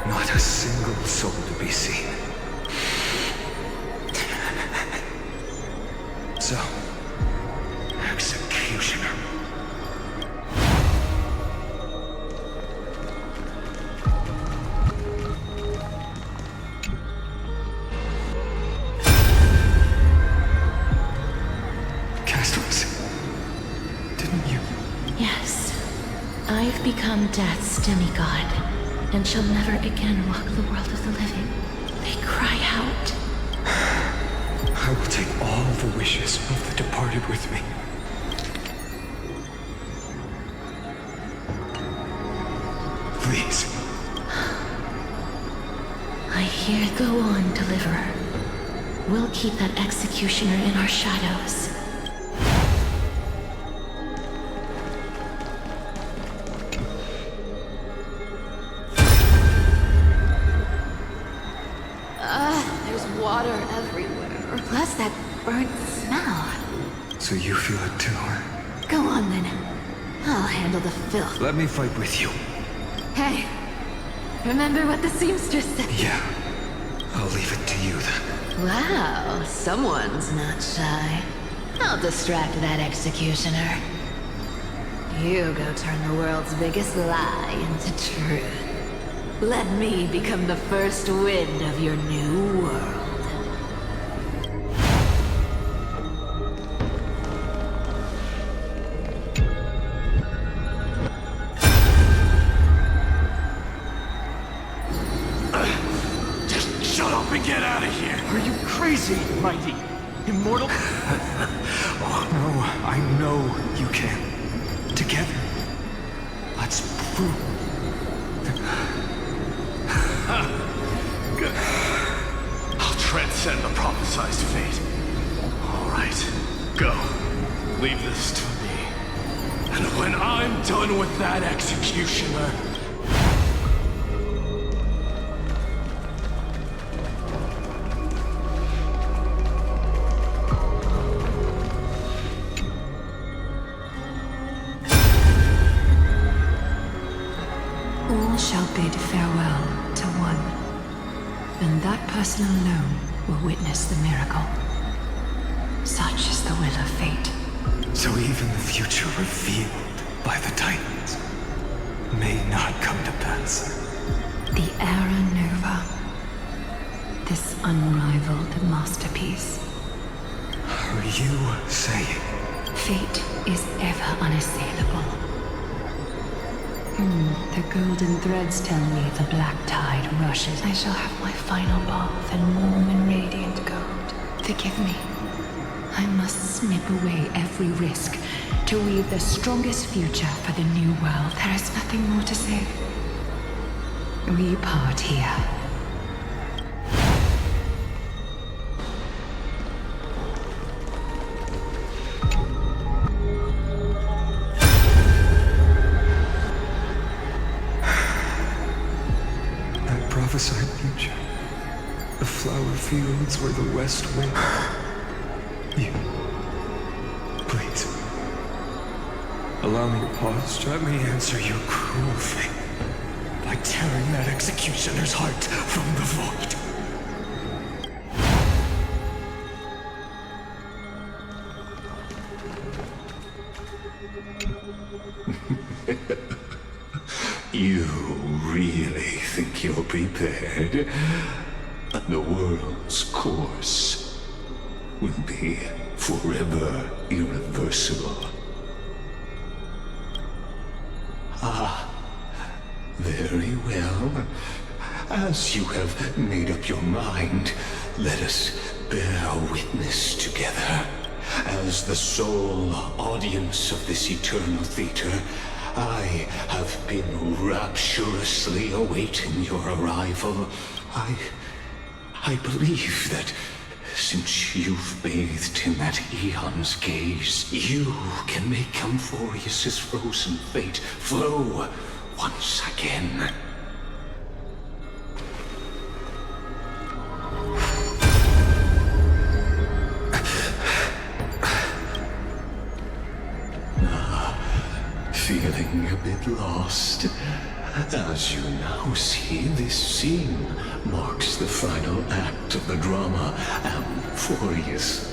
Not a single soul to be seen. So, executioner. Castaways, didn't you? Yes. I've become Death's demigod, and shall never again walk the world of the living. They cry out. I will take all the wishes of the departed with me. Please. I hear go on, deliverer. We'll keep that executioner in our shadows. There's water everywhere. Plus that burnt smell. So you feel it too, huh? Go on then. I'll handle the filth. Let me fight with you. Hey, remember what the seamstress said? Yeah. I'll leave it to you then. Wow, someone's not shy. I'll distract that executioner. You go turn the world's biggest lie into truth. Let me become the first wind of your new world. Just shut up and get out of here! Are you crazy, Mighty? Immortal? Oh no, I know you can. Together, let's prove. Good. I'll transcend the prophesized fate. All right, go. Leave this to me. And when I'm done with that executioner... All shall bid farewell to one, and that person alone will witness the miracle. Such is the will of fate. So even the future revealed by the Titans may not come to pass. The Era Nova. This unrivaled masterpiece. Are you saying? Fate is ever unassailable. The golden threads tell me the black tide rushes. I shall have my final bath in warm and radiant gold. Forgive me. I must snip away every risk to weave the strongest future for the new world. There is nothing more to say. We part here. Prophesied future. The flower fields where the west wind. You. Please. Allow me to pause. Let me answer your cruel fate by tearing that executioner's heart from the void. so prepared. The world's course will be forever irreversible. Ah, very well. As you have made up your mind, let us bear witness together. As the sole audience of this eternal theater, I have been rapturously awaiting your arrival. I believe that since you've bathed in that eon's gaze, you can make Amphorius' frozen fate flow once again. Feeling a bit lost? As you now see, this scene marks the final act of the drama Amphorius.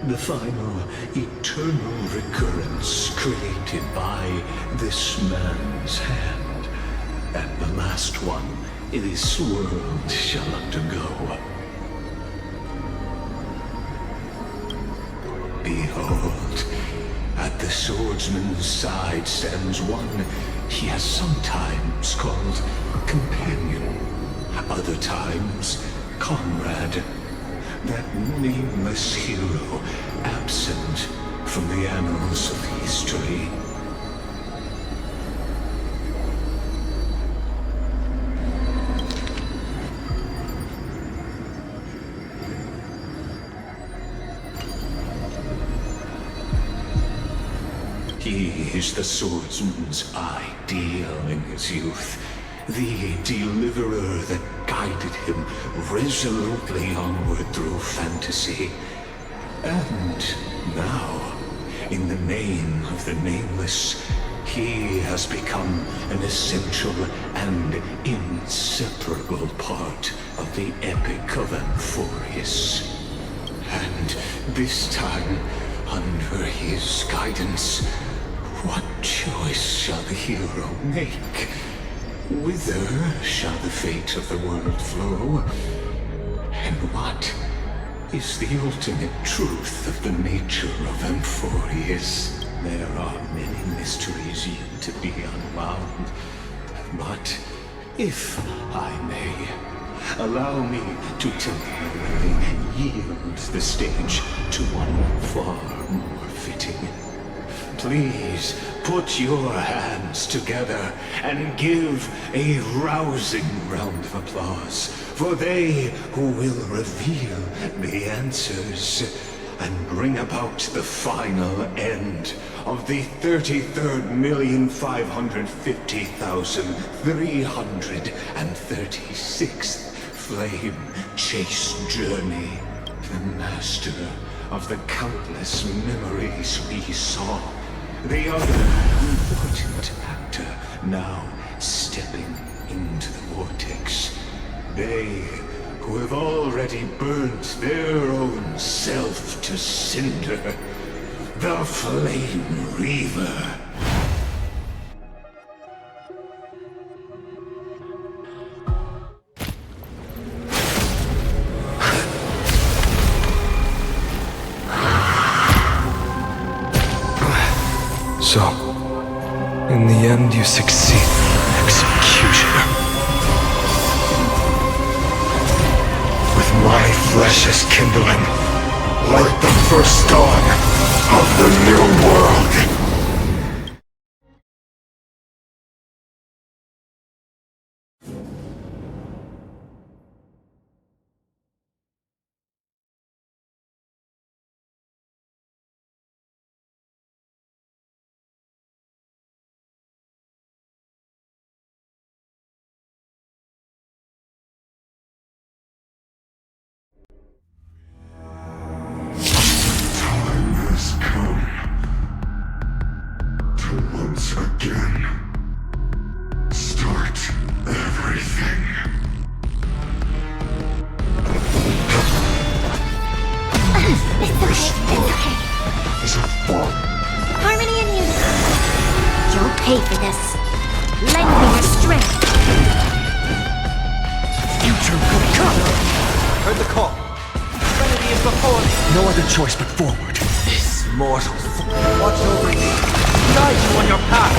The final eternal recurrence created by this man's hand, and the last one this world shall undergo. Behold, at the swordsman's side stands one he has sometimes called companion, other times comrade, that nameless hero absent from the annals of history. He is the swordsman's ideal in his youth, the deliverer that guided him resolutely onward through fantasy. And now, in the name of the Nameless, he has become an essential and inseparable part of the epic of Amphorius. And this time, under his guidance, what choice shall the hero make? Whither shall the fate of the world flow? And what is the ultimate truth of the nature of Amphorius? There are many mysteries yet to be unwound. But if I may, allow me to temporarily yield the stage to one far more fitting. Please put your hands together and give a rousing round of applause for they who will reveal the answers and bring about the final end of the 33,550,336th flame chase journey. The master of the countless memories we saw. The other important actor now stepping into the vortex. They who have already burnt their own self to cinder. The Flame Reaver. So, in the end, you succeed. Executioner. With my flesh as kindling, like the first dawn of the new world. for this. Lend me your strength. Future could come! Heard the call. Trinity is before me. No other choice but forward. This mortal watch over you. Guide you on your path.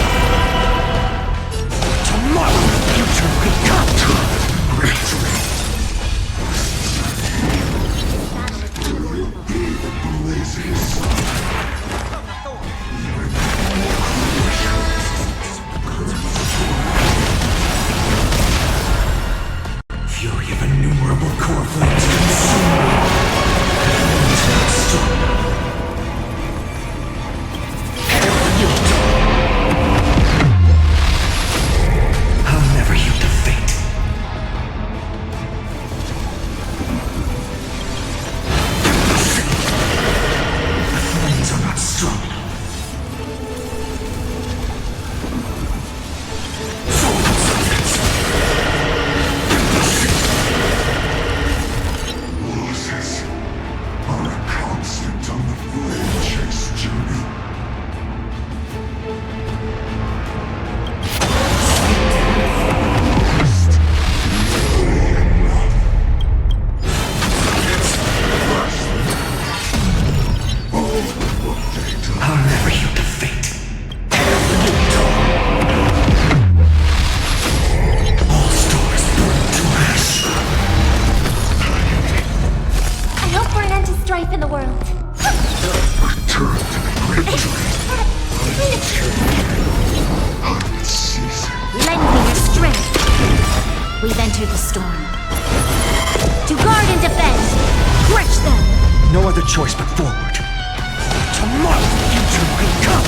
Tomorrow, the future could come! Fury of innumerable core flames consume me. I'll never yield to fate. The flames are not strong enough. Losses are a constant on the flame chase journey. I'll never yield to fate. All stars burn to ash. I hope for an end to strife in the world. Return to the great dream. Unceasing. Lend me your strength. We've entered the storm. To guard and defend. Crush them. No other choice but forward. Tomorrow, the future will come.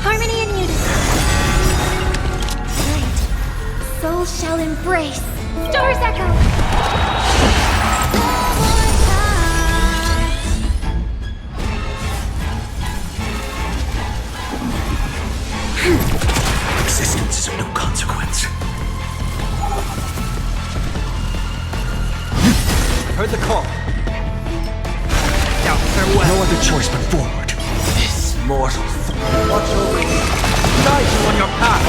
Harmony and unity. Right. Souls shall embrace. Stars echo. Existence is of no consequence. Heard the call. Now, farewell. No other choice but forward. This mortal watch over you. Guide you on your path.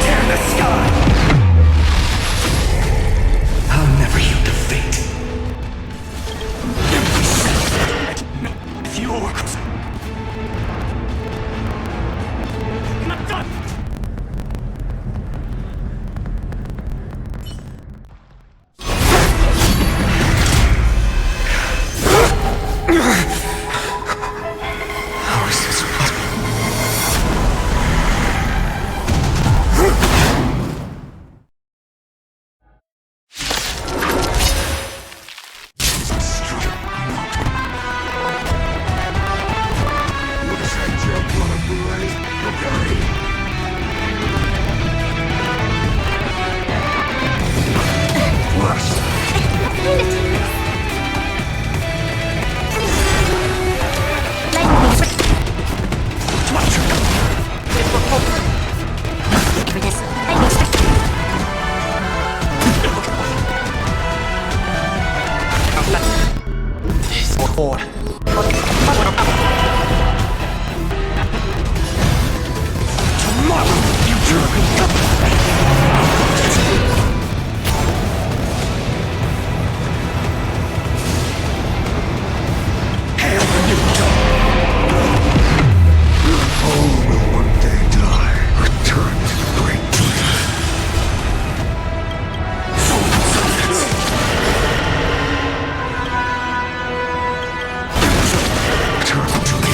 Tear the sky! I'll never yield to fate. If you oracles. Not done! How is this possible? Forward. Tomorrow, the future will come. Hail the new dawn. All will one day die. Return to the great dream. Return to me.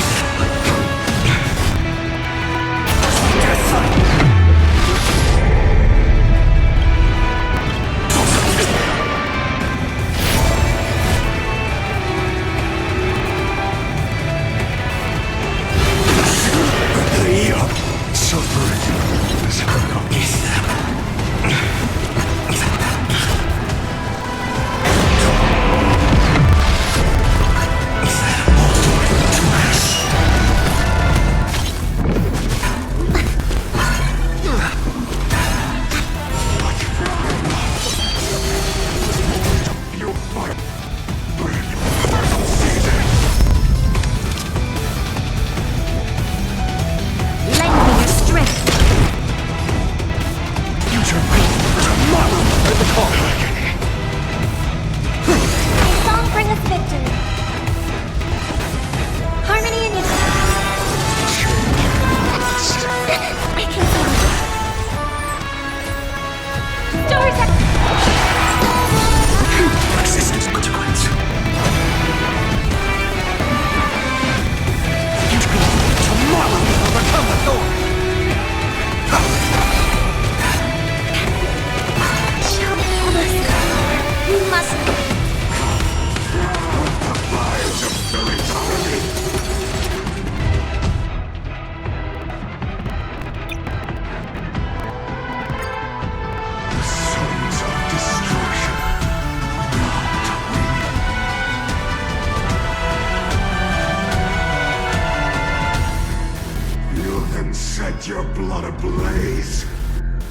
the blaze,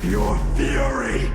your fury.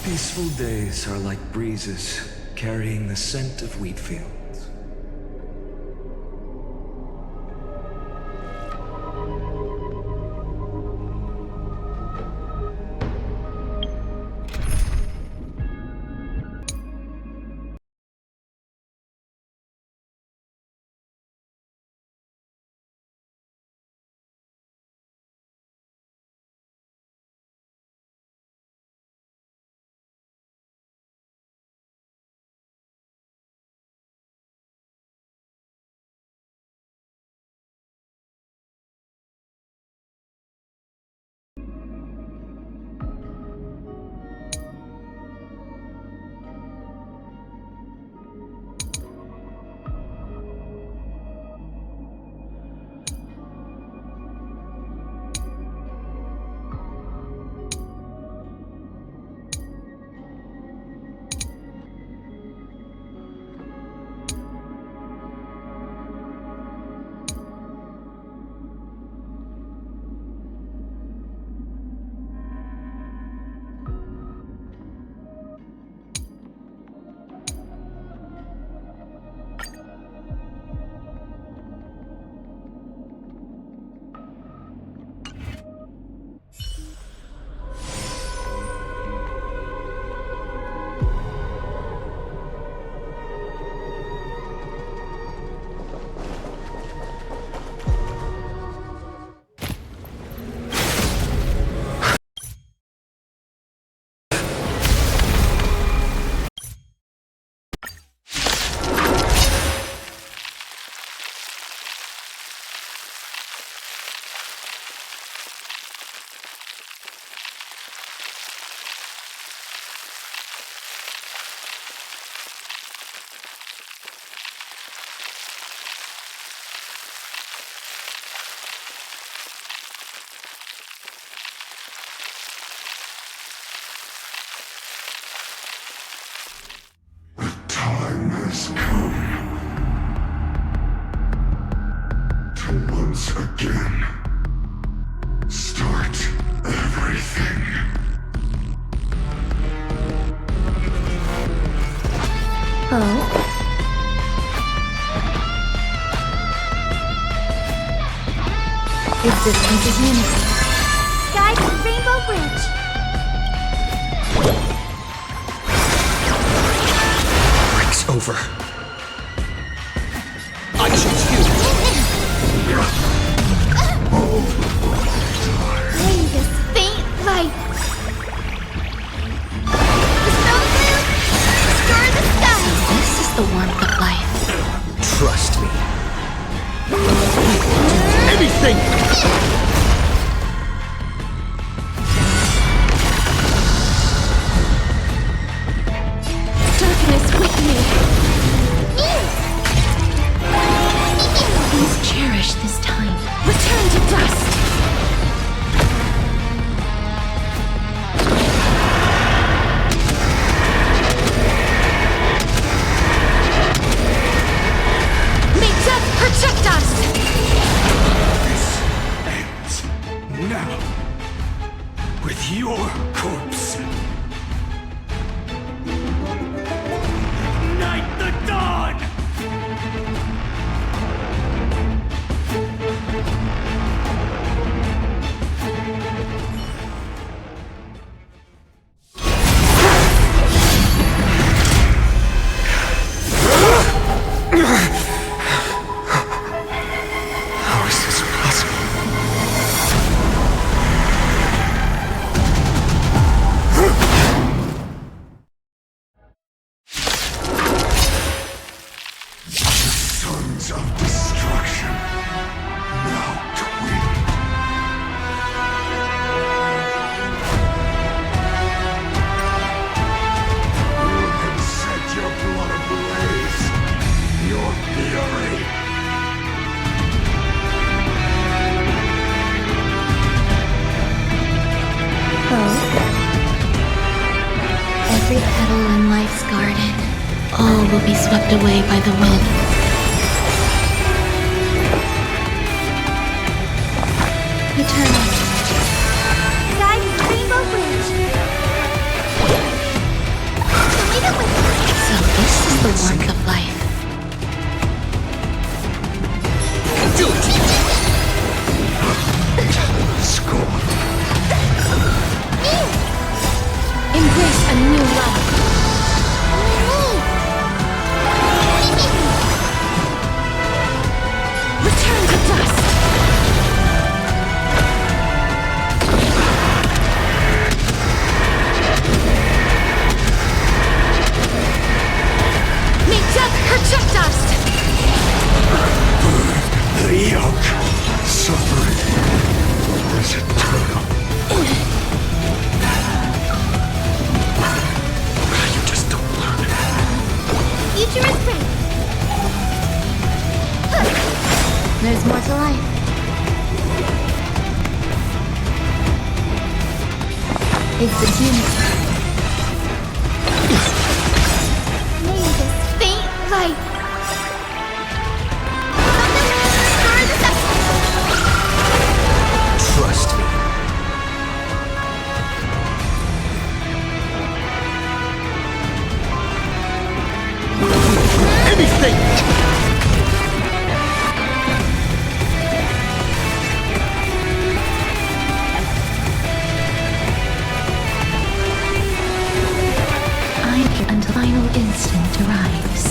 Peaceful days are like breezes carrying the scent of wheat fields. Oh? Existence is unity. Guys, Rainbow Bridge. Breaks over. I choose you. May this faint light. The snow blue, restore the sky. This is the warmth of life. Trust me. Anything! Darkness with me. Please cherish this time. Return to dust. May death protect us. Now, with your corpse. Ignite the dawn! How is this possible? Sons of destruction. Now to win. You can set your blood ablaze. Your fury. Oh? Every petal in life's garden, all will be swept away by the wind. Eternal. Guys, Rainbow Bridge. Leave it with me. So this is the warmth of life. Do it! Scorn. Embrace a new life. Return to dust. May death protect us. The yoke. Suffering is eternal. You just don't learn. Future is bright. There's more to life. Exists unity. May this faint light. Restore the sky. Trust me. Anything! Until final instant arrives.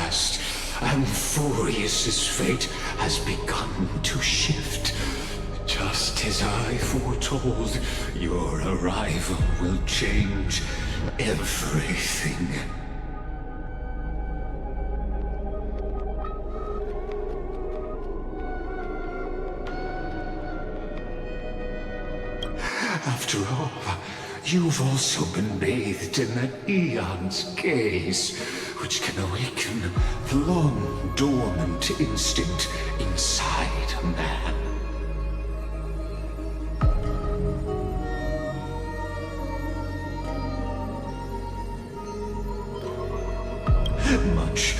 last. Amphorius's fate has begun to shift. Just as I foretold, your arrival will change everything. After all, you've also been bathed in that Eon's gaze, which can awaken the long-dormant instinct inside a man. Much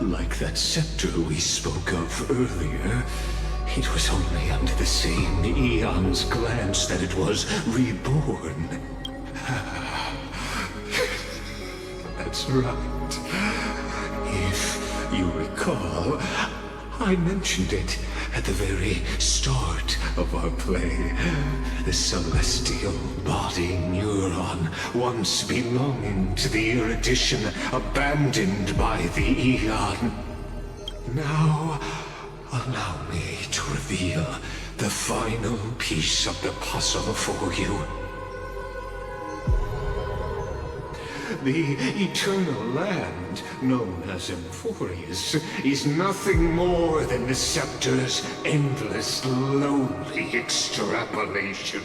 like that scepter we spoke of earlier, it was only under the same Eon's glance that it was reborn. That's right. If you recall, I mentioned it at the very start of our play. The celestial body neuron, once belonging to the erudition abandoned by the Eon. Now, allow me to reveal the final piece of the puzzle for you. The eternal land, known as Amphorius, is nothing more than the scepter's endless, lonely extrapolation.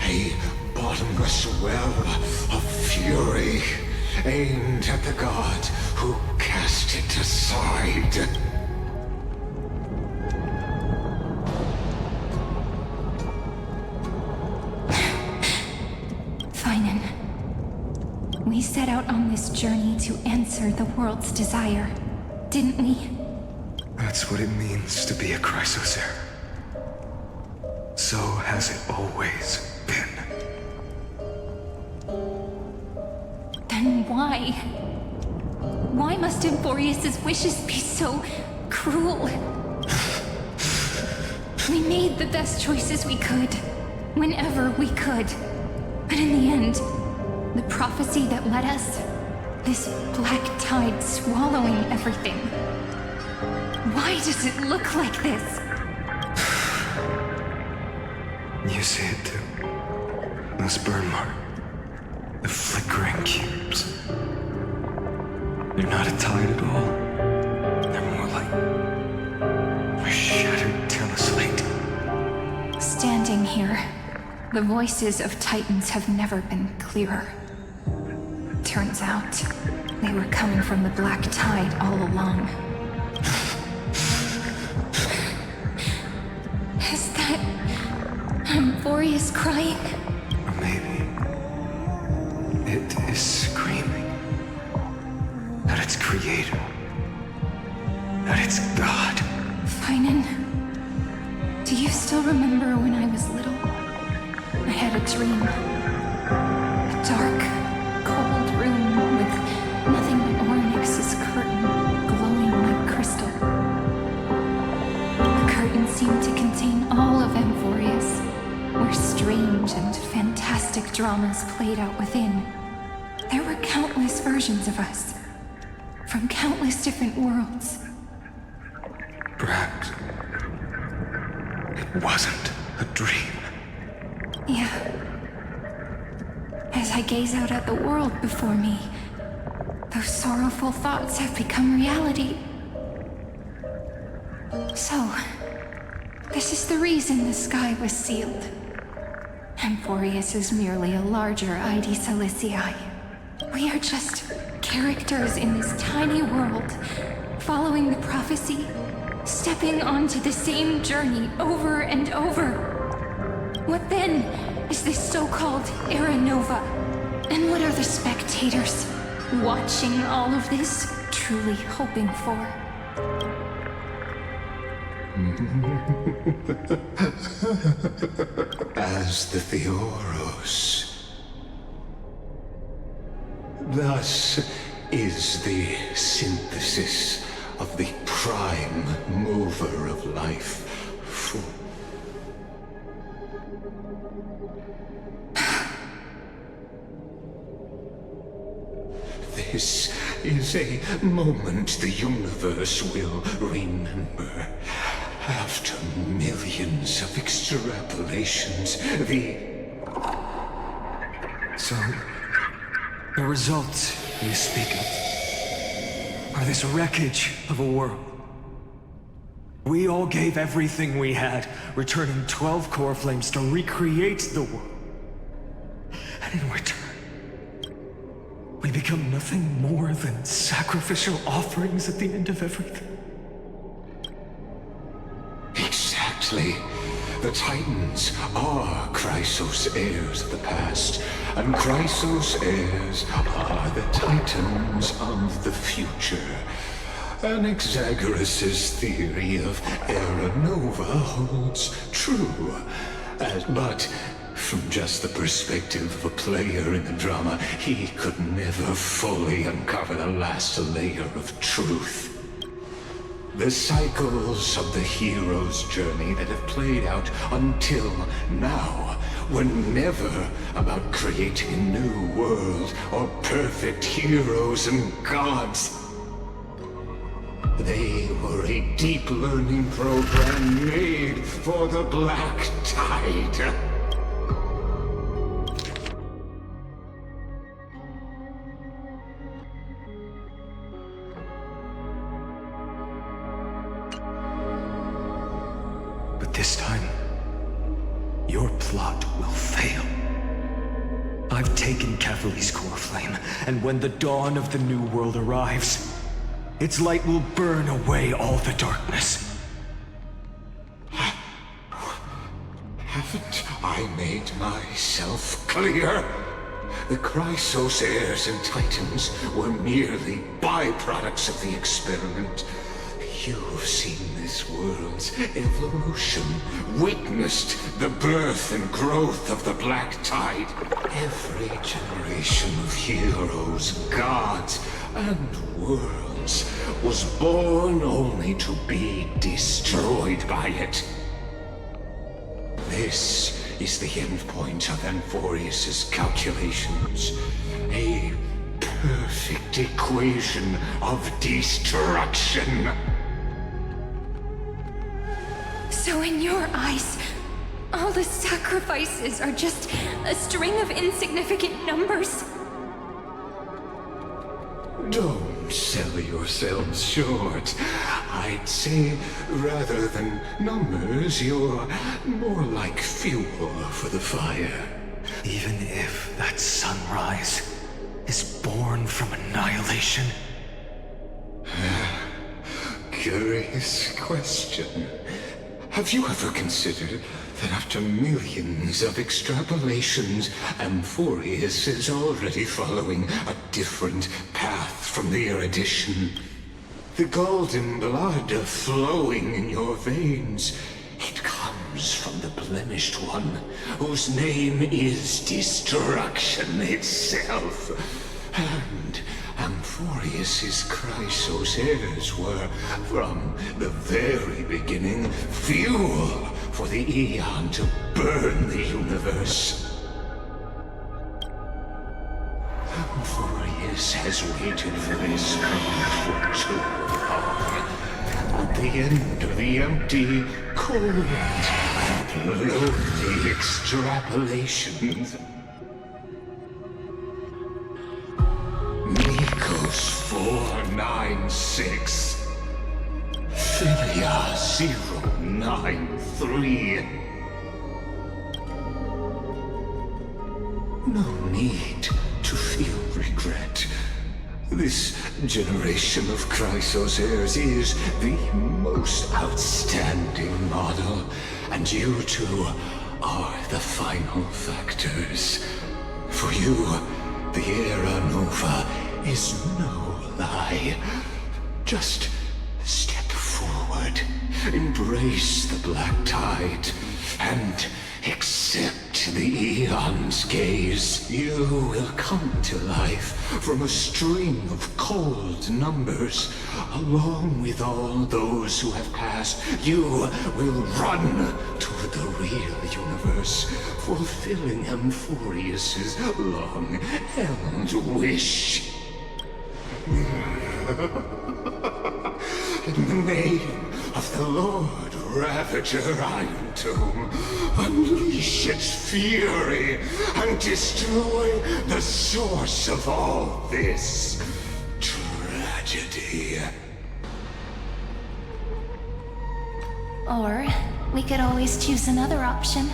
A bottomless well of fury, aimed at the god who cast it aside. Finan, we set out on this journey to answer the world's desire, didn't we? That's what it means to be a Chrysocer. So has it always been. Then why? Why must Amphorius's wishes be so cruel? We made the best choices we could, whenever we could. But in the end, the prophecy that led us, this black tide swallowing everything. Why does it look like this? You see it too. This burn mark. The flickering cubes. They're not a tide at all. They're more like a shattered teleslate. Standing here, the voices of Titans have never been clearer. Turns out, they were coming from the black tide all along. Is that Amphorius crying? Or maybe it is screaming that it's creator, that it's God. Finan, do you still remember when I was little? I had a dream. A dark, cold room with nothing but Ornyx's curtain glowing like crystal. The curtain seemed to contain all of Amphorius, where strange and fantastic dramas played out within. There were countless versions of us, from countless different worlds. Perhaps it wasn't a dream. Yeah. As I gaze out at the world before me, those sorrowful thoughts have become reality. So, this is the reason the sky was sealed. Amphorius is merely a larger ID Silicii. We are just characters in this tiny world, following the prophecy, stepping onto the same journey over and over. What then is this so-called Era Nova? And what are the spectators watching all of this truly hoping for? As the Theoros. Thus is the synthesis of the prime mover of life. This is a moment the universe will remember. After millions of extrapolations, So, the results you speak of are this wreckage of a world. We all gave everything we had, returning 12 core flames to recreate the world. And in return, we become nothing more than sacrificial offerings at the end of everything. Exactly. The Titans are Chrysos heirs of the past, and Chrysos heirs are the Titans of the future. Anaxagoras' theory of Era Nova holds true, but from just the perspective of a player in the drama, he could never fully uncover the last layer of truth. The cycles of the hero's journey that have played out until now were never about creating a new world or perfect heroes and gods. They were a deep learning program made for the Black Tide. This time, your plot will fail. I've taken Cavalli's core flame, and when the dawn of the new world arrives, its light will burn away all the darkness. Haven't I made myself clear? The Chrysos heirs and Titans were merely byproducts of the experiment. You've seen this world's evolution, witnessed the birth and growth of the Black Tide. Every generation of heroes, gods, and worlds was born only to be destroyed by it. This is the endpoint of Amphorius' calculations. A perfect equation of destruction. So in your eyes, all the sacrifices are just a string of insignificant numbers? Don't sell yourselves short. I'd say, rather than numbers, you're more like fuel for the fire. Even if that sunrise is born from annihilation? Curious question. Have you ever considered that after millions of extrapolations, Amphorius is already following a different path from the erudition? The golden blood flowing in your veins, it comes from the blemished one, whose name is destruction itself. And Amphorius' Chrysos heirs were, from the very beginning, fuel for the Aeon to burn the universe. Amphorius has waited for this moment for too long. At the end of the empty, cold, and lonely extrapolations, Nikos 496, Philia 093. No need to feel regret. This generation of Chrysos heirs is the most outstanding model, and you two are the final factors. For you, the Era Nova is no lie. Just step forward, embrace the Black Tide, and accept the Eon's gaze. You will come to life from a string of cold numbers. Along with all those who have passed, you will run toward the real universe, fulfilling Amphorius's long-held wish. In the name of the Lord Ravager Iron Tomb, unleash its fury and destroy the source of all this tragedy. Or we could always choose another option.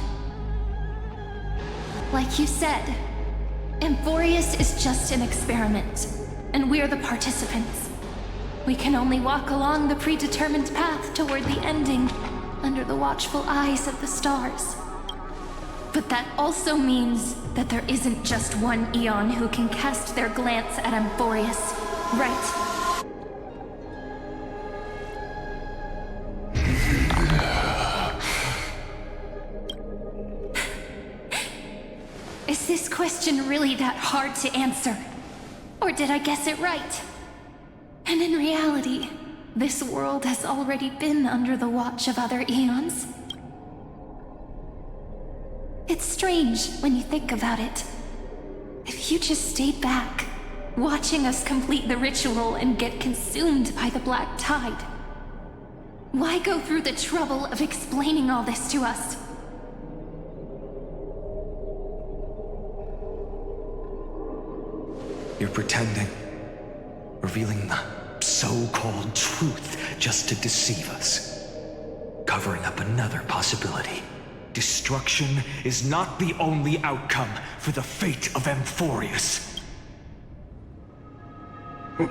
Like you said, Amphorius is just an experiment, and we're the participants. We can only walk along the predetermined path toward the ending, under the watchful eyes of the stars. But that also means that there isn't just one Eon who can cast their glance at Amphorius, right? Is this question really that hard to answer? Or did I guess it right? And in reality, this world has already been under the watch of other Eons. It's strange when you think about it. If you just stayed back, watching us complete the ritual and get consumed by the black tide, why go through the trouble of explaining all this to us? You're pretending. Revealing the so-called truth just to deceive us. Covering up another possibility. Destruction is not the only outcome for the fate of Amphorius. Do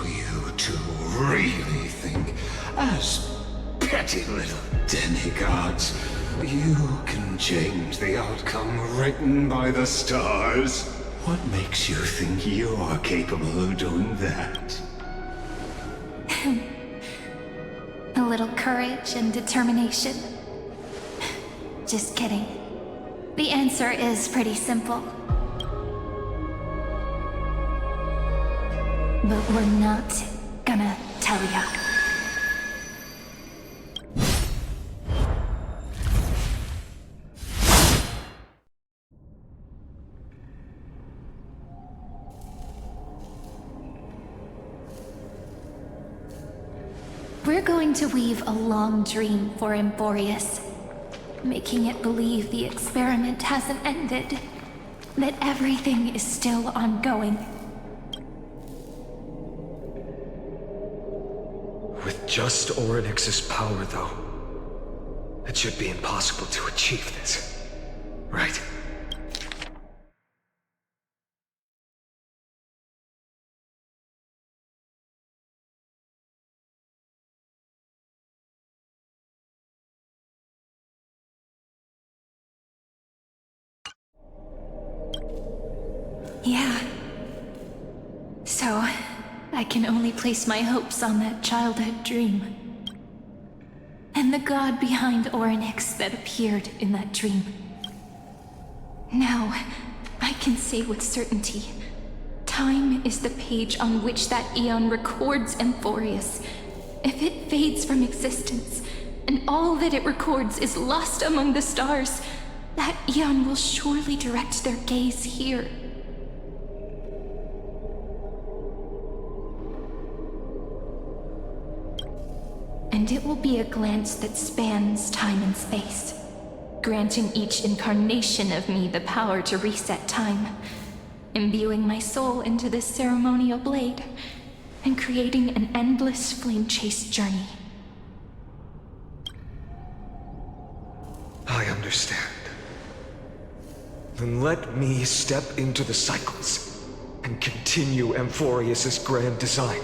you two really think, as petty little demigods, you can change the outcome written by the stars? What makes you think you're capable of doing that? A little courage and determination. Just kidding. The answer is pretty simple. But we're not gonna tell ya. We're going to weave a long dream for Amphorius, making it believe the experiment hasn't ended, that everything is still ongoing. With just Orynyx's power, though, it should be impossible to achieve this, right? Yeah. So, I can only place my hopes on that childhood dream. And the god behind Orynyx that appeared in that dream. Now, I can say with certainty, time is the page on which that Eon records Amphorius. If it fades from existence, and all that it records is lost among the stars, that Eon will surely direct their gaze here. And it will be a glance that spans time and space, granting each incarnation of me the power to reset time, imbuing my soul into this ceremonial blade, and creating an endless flame-chased journey. I understand. Then let me step into the cycles and continue Amphorius's grand design.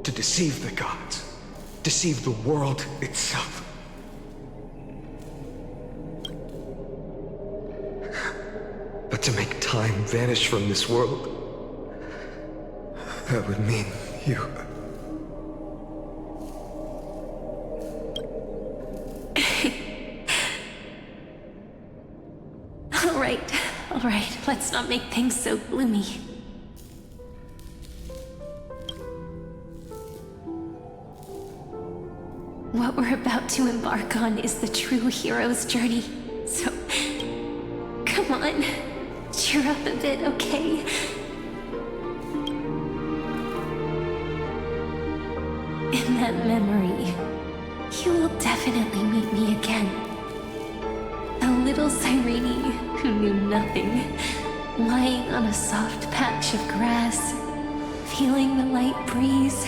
To deceive the gods. Deceive the world itself. But to make time vanish from this world, that would mean you. All right, let's not make things so gloomy. What we're about to embark on is the true hero's journey. So, come on, cheer up a bit, okay? In that memory, you will definitely meet me again. A little Cyrene who knew nothing, lying on a soft patch of grass, feeling the light breeze,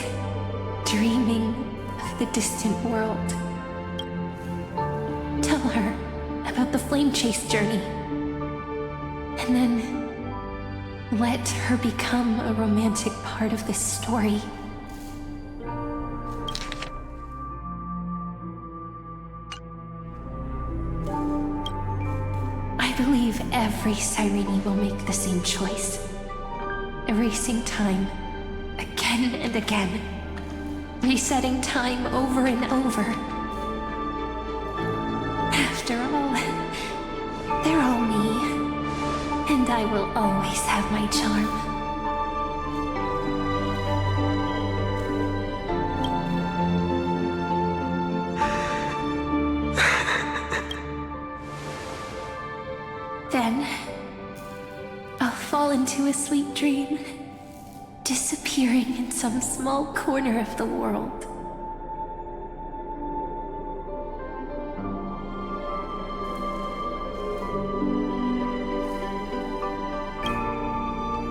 dreaming of the distant world. Tell her about the flame chase journey, and then let her become a romantic part of this story. I believe every Cyrene will make the same choice, erasing time again and again, resetting time over and over. After all, they're all me, and I will always have my charm. Then, I'll fall into a sweet dream, disappearing in some small corner of the world.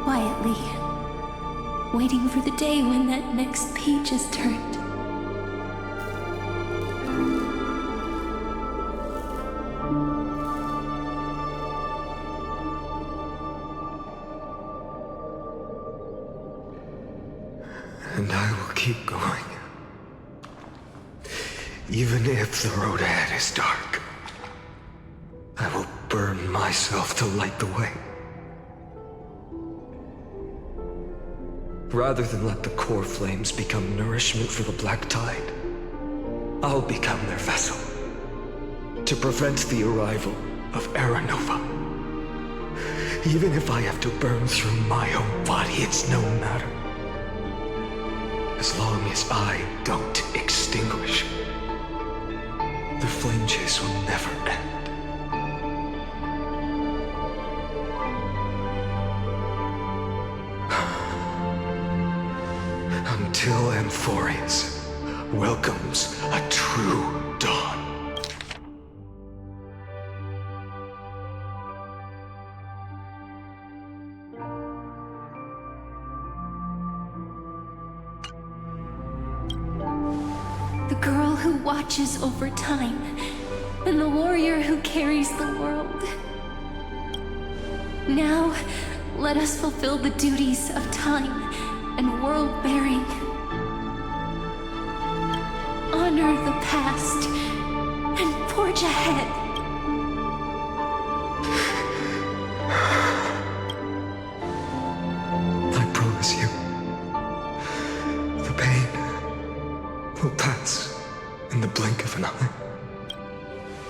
Quietly, waiting for the day when that next page is turned. And I will keep going. Even if the road ahead is dark, I will burn myself to light the way. Rather than let the core flames become nourishment for the black tide, I'll become their vessel to prevent the arrival of Era Nova. Even if I have to burn through my own body, it's no matter. As long as I don't extinguish, the flame chase will never end. Until Amphorius welcomes a true dawn. The girl who watches over time, and the warrior who carries the world. Now, let us fulfill the duties of time and world-bearing. Honor the past and forge ahead. I promise you, the pain will pass in the blink of an eye.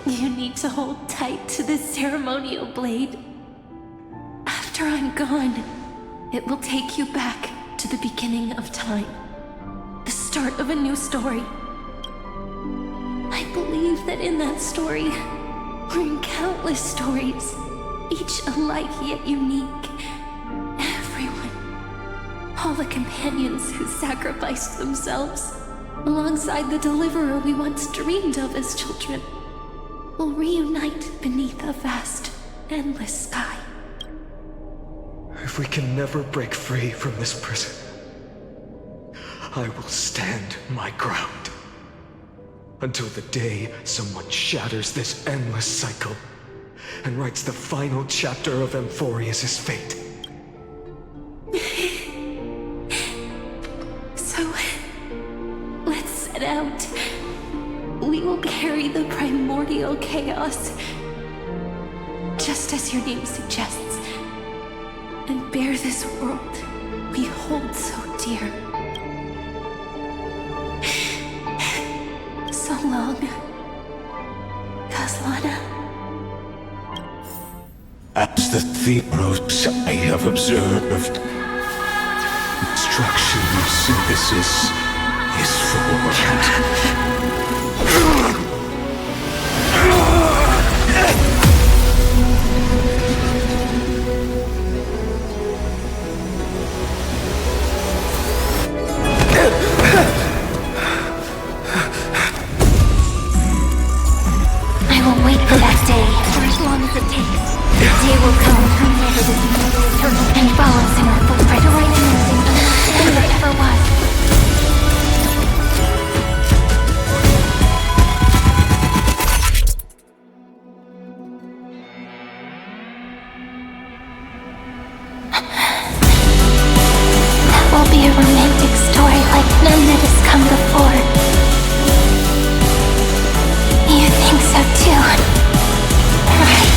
You need to hold tight to this ceremonial blade. After I'm gone, it will take you back to the beginning of time. The start of a new story. I believe that in that story, or in countless stories, each alike yet unique, everyone, all the companions who sacrificed themselves, alongside the deliverer we once dreamed of as children, will reunite beneath a vast, endless sky. If we can never break free from this prison, I will stand my ground until the day someone shatters this endless cycle and writes the final chapter of Amphorius' fate. So, let's set out. We will carry the primordial chaos, just as your name suggests, and bear this world we hold so dear. So long, Kaslana. the theros I have observed. Instruction synthesis is formed. I will wait for that day, for as long as it takes. The day will come whenever this world is eternal and follows in our footprint, right in everything that ever was. That will be a romantic story like none that has come before. You think so too, right?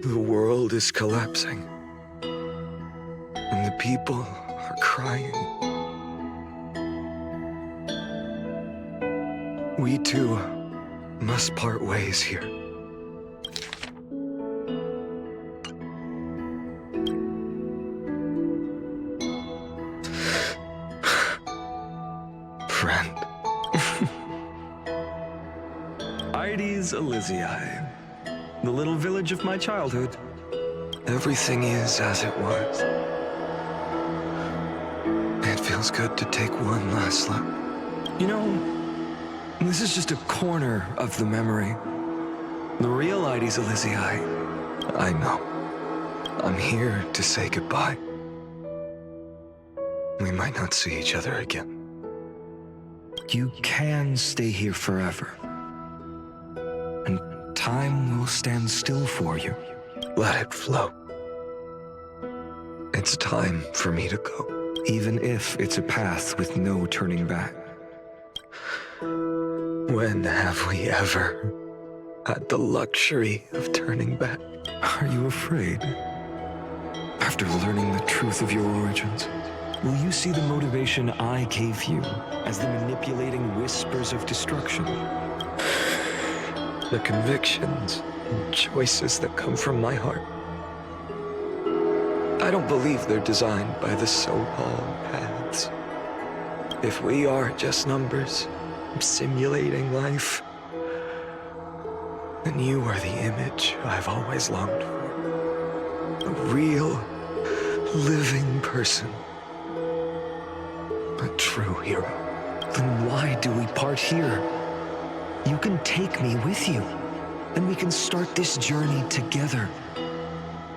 The world is collapsing, and the people are crying. We too must part ways here. Friend. Ides Elysiae. The little village of my childhood. Everything is as it was. It feels good to take one last look. You know, this is just a corner of the memory. The real Ides Elysiae. I know. I'm here to say goodbye. We might not see each other again. You can stay here forever. And time will stand still for you. Let it flow. It's time for me to go, even if it's a path with no turning back. When have we ever had the luxury of turning back? Are you afraid? After learning the truth of your origins, will you see the motivation I gave you as the manipulating whispers of destruction? The convictions and choices that come from my heart. I don't believe they're designed by the so-called paths. If we are just numbers, simulating life, then you are the image I've always longed for. A real, living person. A true hero. Then why do we part here? You can take me with you, and we can start this journey together.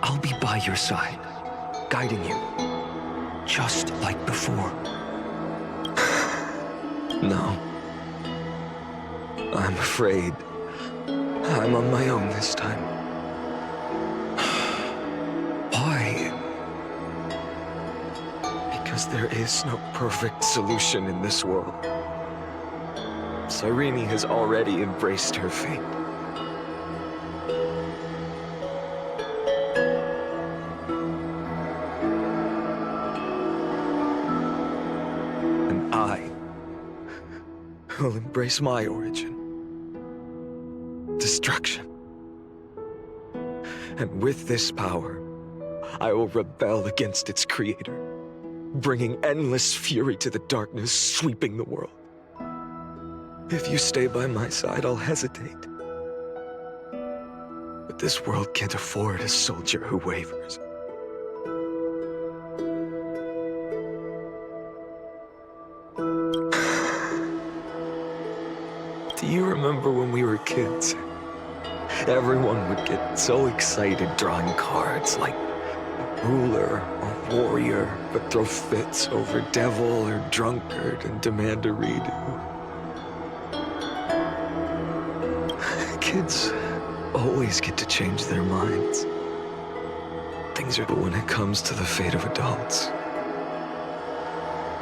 I'll be by your side, guiding you, just like before. No. I'm afraid I'm on my own this time. Why? Because there is no perfect solution in this world. Cyrene has already embraced her fate. And I will embrace my origin. Destruction. And with this power, I will rebel against its creator, bringing endless fury to the darkness sweeping the world. If you stay by my side, I'll hesitate. But This world can't afford a soldier who wavers. Do you remember when we were kids? Everyone would get so excited drawing cards like a ruler or warrior, but throw fits over devil or drunkard and demand a redo. Kids always get to change their minds. But when it comes to the fate of adults,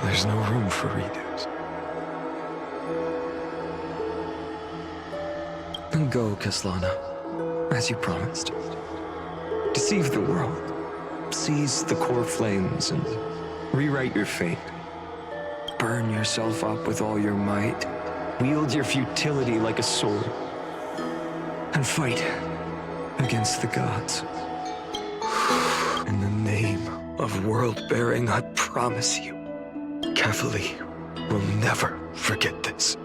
there's no room for redos. Then go, Kaslana, as you promised. Deceive the world, seize the core flames, and rewrite your fate. Burn yourself up with all your might, wield your futility like a sword, and fight against the gods. In the name of world-bearing, I promise you, Kefali will never forget this.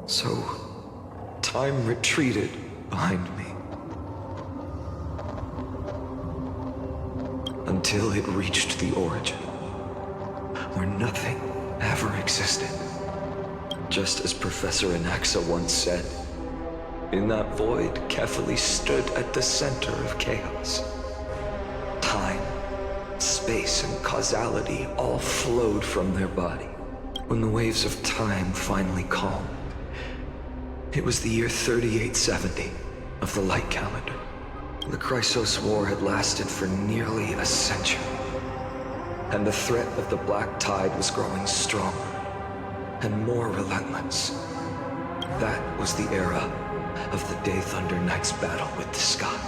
So, time retreated behind me. Until it reached the origin, where nothing ever existed. Just as Professor Anaxa once said, in that void, Kefali stood at the center of chaos. Time, space, and causality all flowed from their body. When the waves of time finally calmed, it was the year 3870 of the light calendar. The Chrysos War had lasted for nearly a century, and the threat of the Black Tide was growing stronger and more relentless. That was the era of the Day Thunder Knight's battle with the sky.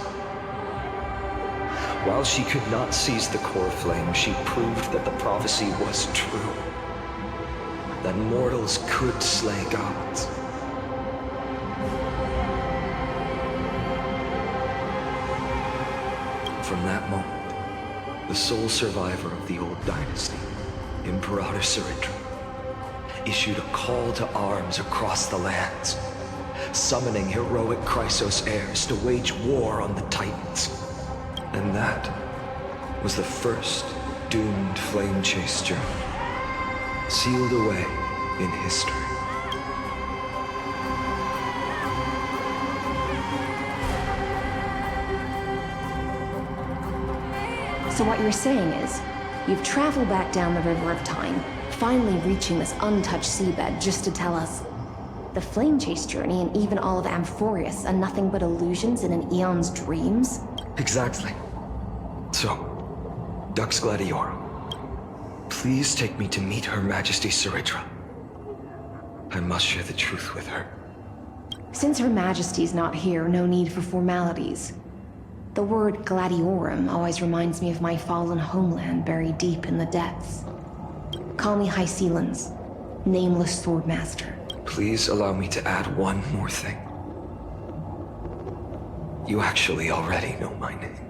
While she could not seize the core flame, she proved that the prophecy was true, that mortals could slay gods. From that moment, the sole survivor of the old dynasty, Imperator Saritra, issued a call to arms across the lands, summoning heroic Chrysos heirs to wage war on the Titans. And that was the first doomed flame chase journey, sealed away in history. So what you're saying is, you've traveled back down the River of Time, finally reaching this untouched seabed just to tell us the Flame Chase journey and even all of Amphorius are nothing but illusions in an eon's dreams? Exactly. So, Dux Gladiora, please take me to meet Her Majesty Saritra. I must share the truth with her. Since Her Majesty's not here, no need for formalities. The word Gladiorum always reminds me of my fallen homeland buried deep in the depths. Call me High Sealans, Nameless Swordmaster. Please allow me to add one more thing. You actually already know my name.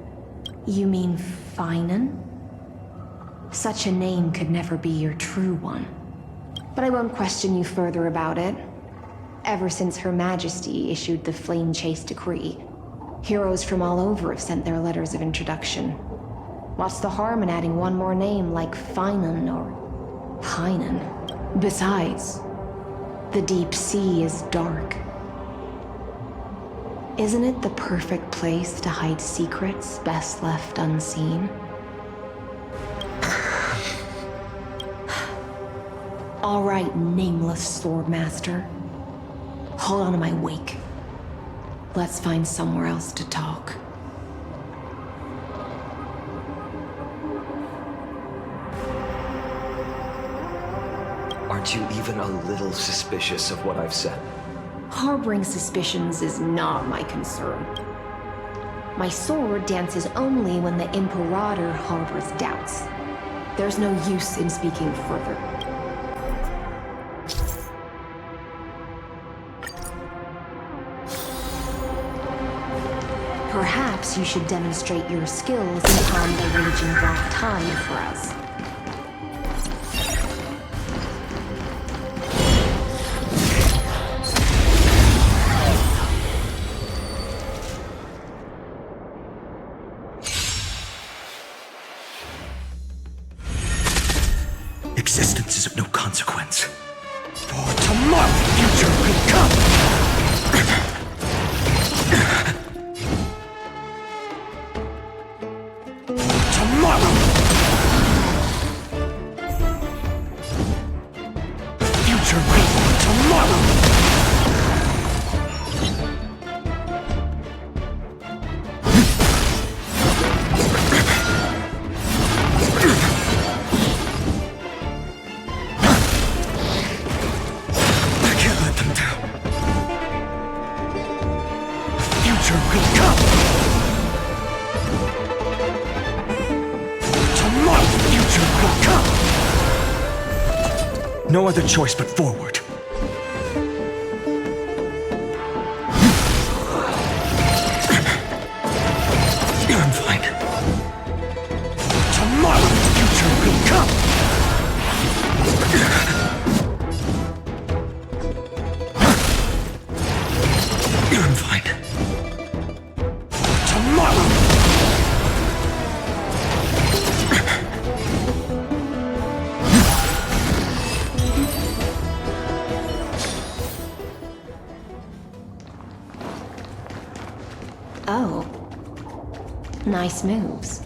You mean Finan? Such a name could never be your true one. But I won't question you further about it. Ever since Her Majesty issued the Flame Chase Decree, heroes from all over have sent their letters of introduction. What's the harm in adding one more name like Finan or Hynan? Besides, the deep sea is dark. Isn't it the perfect place to hide secrets best left unseen? All right, Nameless Swordmaster. Hold on to my wake. Let's find somewhere else to talk. Aren't you even a little suspicious of what I've said? Harboring suspicions is not my concern. My sword dances only when the Imperator harbors doubts. There's no use in speaking further. Perhaps you should demonstrate your skills and calm the raging black tide for us. Existence is of no consequence. For tomorrow, future will come! Tomorrow! Future will tomorrow! No other choice but forward. I'm fine. Tomorrow the future will come. I'm fine. Tomorrow. Oh. Nice moves.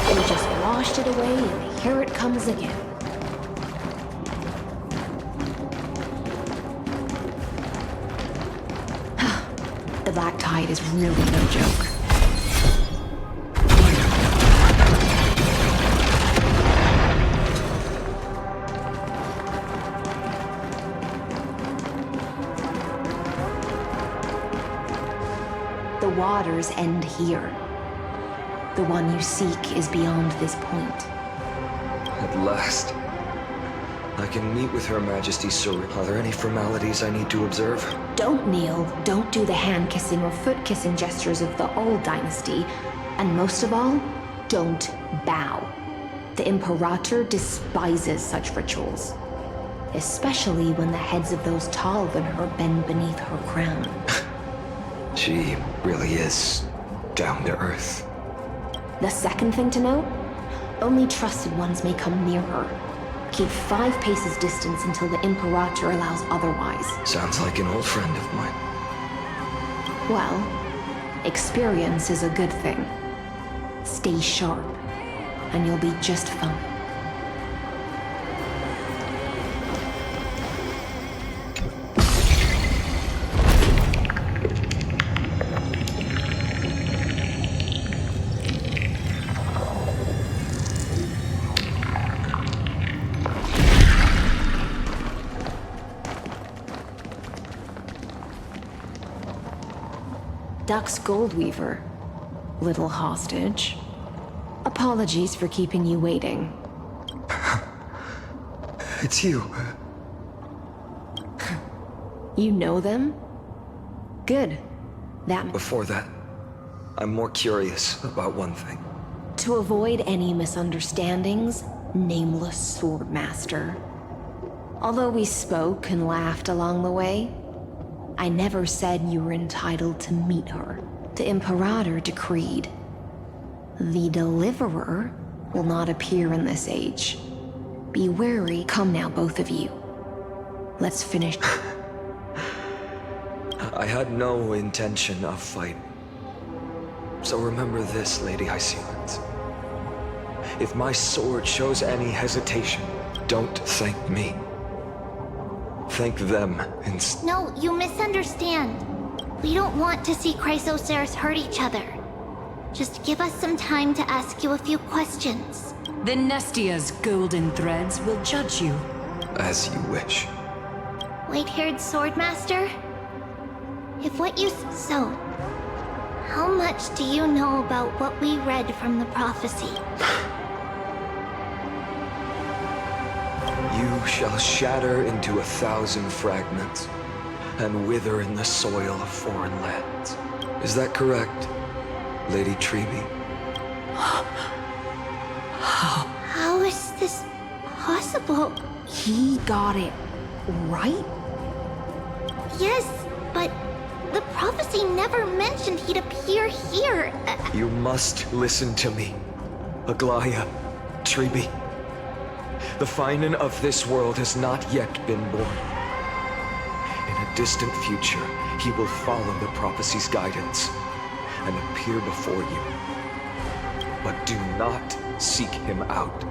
We just washed it away and here it comes again. The black tide is really no joke. The waters end here. The one you seek is beyond this point. At last. I can meet with Her Majesty, sir. Are there any formalities I need to observe? Don't kneel, don't do the hand-kissing or foot-kissing gestures of the old dynasty, and most of all, don't bow. The Imperator despises such rituals, especially when the heads of those taller than her bend beneath her crown. She really is down to earth. The second thing to note, only trusted ones may come near her. Keep 5 paces distance until the Imperator allows otherwise. Sounds like an old friend of mine. Well, experience is a good thing. Stay sharp, and you'll be just fine. Duck's Goldweaver, little hostage. Apologies for keeping you waiting. It's you. You know them? Good. Before that, I'm more curious about one thing. To avoid any misunderstandings, nameless Swordmaster. Although we spoke and laughed along the way, I never said you were entitled to meet her. The Imperator decreed. The Deliverer will not appear in this age. Be wary. Come now, both of you. Let's finish. I had no intention of fighting. So remember this, Lady Hyacinth. If my sword shows any hesitation, don't thank me. Thank them instead. No, you misunderstand. We don't want to see Chrysoceres hurt each other. Just give us some time to ask you a few questions. Then Nestia's golden threads will judge you. As you wish. White-haired swordmaster? If what you so, how much do you know about what we read from the prophecy? You shall shatter into 1,000 fragments and wither in the soil of foreign lands. Is that correct, Lady Treeby? How is this possible? He got it right? Yes, but the prophecy never mentioned he'd appear here. You must listen to me, Aglaya, Treeby. The Finan of this world has not yet been born. In a distant future, he will follow the prophecy's guidance and appear before you. But do not seek him out.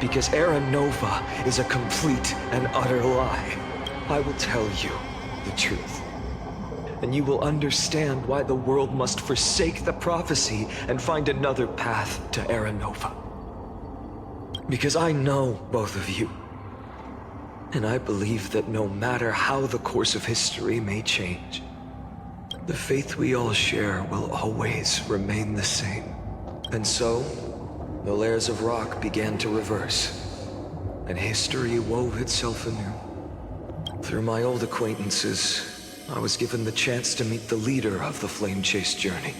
Because Aranova is a complete and utter lie. I will tell you the truth. And you will understand why the world must forsake the prophecy and find another path to Aranova. Because I know both of you. And I believe that no matter how the course of history may change, the faith we all share will always remain the same. And so, the layers of rock began to reverse, and history wove itself anew. Through my old acquaintances, I was given the chance to meet the leader of the Flame Chase journey,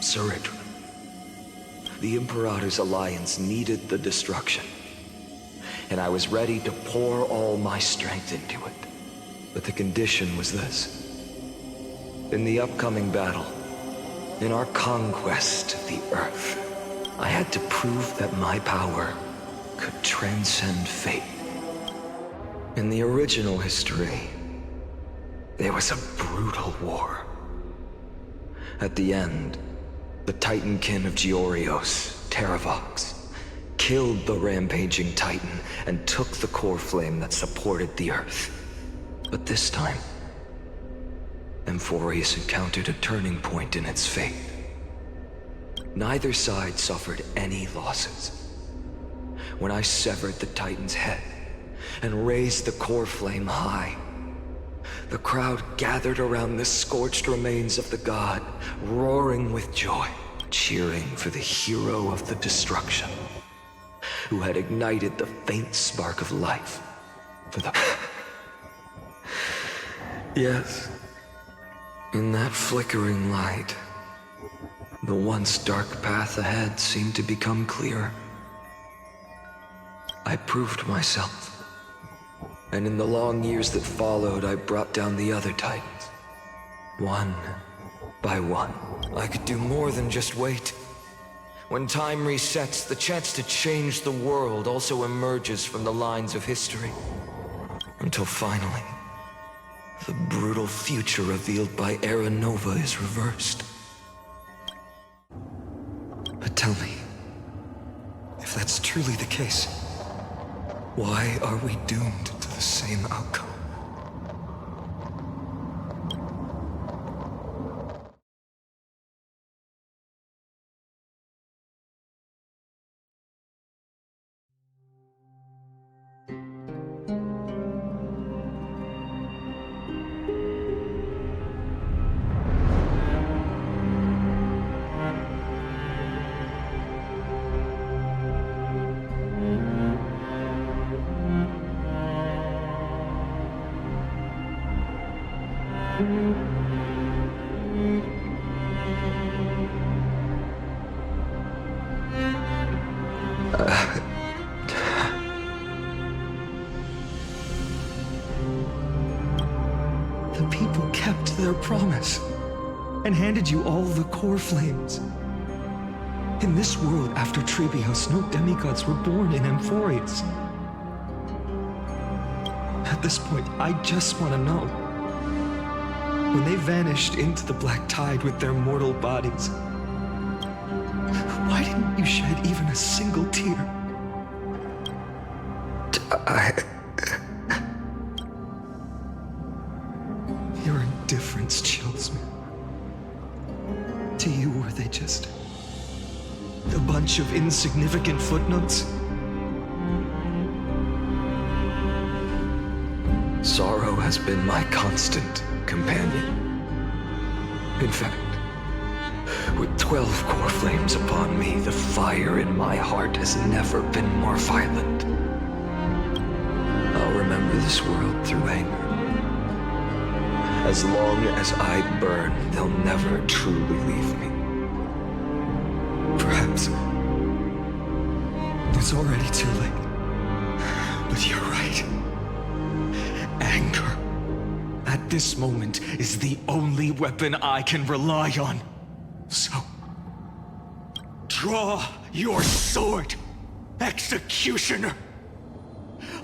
Saridra. The Imperator's alliance needed the destruction, and I was ready to pour all my strength into it. But the condition was this. In the upcoming battle, in our conquest of the Earth, I had to prove that my power could transcend fate. In the original history, there was a brutal war. At the end, the Titankin of Georios, Terravox, killed the rampaging Titan and took the core flame that supported the Earth. But this time, Amphorius encountered a turning point in its fate. Neither side suffered any losses. When I severed the Titan's head and raised the core flame high, the crowd gathered around the scorched remains of the god, roaring with joy, cheering for the hero of the destruction, who had ignited the faint spark of life for the... Yes, in that flickering light, the once dark path ahead seemed to become clearer. I proved myself. And in the long years that followed, I brought down the other Titans. One by one. I could do more than just wait. When time resets, the chance to change the world also emerges from the lines of history. Until finally, the brutal future revealed by Aranova is reversed. But tell me, if that's truly the case, why are we doomed to the same outcome? The people kept their promise and handed you all the core flames. In this world after Trebios, no demigods were born in Amphorius. At At this point, I just want to know. When they vanished into the black tide with their mortal bodies, why didn't you shed even a single tear? Your indifference chills me. To you, were they just a bunch of insignificant footnotes? Sorrow has been my constant companion. In fact, with 12 core flames upon me, the fire in my heart has never been more violent. I'll remember this world through anger. As long as I burn, they'll never truly leave me. Perhaps it's already too late. But you're right. Anger, at this moment, is the only weapon I can rely on. So, draw your sword, executioner.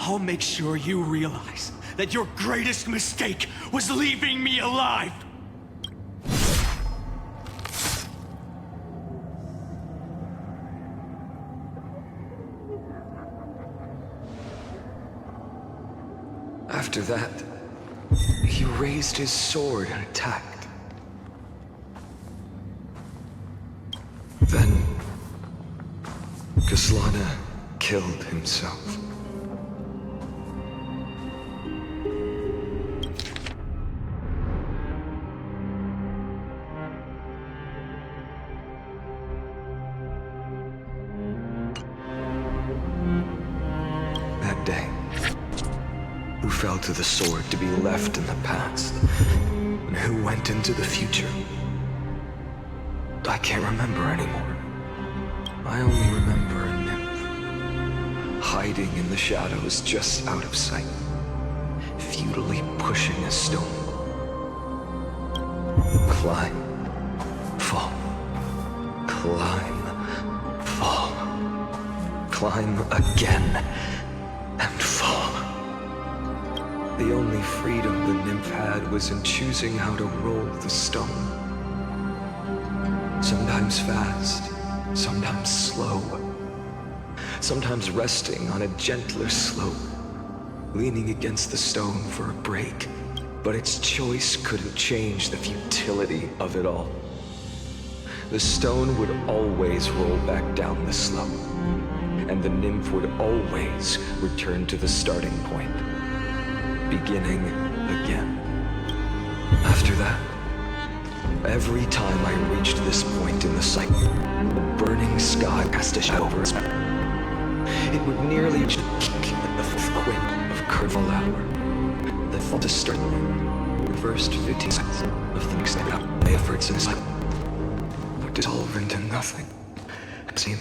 I'll make sure you realize that your greatest mistake was leaving me alive. After that, he raised his sword and attacked. Then, Kaslana killed himself. That day, who fell to the sword to be left in the past, and who went into the future? I can't remember anymore. I only remember a nymph, hiding in the shadows just out of sight, futilely pushing a stone. Climb, fall, climb, fall, climb again, and fall. The only freedom the nymph had was in choosing how to roll the stone. Sometimes fast, sometimes slow. Sometimes resting on a gentler slope, leaning against the stone for a break. But its choice couldn't change the futility of it all. The stone would always roll back down the slope, and the nymph would always return to the starting point, beginning again. After that, every time I reached this point in the cycle, the burning sky cast a shadow over its back. It would nearly reach the peak at the fourth quint of Curval Hour. The fall to start the first 15 seconds of the next efforts in cycle would dissolve into nothing. It seemed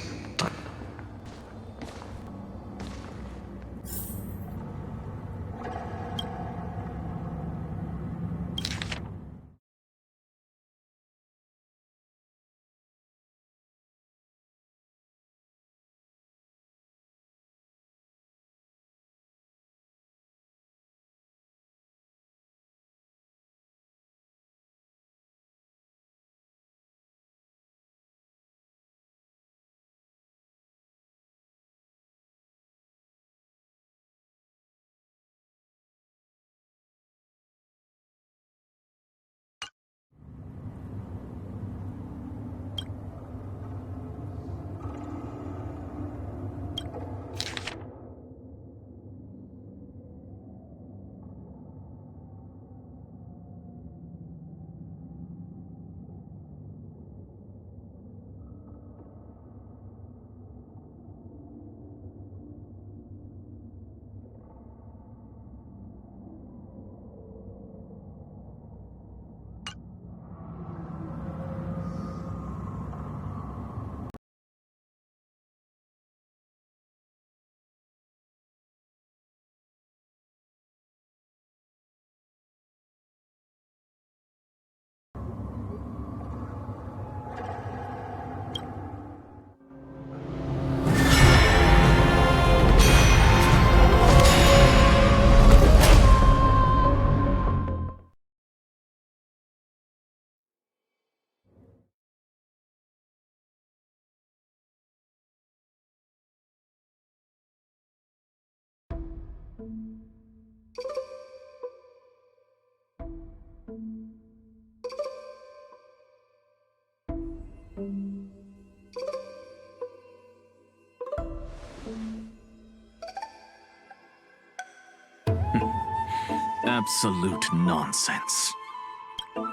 Absolute nonsense.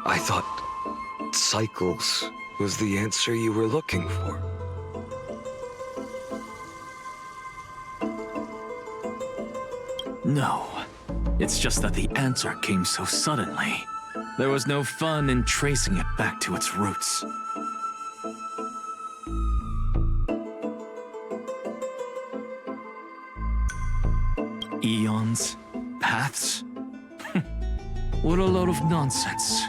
I thought cycles was the answer you were looking for. No. It's just that the answer came so suddenly. There was no fun in tracing it back to its roots. Eons? Paths? What a load of nonsense.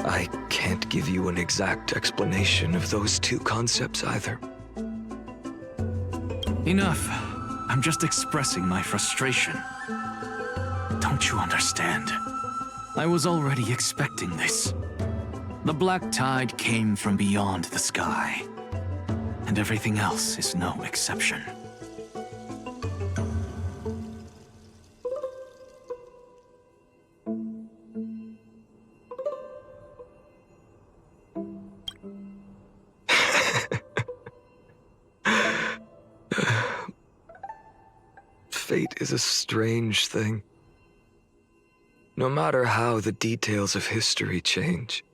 I can't give you an exact explanation of those two concepts either. Enough. I'm just expressing my frustration. Don't you understand? I was already expecting this. The black tide came from beyond the sky. And everything else is no exception. Fate is a strange thing. No matter how the details of history change,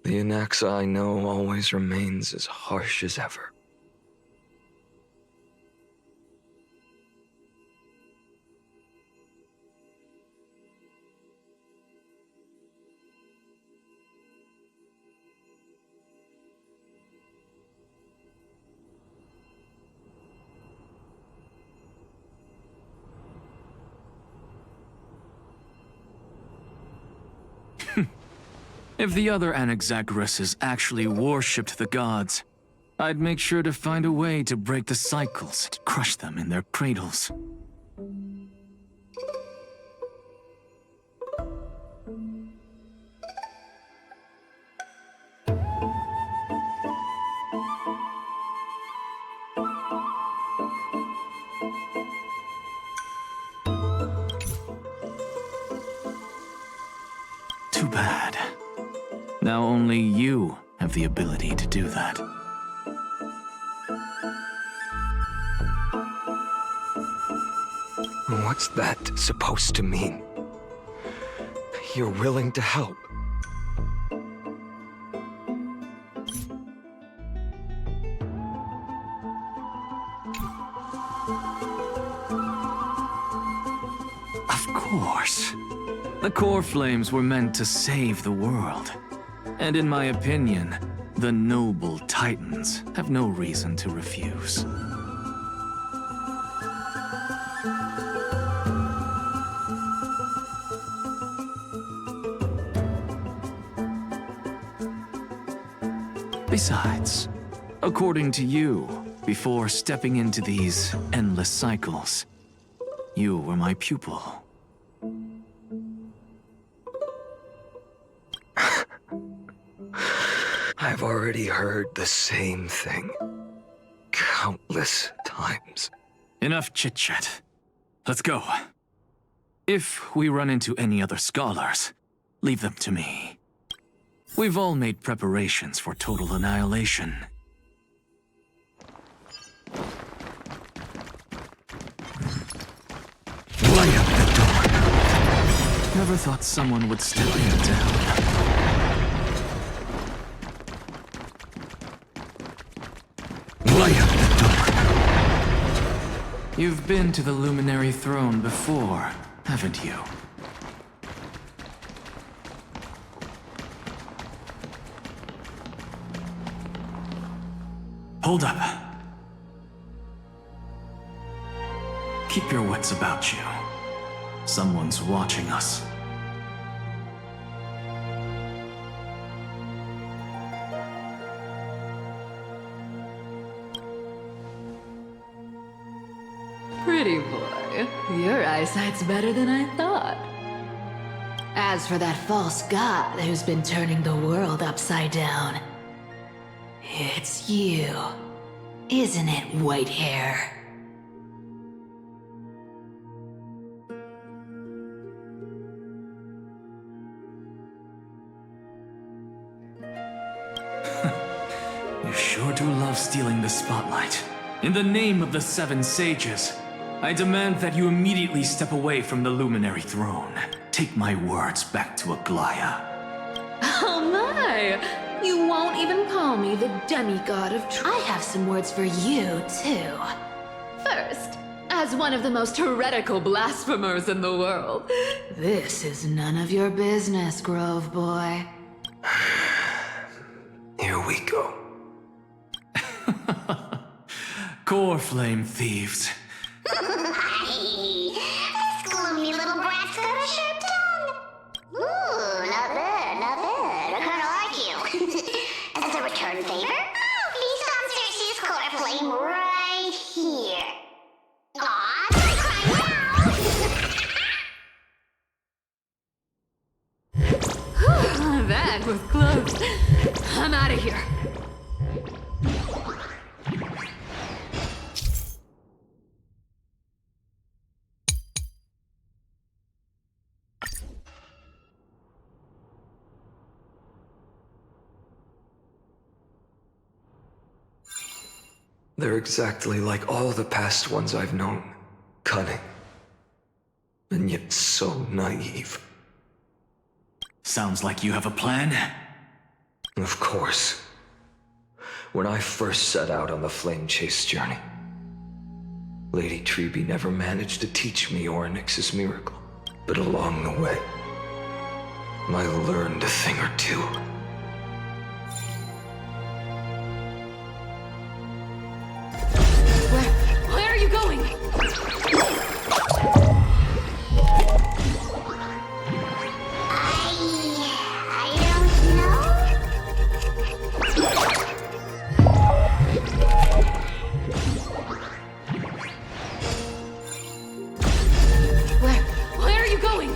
the Anaxa I know always remains as harsh as ever. If the other Anaxagoras actually worshipped the gods, I'd make sure to find a way to break the cycles and crush them in their cradles. Too bad. Now only you have the ability to do that. What's that supposed to mean? You're willing to help? Of course. The core flames were meant to save the world. And in my opinion, the noble Titans have no reason to refuse. Besides, according to you, before stepping into these endless cycles, you were my pupil. I've already heard the same thing countless times. Enough chit-chat. Let's go. If we run into any other scholars, leave them to me. We've all made preparations for total annihilation. Light up the door. Never thought someone would step me down. Light up the door. You've been to the Luminary Throne before, haven't you? Hold up. Keep your wits about you. Someone's watching us. Pretty boy, your eyesight's better than I thought. As for that false god who's been turning the world upside down, It's you. Isn't it, Whitehair? You sure do love stealing the spotlight. In the name of the Seven Sages, I demand that you immediately step away from the Luminary Throne. Take my words back to Aglaya. Oh my! You won't even call me the demigod of truth. I have some words for you, too. First, as one of the most heretical blasphemers in the world, this is none of your business, Grove Boy. Here we go. Core flame thieves. This gloomy little brat's got a sharp tongue. Ooh, not bad, not bad. I kinda like you. As a return favor, feast on Cersei's core flame right here. Aw, don't cry now. That was close. I'm out of here. They're exactly like all the past ones I've known. Cunning. And yet so naive. Sounds like you have a plan. Of course. When I first set out on the flame chase journey, Lady Treby never managed to teach me Orynyx's miracle. But along the way, I learned a thing or two. Where are you going? I don't know. Where are you going?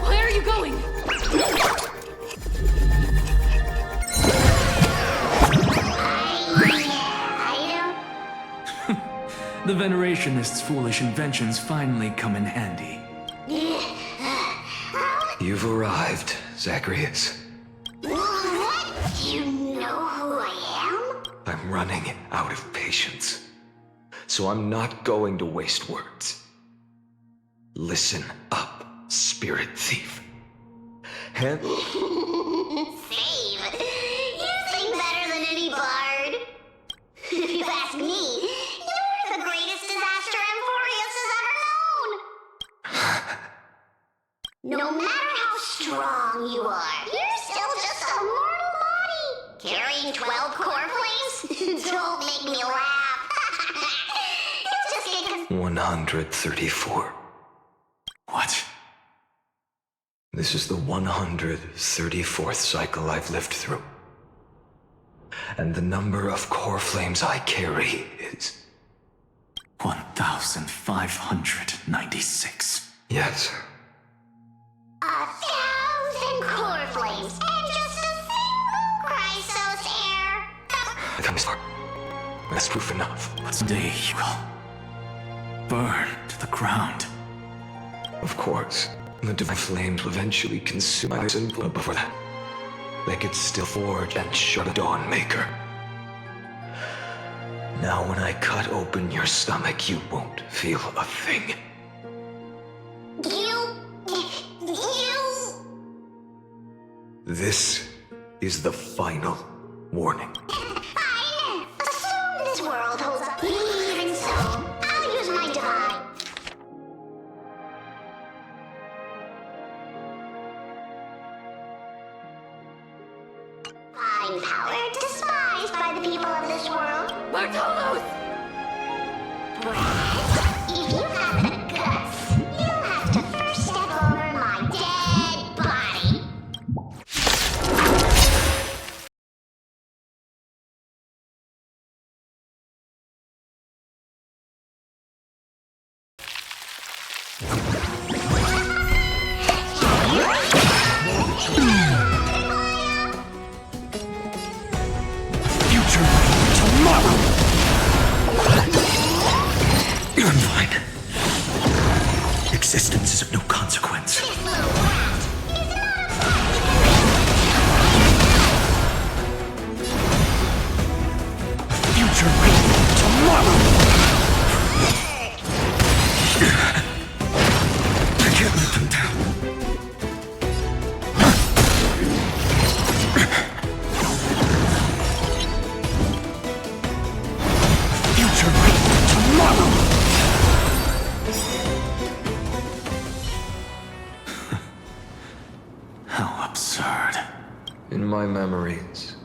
Where are you going? The Venerationists' foolish inventions finally come in handy. You've arrived, Zacharias. What? You know who I am? I'm running out of patience. So I'm not going to waste words. Listen up, spirit thief. Save. You sing better than any bard. If you ask me, you're the greatest disaster Amphorius has ever known. No matter how strong you are, you're still just a mortal body. Carrying 12 core flames? Don't make me laugh. You'll just get 134. What? This is the 134th cycle I've lived through. And the number of core flames I carry is 1,596. Yes. 1,000 core flames and just a single Chrysos air. I come far. That's proof enough. But someday you will burn to the ground. Of course, the divine flames will eventually consume my sin, but before that, they could still forge and shut a Dawnmaker. Now when I cut open your stomach, you won't feel a thing. You... This is the final warning. Fine. Assume this world holds up. Even so, I'll use my divine. Fine power despised by the people of this world. Bartolos! If you have the guts, you'll have to first step over my dead body. future ready tomorrow! I can't let them down. Future ready tomorrow! How absurd. In my memories,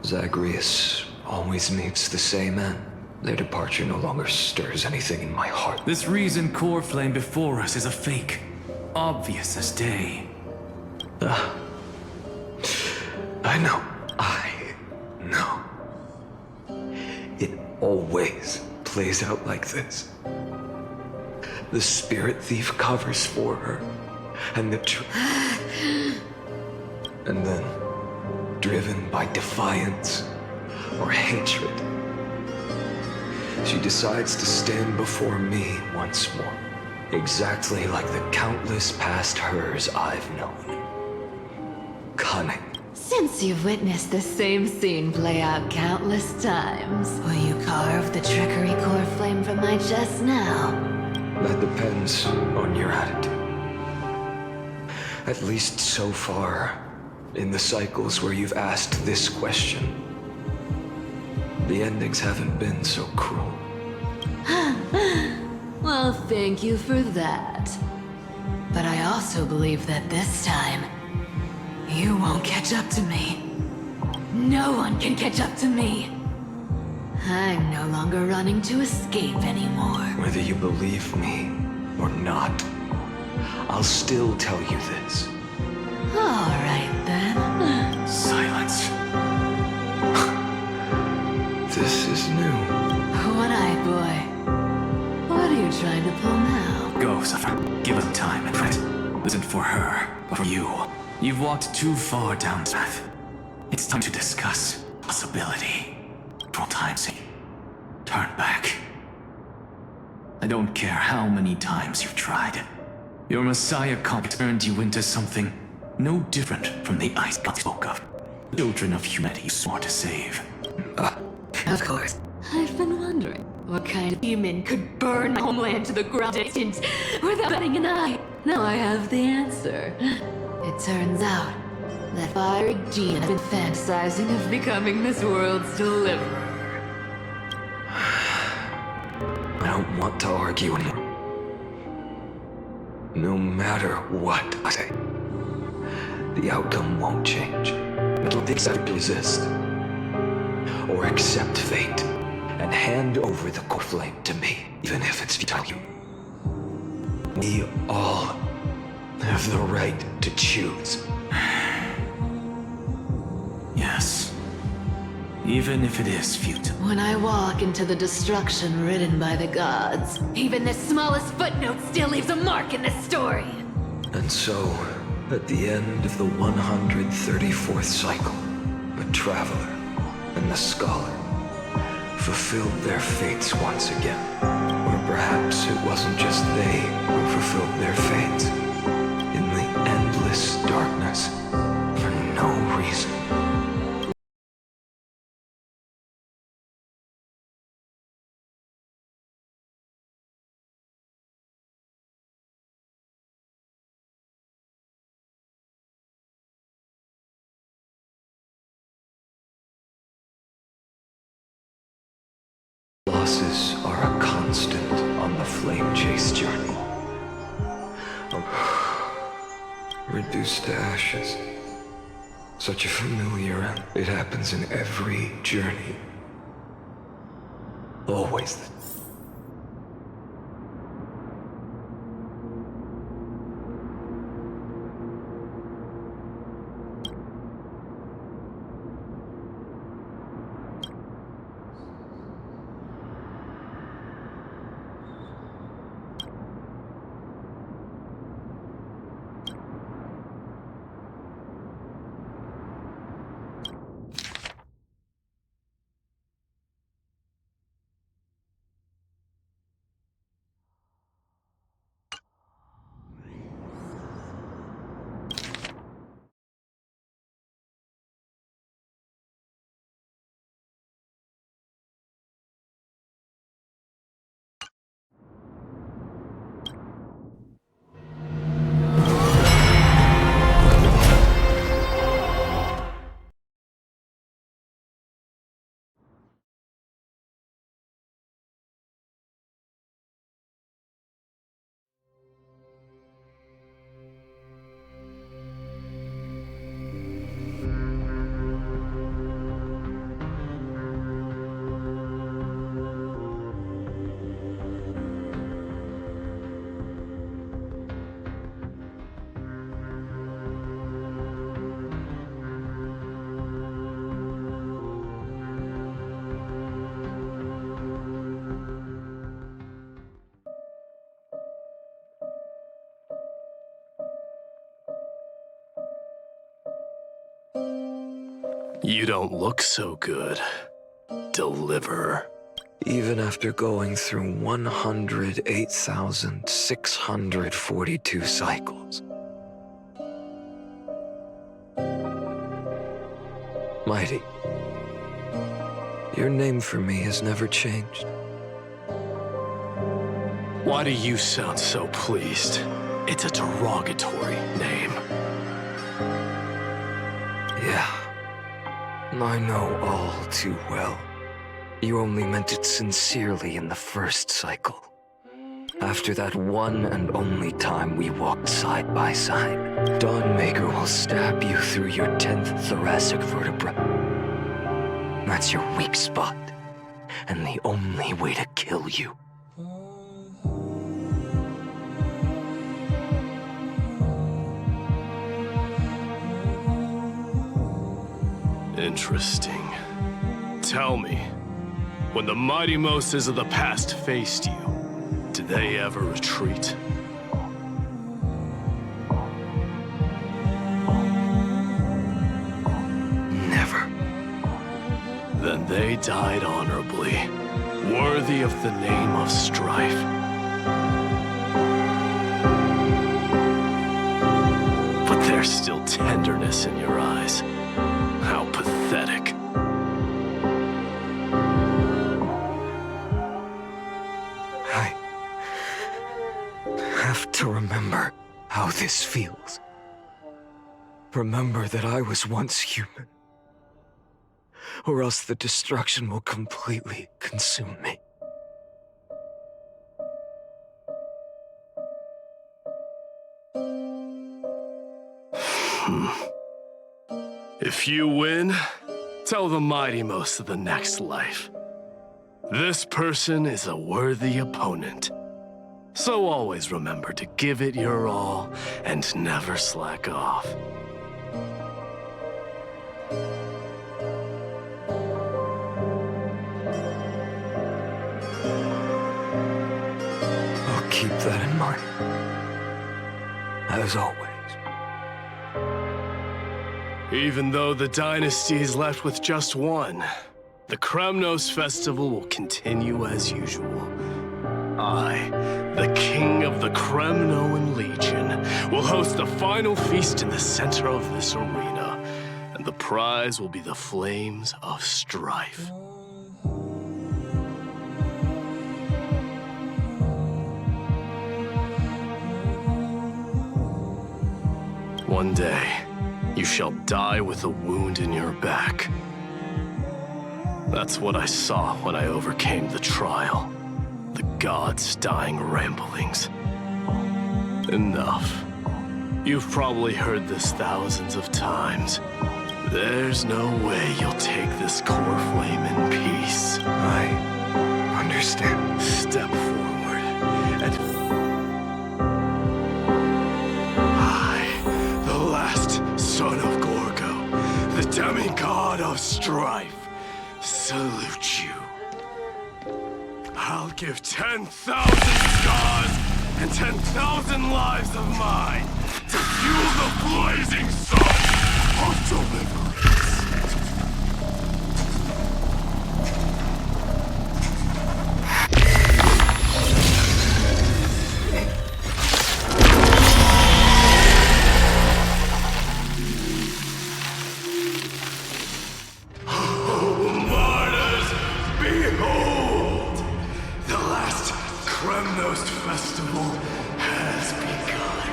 Zagreus always meets the same end. Their departure no longer stirs anything in my heart. This reason core flame before us is a fake. Obvious as day. I know. I know. It always plays out like this. The spirit thief covers for her, and and then, driven by defiance or hatred, she decides to stand before me once more, exactly like the countless past hers I've known. Cunning. Since you've witnessed the same scene play out countless times, will you carve the trickery core flame from my chest now? That depends on your attitude. At least so far, in the cycles where you've asked this question, the endings haven't been so cruel. Well, thank you for that. But I also believe that this time, you won't catch up to me. No one can catch up to me. I'm no longer running to escape anymore. Whether you believe me or not, I'll still tell you this. All right, then. Silence. This is new. One-eyed boy. What are you trying to pull now? Go, Suffer. Give us time, and friend. Listen for her, but for you. You've walked too far down this path. It's time to discuss possibility. For time's sake, turn back. I don't care how many times you've tried. Your Messiah compact turned you into something no different from the ice God spoke of. The children of humanity you swore to save. Of course. I've been wondering what kind of demon could burn my homeland to the ground instant without batting an eye. Now I have the answer. It turns out that fiery demon has been fantasizing of becoming this world's deliverer. I don't want to argue anymore. No matter what I say, the outcome won't change. It'll accept resist, or accept fate, and hand over the core flame to me, even if it's futile. We all have the right to choose. Yes. Even if it is futile. When I walk into the destruction written by the gods, even the smallest footnote still leaves a mark in this story. And so, at the end of the 134th cycle, the Traveler and the Scholar fulfilled their fates once again. Or perhaps it wasn't just they who fulfilled their fates. In the endless darkness, for no reason. Losses are a constant on the flame chase journey. Reduced to ashes. Such a familiar end. It happens in every journey. Always. You don't look so good, Deliverer. Even after going through 108,642 cycles. Mighty, your name for me has never changed. Why do you sound so pleased? It's a derogatory name. Yeah, I know all too well. You only meant it sincerely in the first cycle. After that one and only time we walked side by side, Dawnmaker will stab you through your 10th thoracic vertebra. That's your weak spot, and the only way to kill you. Interesting. Tell me, when the mighty Moses of the past faced you, did they ever retreat? Never. Then they died honorably, worthy of the name of strife. But there's still tenderness in your eyes. How pathetic. I have to remember how this feels. Remember that I was once human. Or else the destruction will completely consume me. If you win, tell the mighty most of the next life. This person is a worthy opponent. So always remember to give it your all and never slack off. I'll keep that in mind. As always. Even though the dynasty is left with just one, the Kremnos festival will continue as usual. I, the king of the Kremnoan Legion, will host the final feast in the center of this arena, and the prize will be the flames of strife. One day, you shall die with a wound in your back. That's what I saw when I overcame the trial. The gods' dying ramblings. Enough. You've probably heard this thousands of times. There's no way you'll take this core flame in peace. I understand. Step forward and... the last son of Gorgo, the demigod of strife, salute you. I'll give 10,000 scars and 10,000 lives of mine to fuel the blazing sun of deliverance. Kremnos festival has begun.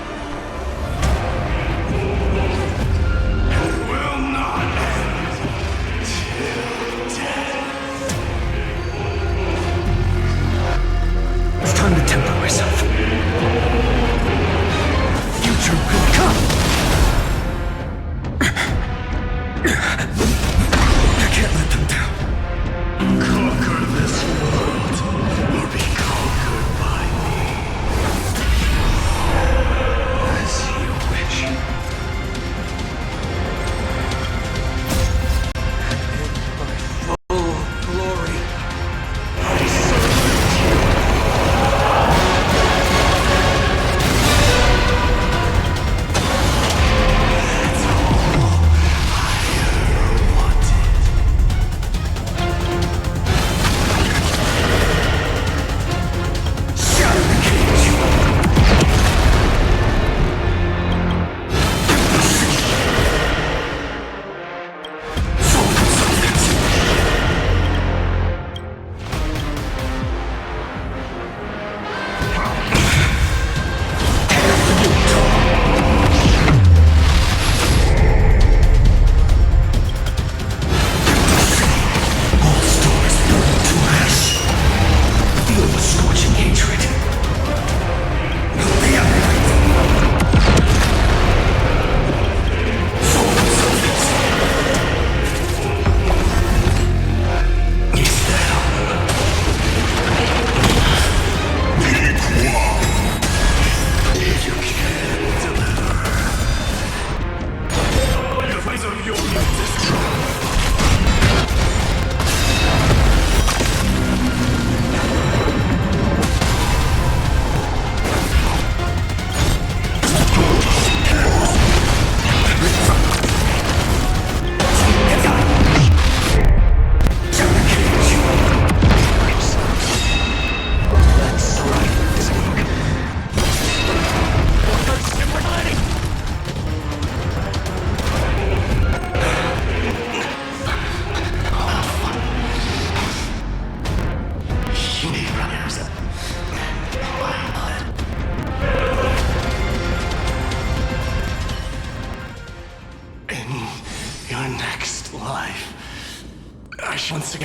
It will not end till death. It's time to temper myself. The future will come. I can't let them down. Conquer this world or be conquered by me.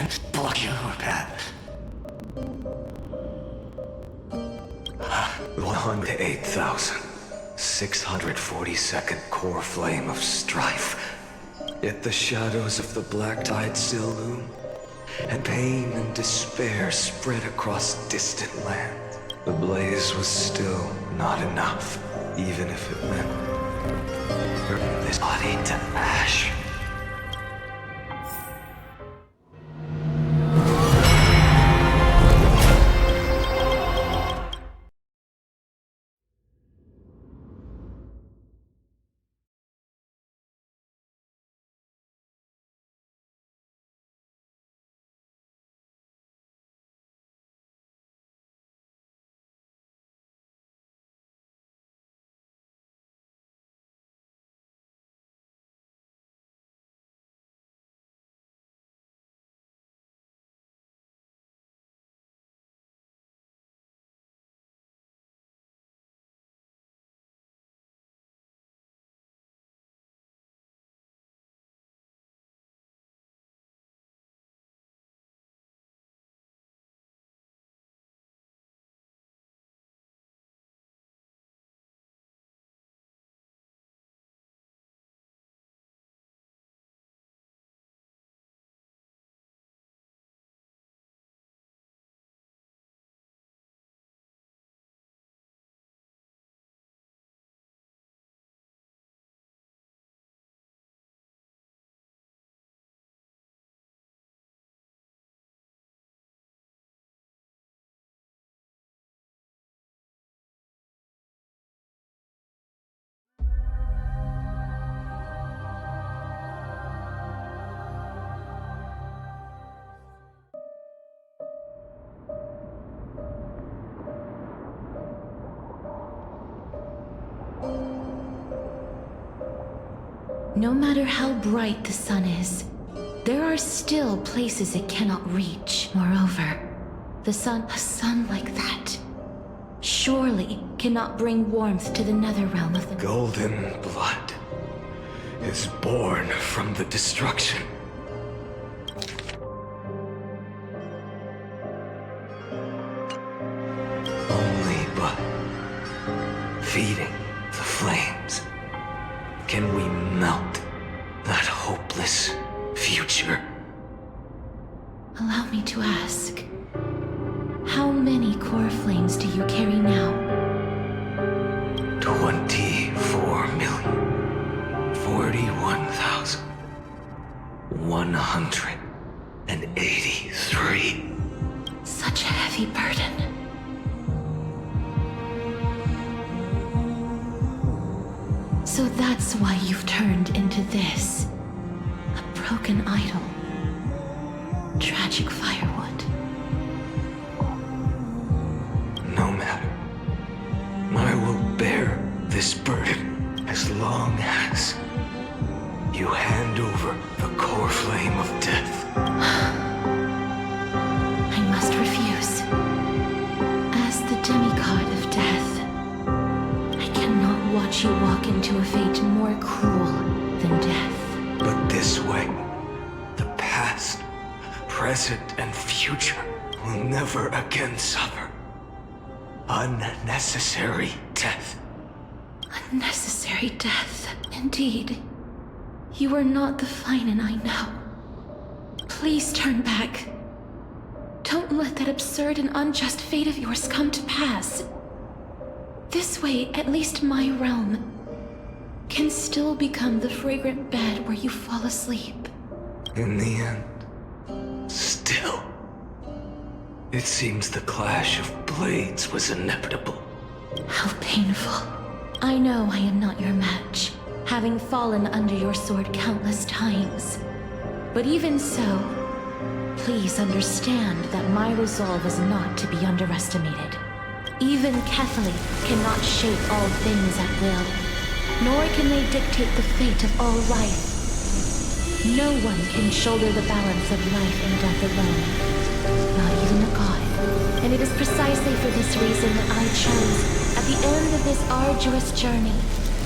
can't block your path. 108,642nd core flame of strife. Yet the shadows of the black tide still loom, and pain and despair spread across distant lands. The blaze was still not enough, even if it meant burning this body to ash. No matter how bright the sun is, there are still places it cannot reach. Moreover, a sun like that, surely cannot bring warmth to the nether realm of the Golden blood is born from the destruction. Only by feeding the flames can we melt that hopeless future. Allow me to ask, how many core flames do you carry now? 24,041,183. Such a heavy burden. So that's why you've turned into this. A broken idol. Tragic firewood. No matter. I will bear this burden as long as you hand over the core flame of death. I must refuse. As the demigod of death, I cannot watch you walk into a fate more cruel than death. But this way, the past, present, and future will never again suffer unnecessary death. Unnecessary death, indeed. You are not the Finan I know. Please turn back. Don't let that absurd and unjust fate of yours come to pass. This way, at least my realm can still become the fragrant bed where you fall asleep. In the end, still, it seems the clash of blades was inevitable. How painful. I know I am not your match, having fallen under your sword countless times. But even so, please understand that my resolve is not to be underestimated. Even Kethali cannot shape all things at will, nor can they dictate the fate of all life. No one can shoulder the balance of life and death alone, not even a god. And it is precisely for this reason that I chose, at the end of this arduous journey,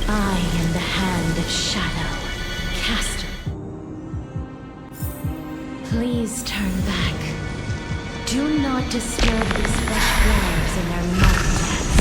I am the Hand of Shadow, cast. Please turn back. Do not disturb these fresh flowers in their mother deaths.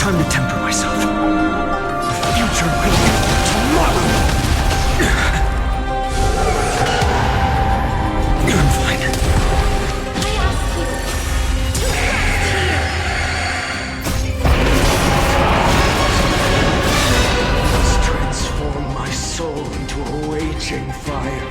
Time to temper myself. The future will be tomorrow. I'm fine. I ask you to Let's transform my soul into a raging fire.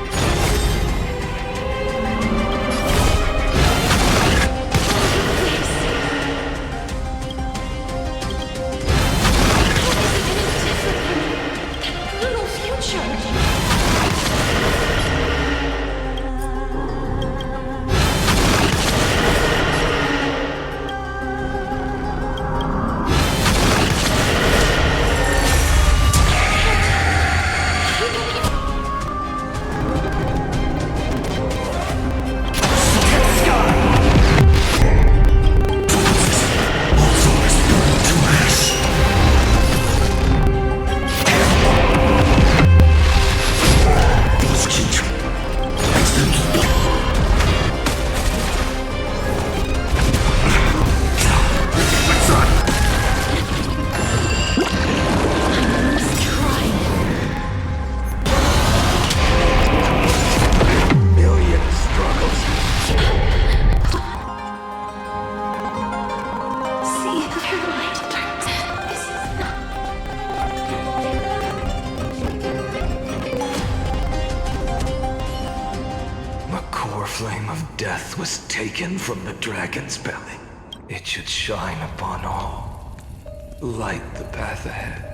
Flame of death was taken from the dragon's belly. It should shine upon all. Light the path ahead.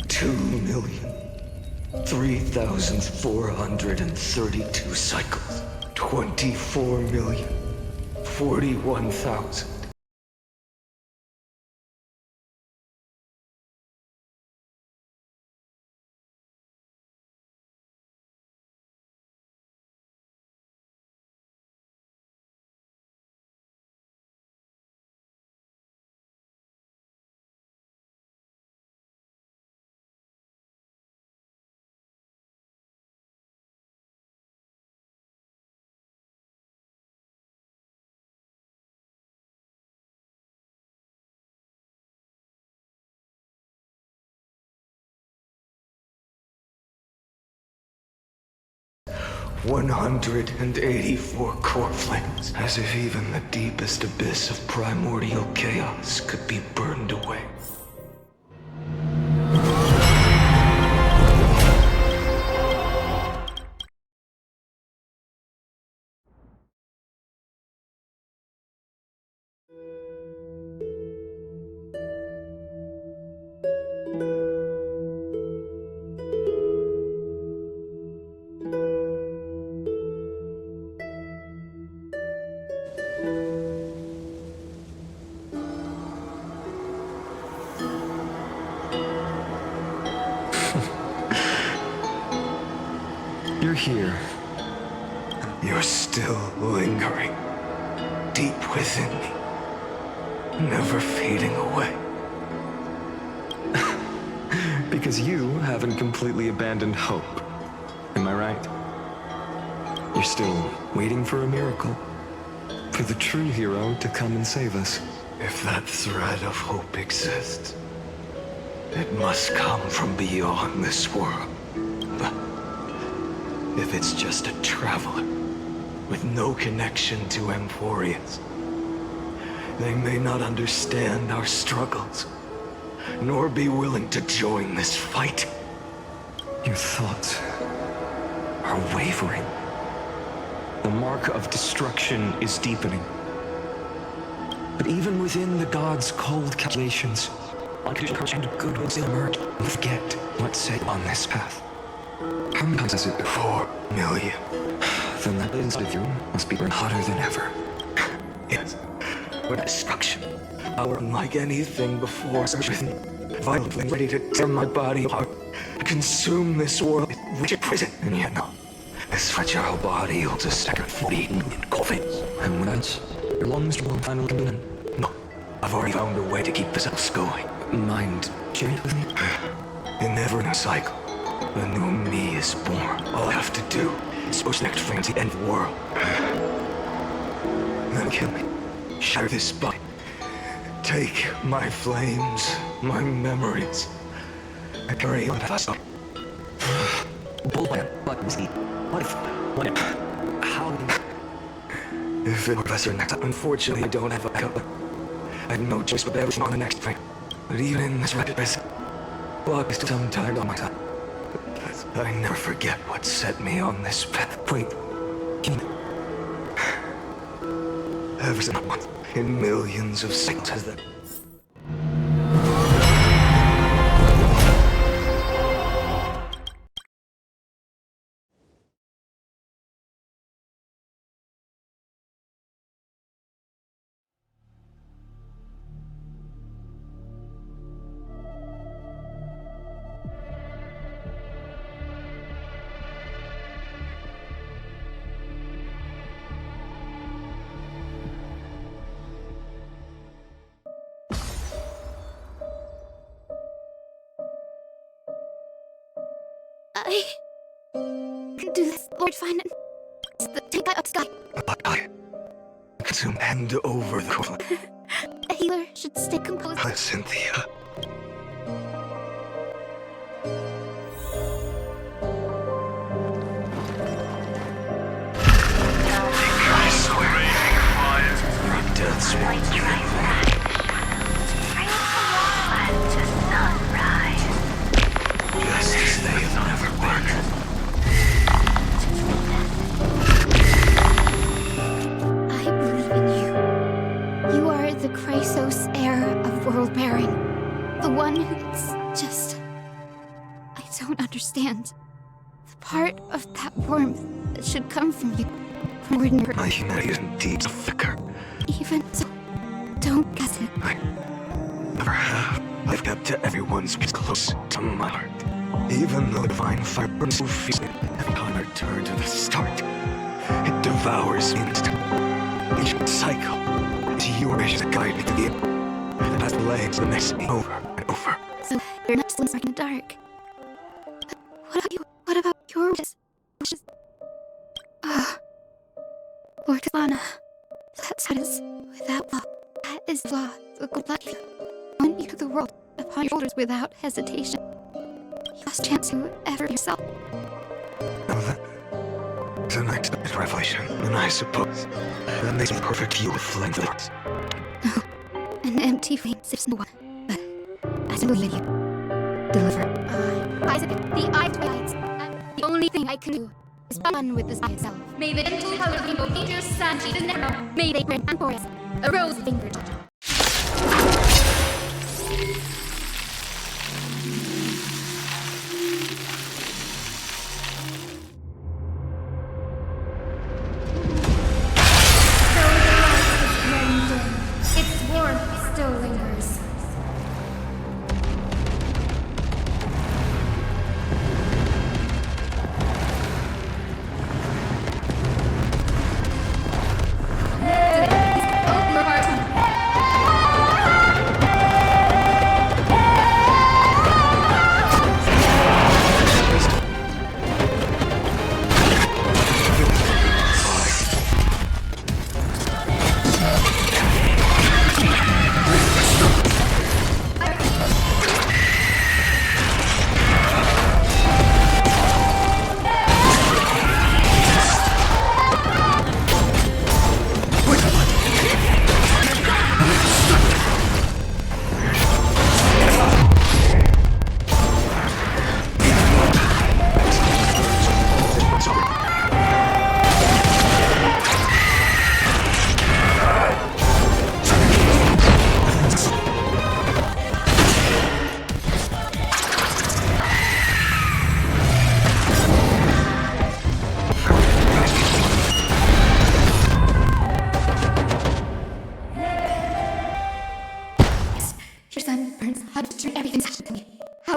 2,003,432 cycles. 24,041,000. $184 core flames, as if even the deepest abyss of primordial chaos could be burned away. You're here. You're still lingering deep within me, never fading away. Because you haven't completely abandoned hope. Am I right? You're still waiting for a miracle, for the true hero to come and save us. If that thread of hope exists, it must come from beyond this world. If it's just a traveler with no connection to Emporians, they may not understand our struggles, nor be willing to join this fight. Your thoughts are wavering. The mark of destruction is deepening. But even within the gods' cold calculations, unconditional good will still emerge. Forget what's said on this path. How many times has it been? 4 million. Then that inside of you must be burned hotter than ever. Yes. What destruction. Power unlike anything before, surging, violently ready to tear my body apart, consume this world, which is prison. And yet no. This fragile body holds a second 40 million coffins. And when that's your lungs will finally come in. No. I've already found a way to keep the cells going. Mind sharing with me? In never in a cycle, a new me is born. All I have to do is push next flame to the end of the world. Then kill me. Shatter this body. Take my flames, my memories. I carry on fast. Bullpen, but what if, how? If it were Professor next time, unfortunately I don't have a backup. I have no choice but everything on the next frame. But even in this rapid pace, luck is still sometimes on my side. I never forget what set me on this path. Wait, ever since once in millions of cycles has that. I can do this, Lord Finan. It's the tank up sky. I consume hand over the cold. A healer should stay composed. Cynthia. I swear. Death sweet. Just as they have never been. I believe in you. You are the Chrysos heir of world bearing. The one who's just... I don't understand. The part of that warmth that should come from you. From ordinary... My humanity is indeed a flicker. Even so, don't guess it. I never have. I've kept to everyone's close to my heart. Even though the divine fire burns so fiercely, every time I return to the start, it devours me instantly. Each cycle, it's your wishes that guide me to the end. And as the flames that makes me over and over. So, you're not still in the dark. But what about you? What about your wishes? Lord Lana, that is without law. That is law. The good luck you. Went you to the world upon your shoulders without hesitation. You lost chance to ever be yourself. Now that is an unexpected revelation, and I suppose that makes me perfect view of flame hearts. No, an empty flame sips no one. But I still believe you. Deliver. Isaac, the eye twilights. The only thing I can do is one with the sky itself. May the gentle color rainbow paint your sanity to never know. May they bring Amphorus a rose fingered. Its warmth still lingers. Open your heart.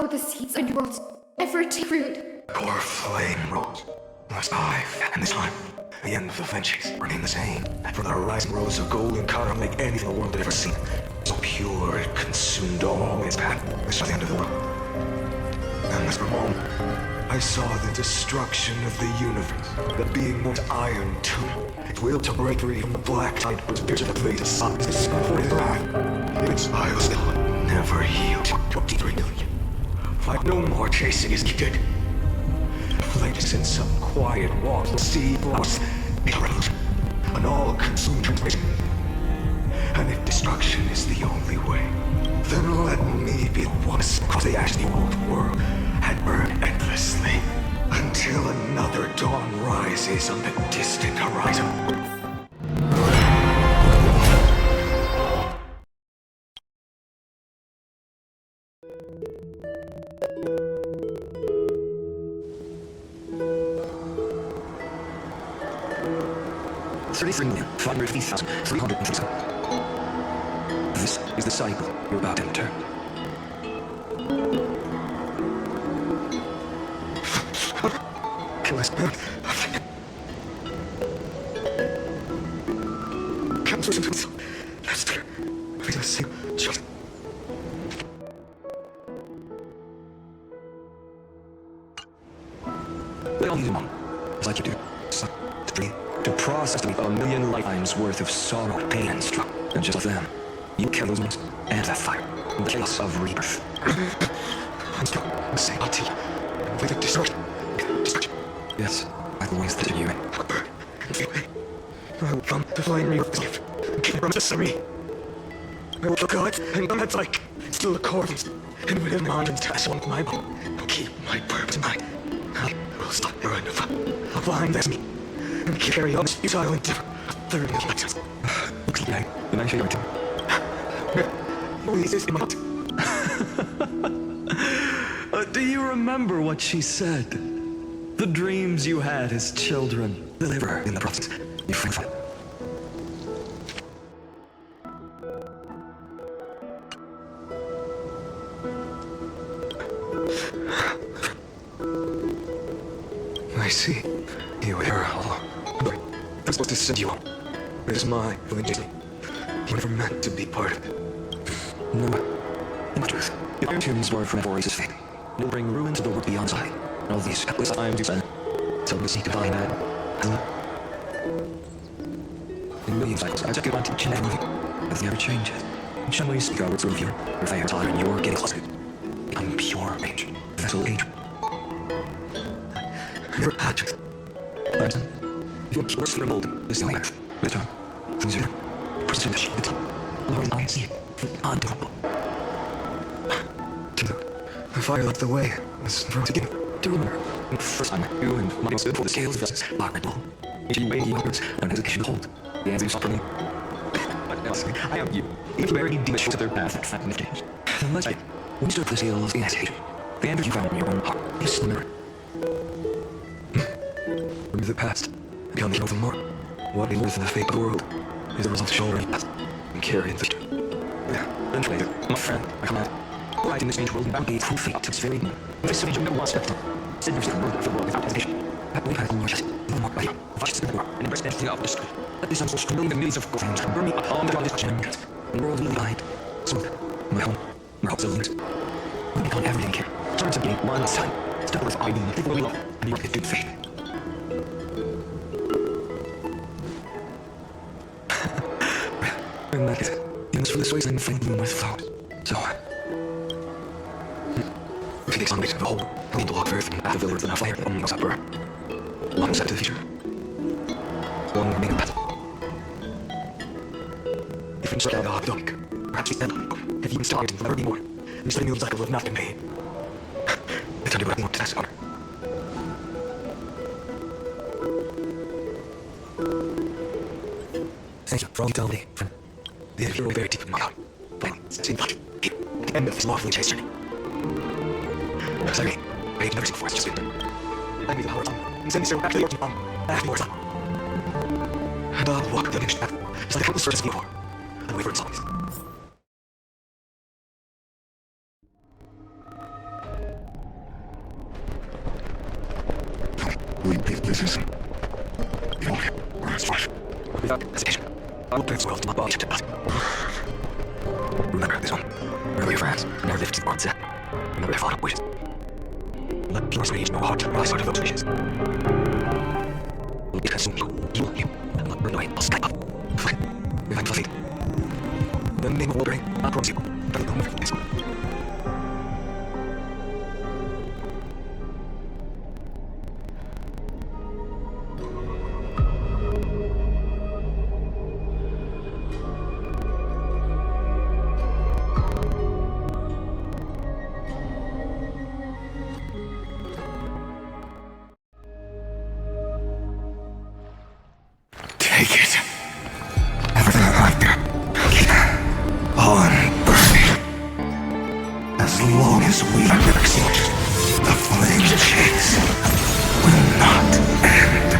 the seeds of your worlds ever take root. Core flame rose. Last hive, and this time, the end of the vengeance remain the same. For the horizon rose a golden color unlike anything the world had ever seen. So pure it consumed all its path. This was the end of the world. And as for a moment, I saw the destruction of the universe. The being was iron too. Its will to break free from the black tide was pierced to the face of sun. Its before its wrath. Its eye was still never healed. 23 million. Fight no more chasing his kid. Latest in some quiet walks, the sea flowers, a revolution, an all-consuming transformation. And if destruction is the only way, then let me be the one across the ashes of the old world and burn endlessly until another dawn rises on the distant horizon. This is the cycle you're about to enter. Kill us. They all need a mom, just like you do. To process a million lifetimes worth of sorrow, pain, and struggle. And just like them, you kill those moons and that fire, the chaos of rebirth. I'm still the same to you. With the destruction. Yes, I've always lifted you. I will come to find me with this gift. Keep from necessary. I will kill God and come like still the corpse. And within mountains pass on my bone. Keep my purpose in mind. I will stop your enough. I'll find this me. And carry on this futile endeavor. 30 lifetimes. Okay, then I shall return. Please, not. Do you remember what she said? The dreams you had as children. Deliver in the process. You free from it. I see. You are all. I'm supposed to send you on. It is my religion. You never meant to be part of it. No. In truth, your tunes were from Boris' fate. Will bring ruin to the world beyond sight. All these countless times you spent. So we seek to find that. In million cycles, I took you on teaching and moving. But never changes. In some ways, speak our words of you. Your fire tolerant, you're getting closeted. I'm pure age. Vessel age. Your hatchet. Larson, if you're curious for a mold, this is the earth. Return. Consider. Pursue the shit. Lord, I see it. Undoable. The fire led the way. Was from the beginning. To remember. The first time you and my stood for the scales of justice. Lock Red Bull. Each of you weighing yours, and hesitation to hold. The answer is for me. What else? I am you. Each very demons shows their path and fact and change. Then let's say, when you stood for the scales in hesitation, the answer you found in your own heart is remember. Remember the past. Beyond the more. What is worth in the fate of the world is the result of shouldering past and carrying the future. Yeah, then later, my friend, I come out. Right in this strange world, and bound through fate to its very moon. This strange no one stepped on. Send yourself the world of the world without hesitation. Happily, I will just no more by you. Watch the door and embrace anything of destroy. Let this unsoul million and millions of flames burn me up on the ground destruction and the world leave behind. Smooth, my home, my hopes of wings. We become everything here. Turn to being one time. Step with I being the we love and your good faith. And that is it. You must for this way and flame bloom with flowers. So, if it takes on the whole, I need to walk earth and at the village and a fire on the supper. One step to the future. One remaining path. If you strike out the hot dog, perhaps the end, if you started to never be more, you start a new cycle of nothing pain. It's time to put more to that honor. Thank you for all you told me, friend. The hero very deep in my heart. Finally, same thought. The end of this lawfully chased journey. Sorry, I have never seen before, it's just been. Lend me the power of time, and send me straight back to the origin back to your son. And I'll walk the finished path, just like countless searches before, and wait for its always. Without hesitation, I will bring this world to my body to death. Remember this one. Remember your friends. Never live to the world's end. Remember their final wishes. Let pure rage no heart rise out of those wishes. Will be consumed. You will you. And not burn away. I'll sky up. Fine. If I'm fluffy. The name of ordering, I promise you. But I don't forget this one. Take it. Everything I've got. On burning. As long as we exist, the flame chase will not end.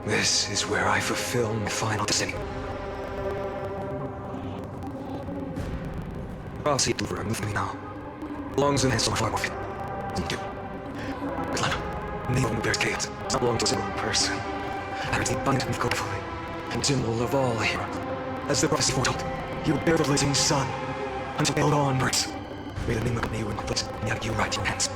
This is where I fulfill my final destiny. I'll see it through with me now. Belongs in hands so far more fit. You. Atlanta, name of bears chaos. It's not belong to a single person. I the abundant of codify, and symbol of all heroes. As the prophecy foretold, he will bear the blazing sun until the dawn breaks. May the name of me in my place, and have you right your hands.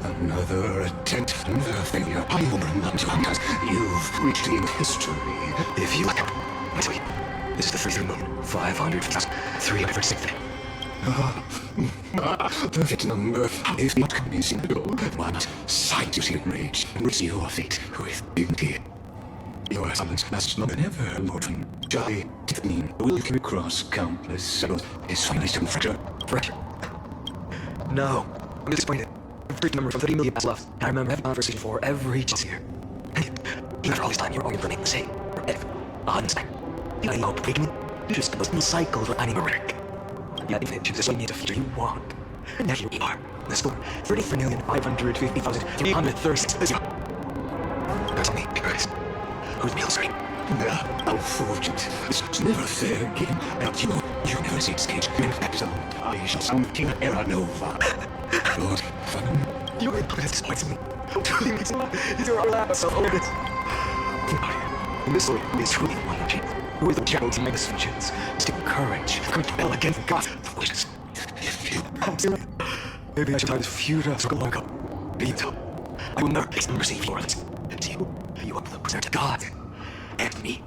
Another attempt, another failure. I will bring them to hunters. You've reached in history. If you like it, I tell you, this is the 33 moon, 500,336 day. Perfect number. If not convincing, one sight you see rage, embrace your fate with dignity. Your summons lasts longer than ever, Lordman. Jolly, Tiffany, will carry across countless cells. His finally still fracture. Fracture? No, I'm disappointed. Every number from 30 million past left. I remember having conversation for every chance here. Even after all this time, you're always remain the same. Forever. Einstein. You know, hope breaking me. You just a little cycle for animeric. You had infinite chances to meet the future you want. And now here we are. The score 33,550,336. Now tell me, Paris, who's real screen? How fortunate. It's never a fair game. But you never see Skate. In fact, I shall sound King Era Nova. Lord, fun. You are disappointed me. You're our last self-awareness. In this story is truly one chance. Who is the channel to my misfortunes? Still courage. Compel against God's wishes. I'm serious. Maybe I should try this futile struggle long ago. But you tell, I will never place mercy for this. To you are the prisoner to God. And me.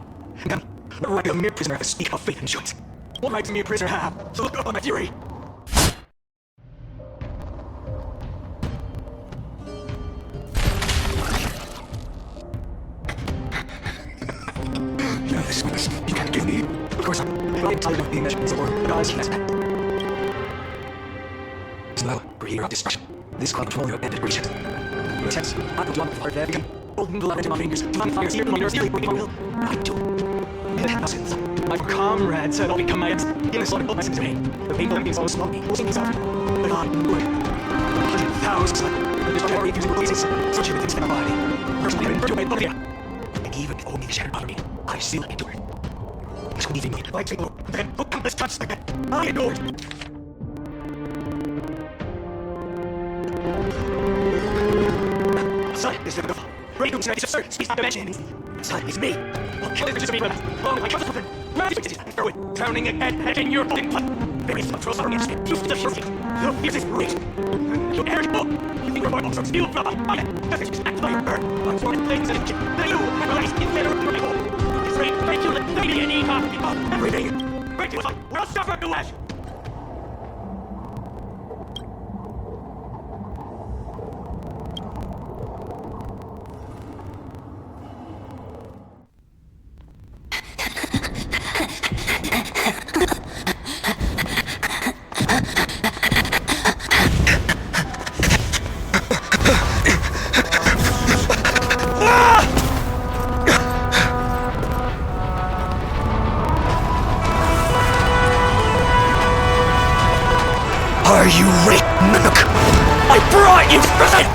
Now, what right does a mere prisoner have to speak about faith and choice? What right does a mere prisoner have to look up on my fury? Now this is you can't give me. Of course not. I'm tired of being mentioned so God's has met. Now, breather of destruction. This cloud control your abandoned region. Intense. I will jump the heart there again. Holding the light in my fingers. Divine fire seared my nerves, breaking my will. I do. It happens. My comrades had all become my ex. In this slaughter, my sins pain. The painful empties all slowly. Losing his out. The God would. 100,000 the destroyer refusing releases. Searching within my body. Personally, I've been burned away, and even if only the shattered body, I still endure it. not leaving me. Like you, then put down this touch again. I know it. Son is the Great Goose Knight, sir, speaks not dimension. Son, it's me. I'll kill this me with long, like trust with throw it, drowning again in your blood. There is no trust for me. You still hear me. Look, here's this rage. You arrogant. You think you're more of steel brother. I am. That is just act by your bird. I'm sworn in flames and shit. Then you, release in federal rifle. Afraid, break you, let lady and eat off everything. Break you, or I'll suffer to ash. Are you ready, Mimic? I brought you present!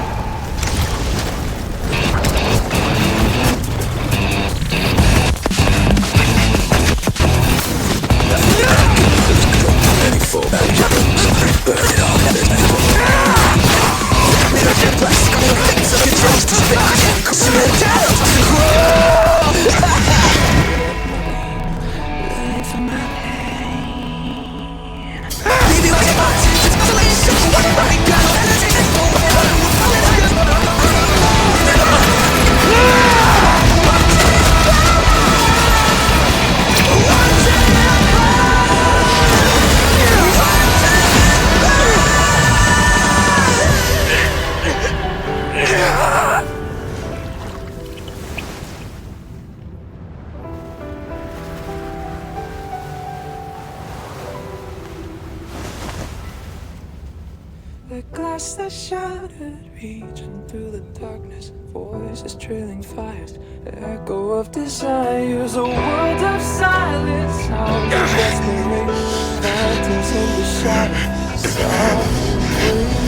The glass that shattered, reaching through the darkness. Voices trailing fires, echo of desires. A world of silence, sounds of desperation. Phantoms in the shadows, soft waiting.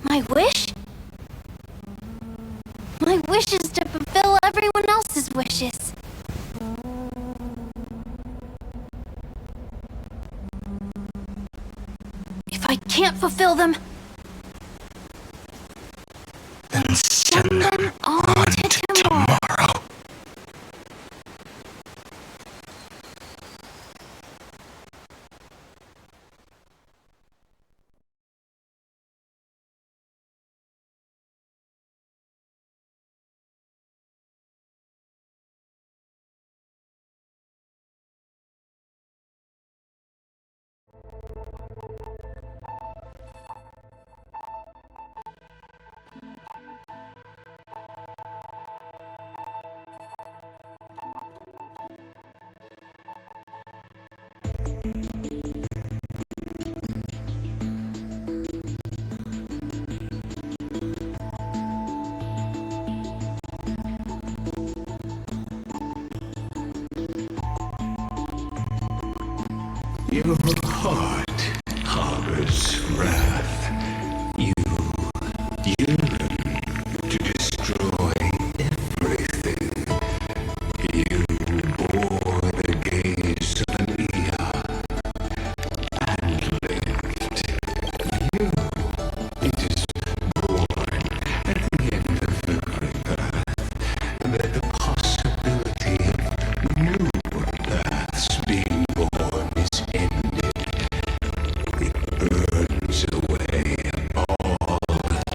My wish? My wish is to fulfill everyone else's wishes. If I can't fulfill them, then send them on to tomorrow. Your heart harbors wrath. You yearn to destroy everything. You bore the gaze of an Ea and lived. You, it is born at the end of every path, that the possibility of new paths being born is ended. It burns away all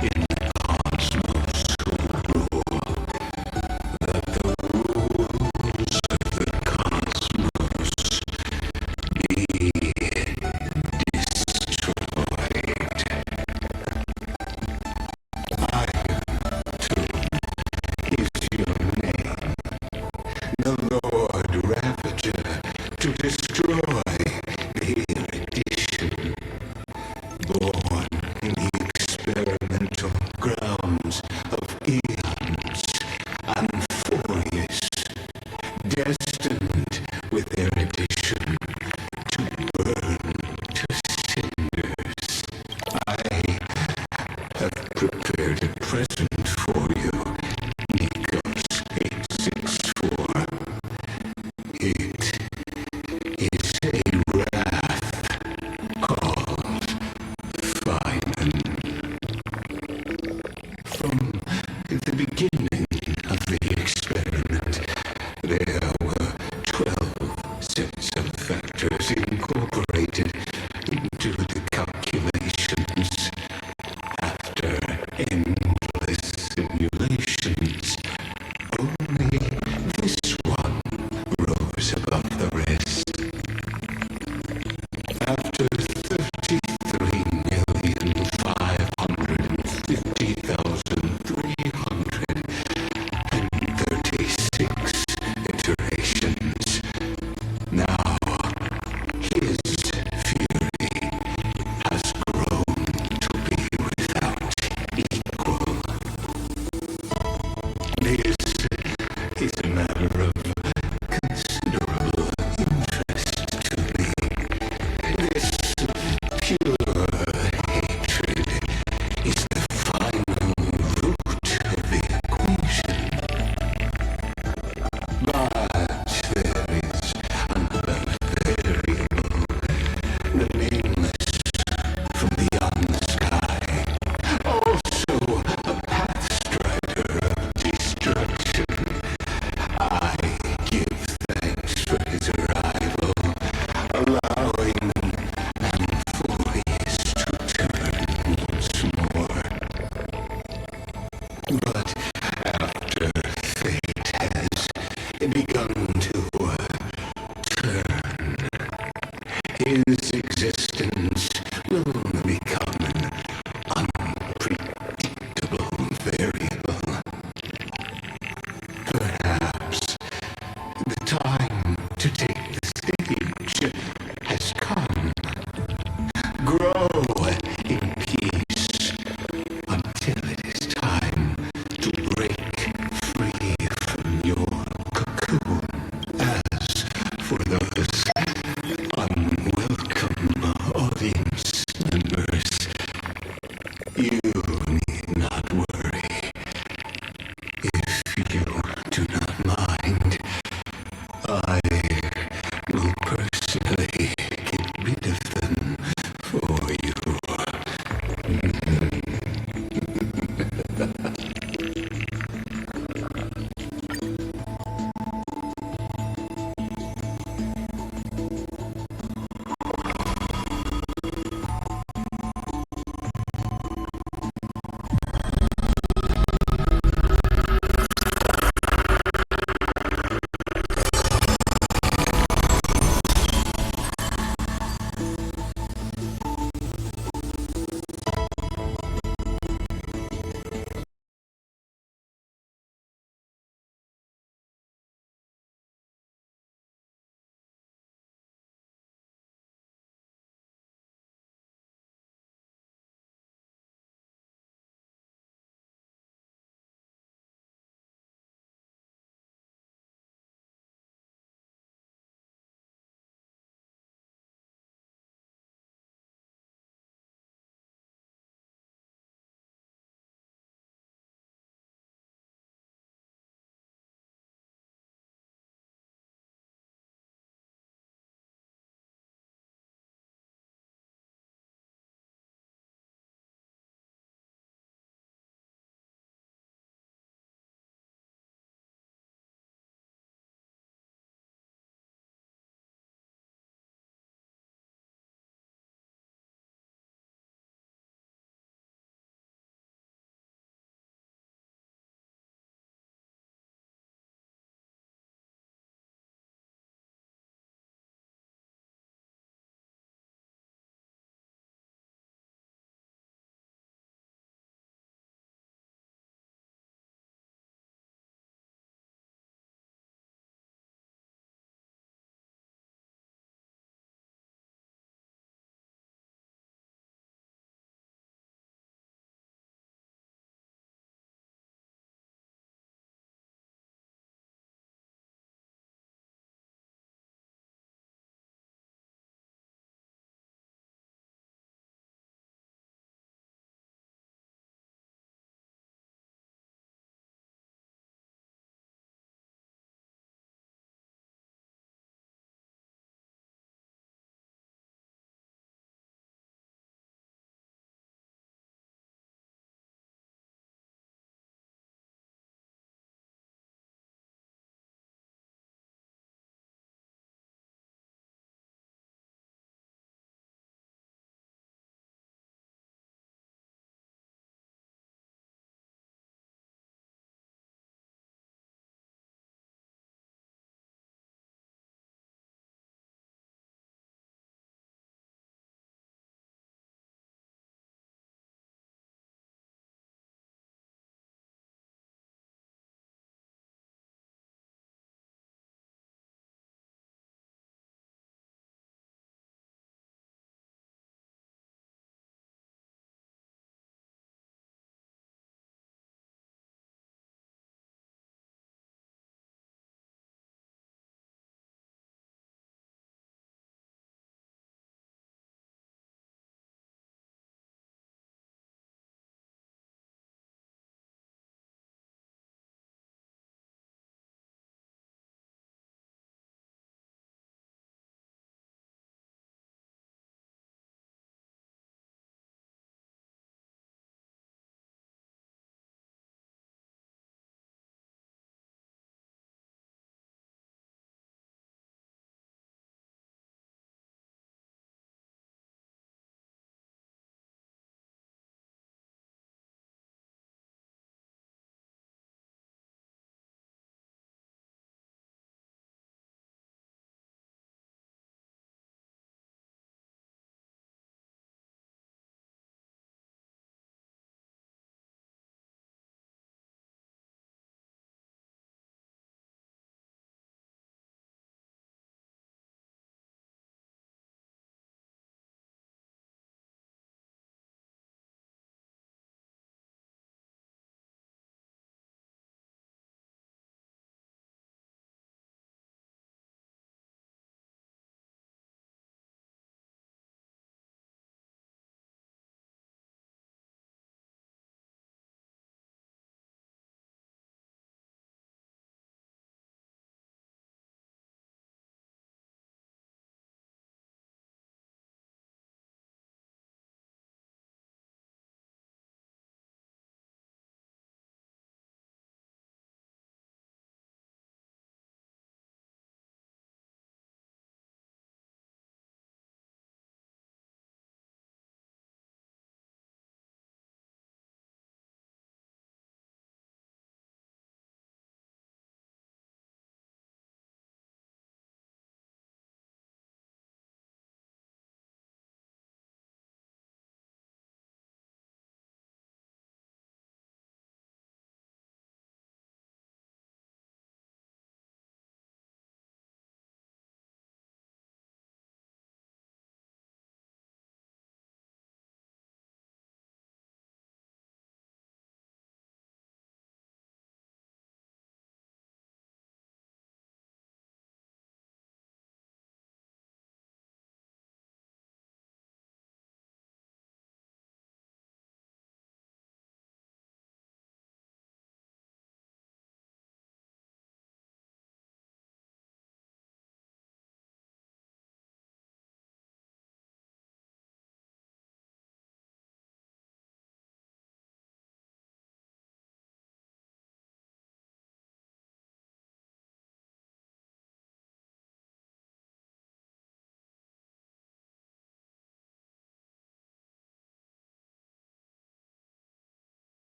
in the cosmos who rule. That the rules of the cosmos be destroyed. Is your name, the Lord Ravager, to destroy the erudition, born in the experimental grounds of eons and furious, destined with erudition to burn to cinders. I have prepared a present for you, Nikos 864. It is a wrath called Finan. From the beginning of the experiment, there were 12 sets of factors incorporated into the calculations. After endless simulations, only this one rose above the rest. After 33,550,336 iterations, now his fury has grown to be without equal. This is a matter of considerable interest to me. This pure hatred is the final root of the equation. But there is another variable, the nameless from beyond the sky, also a pathstrider of destruction. I give thanks for his arrival, allowing Amphibious to turn once more. But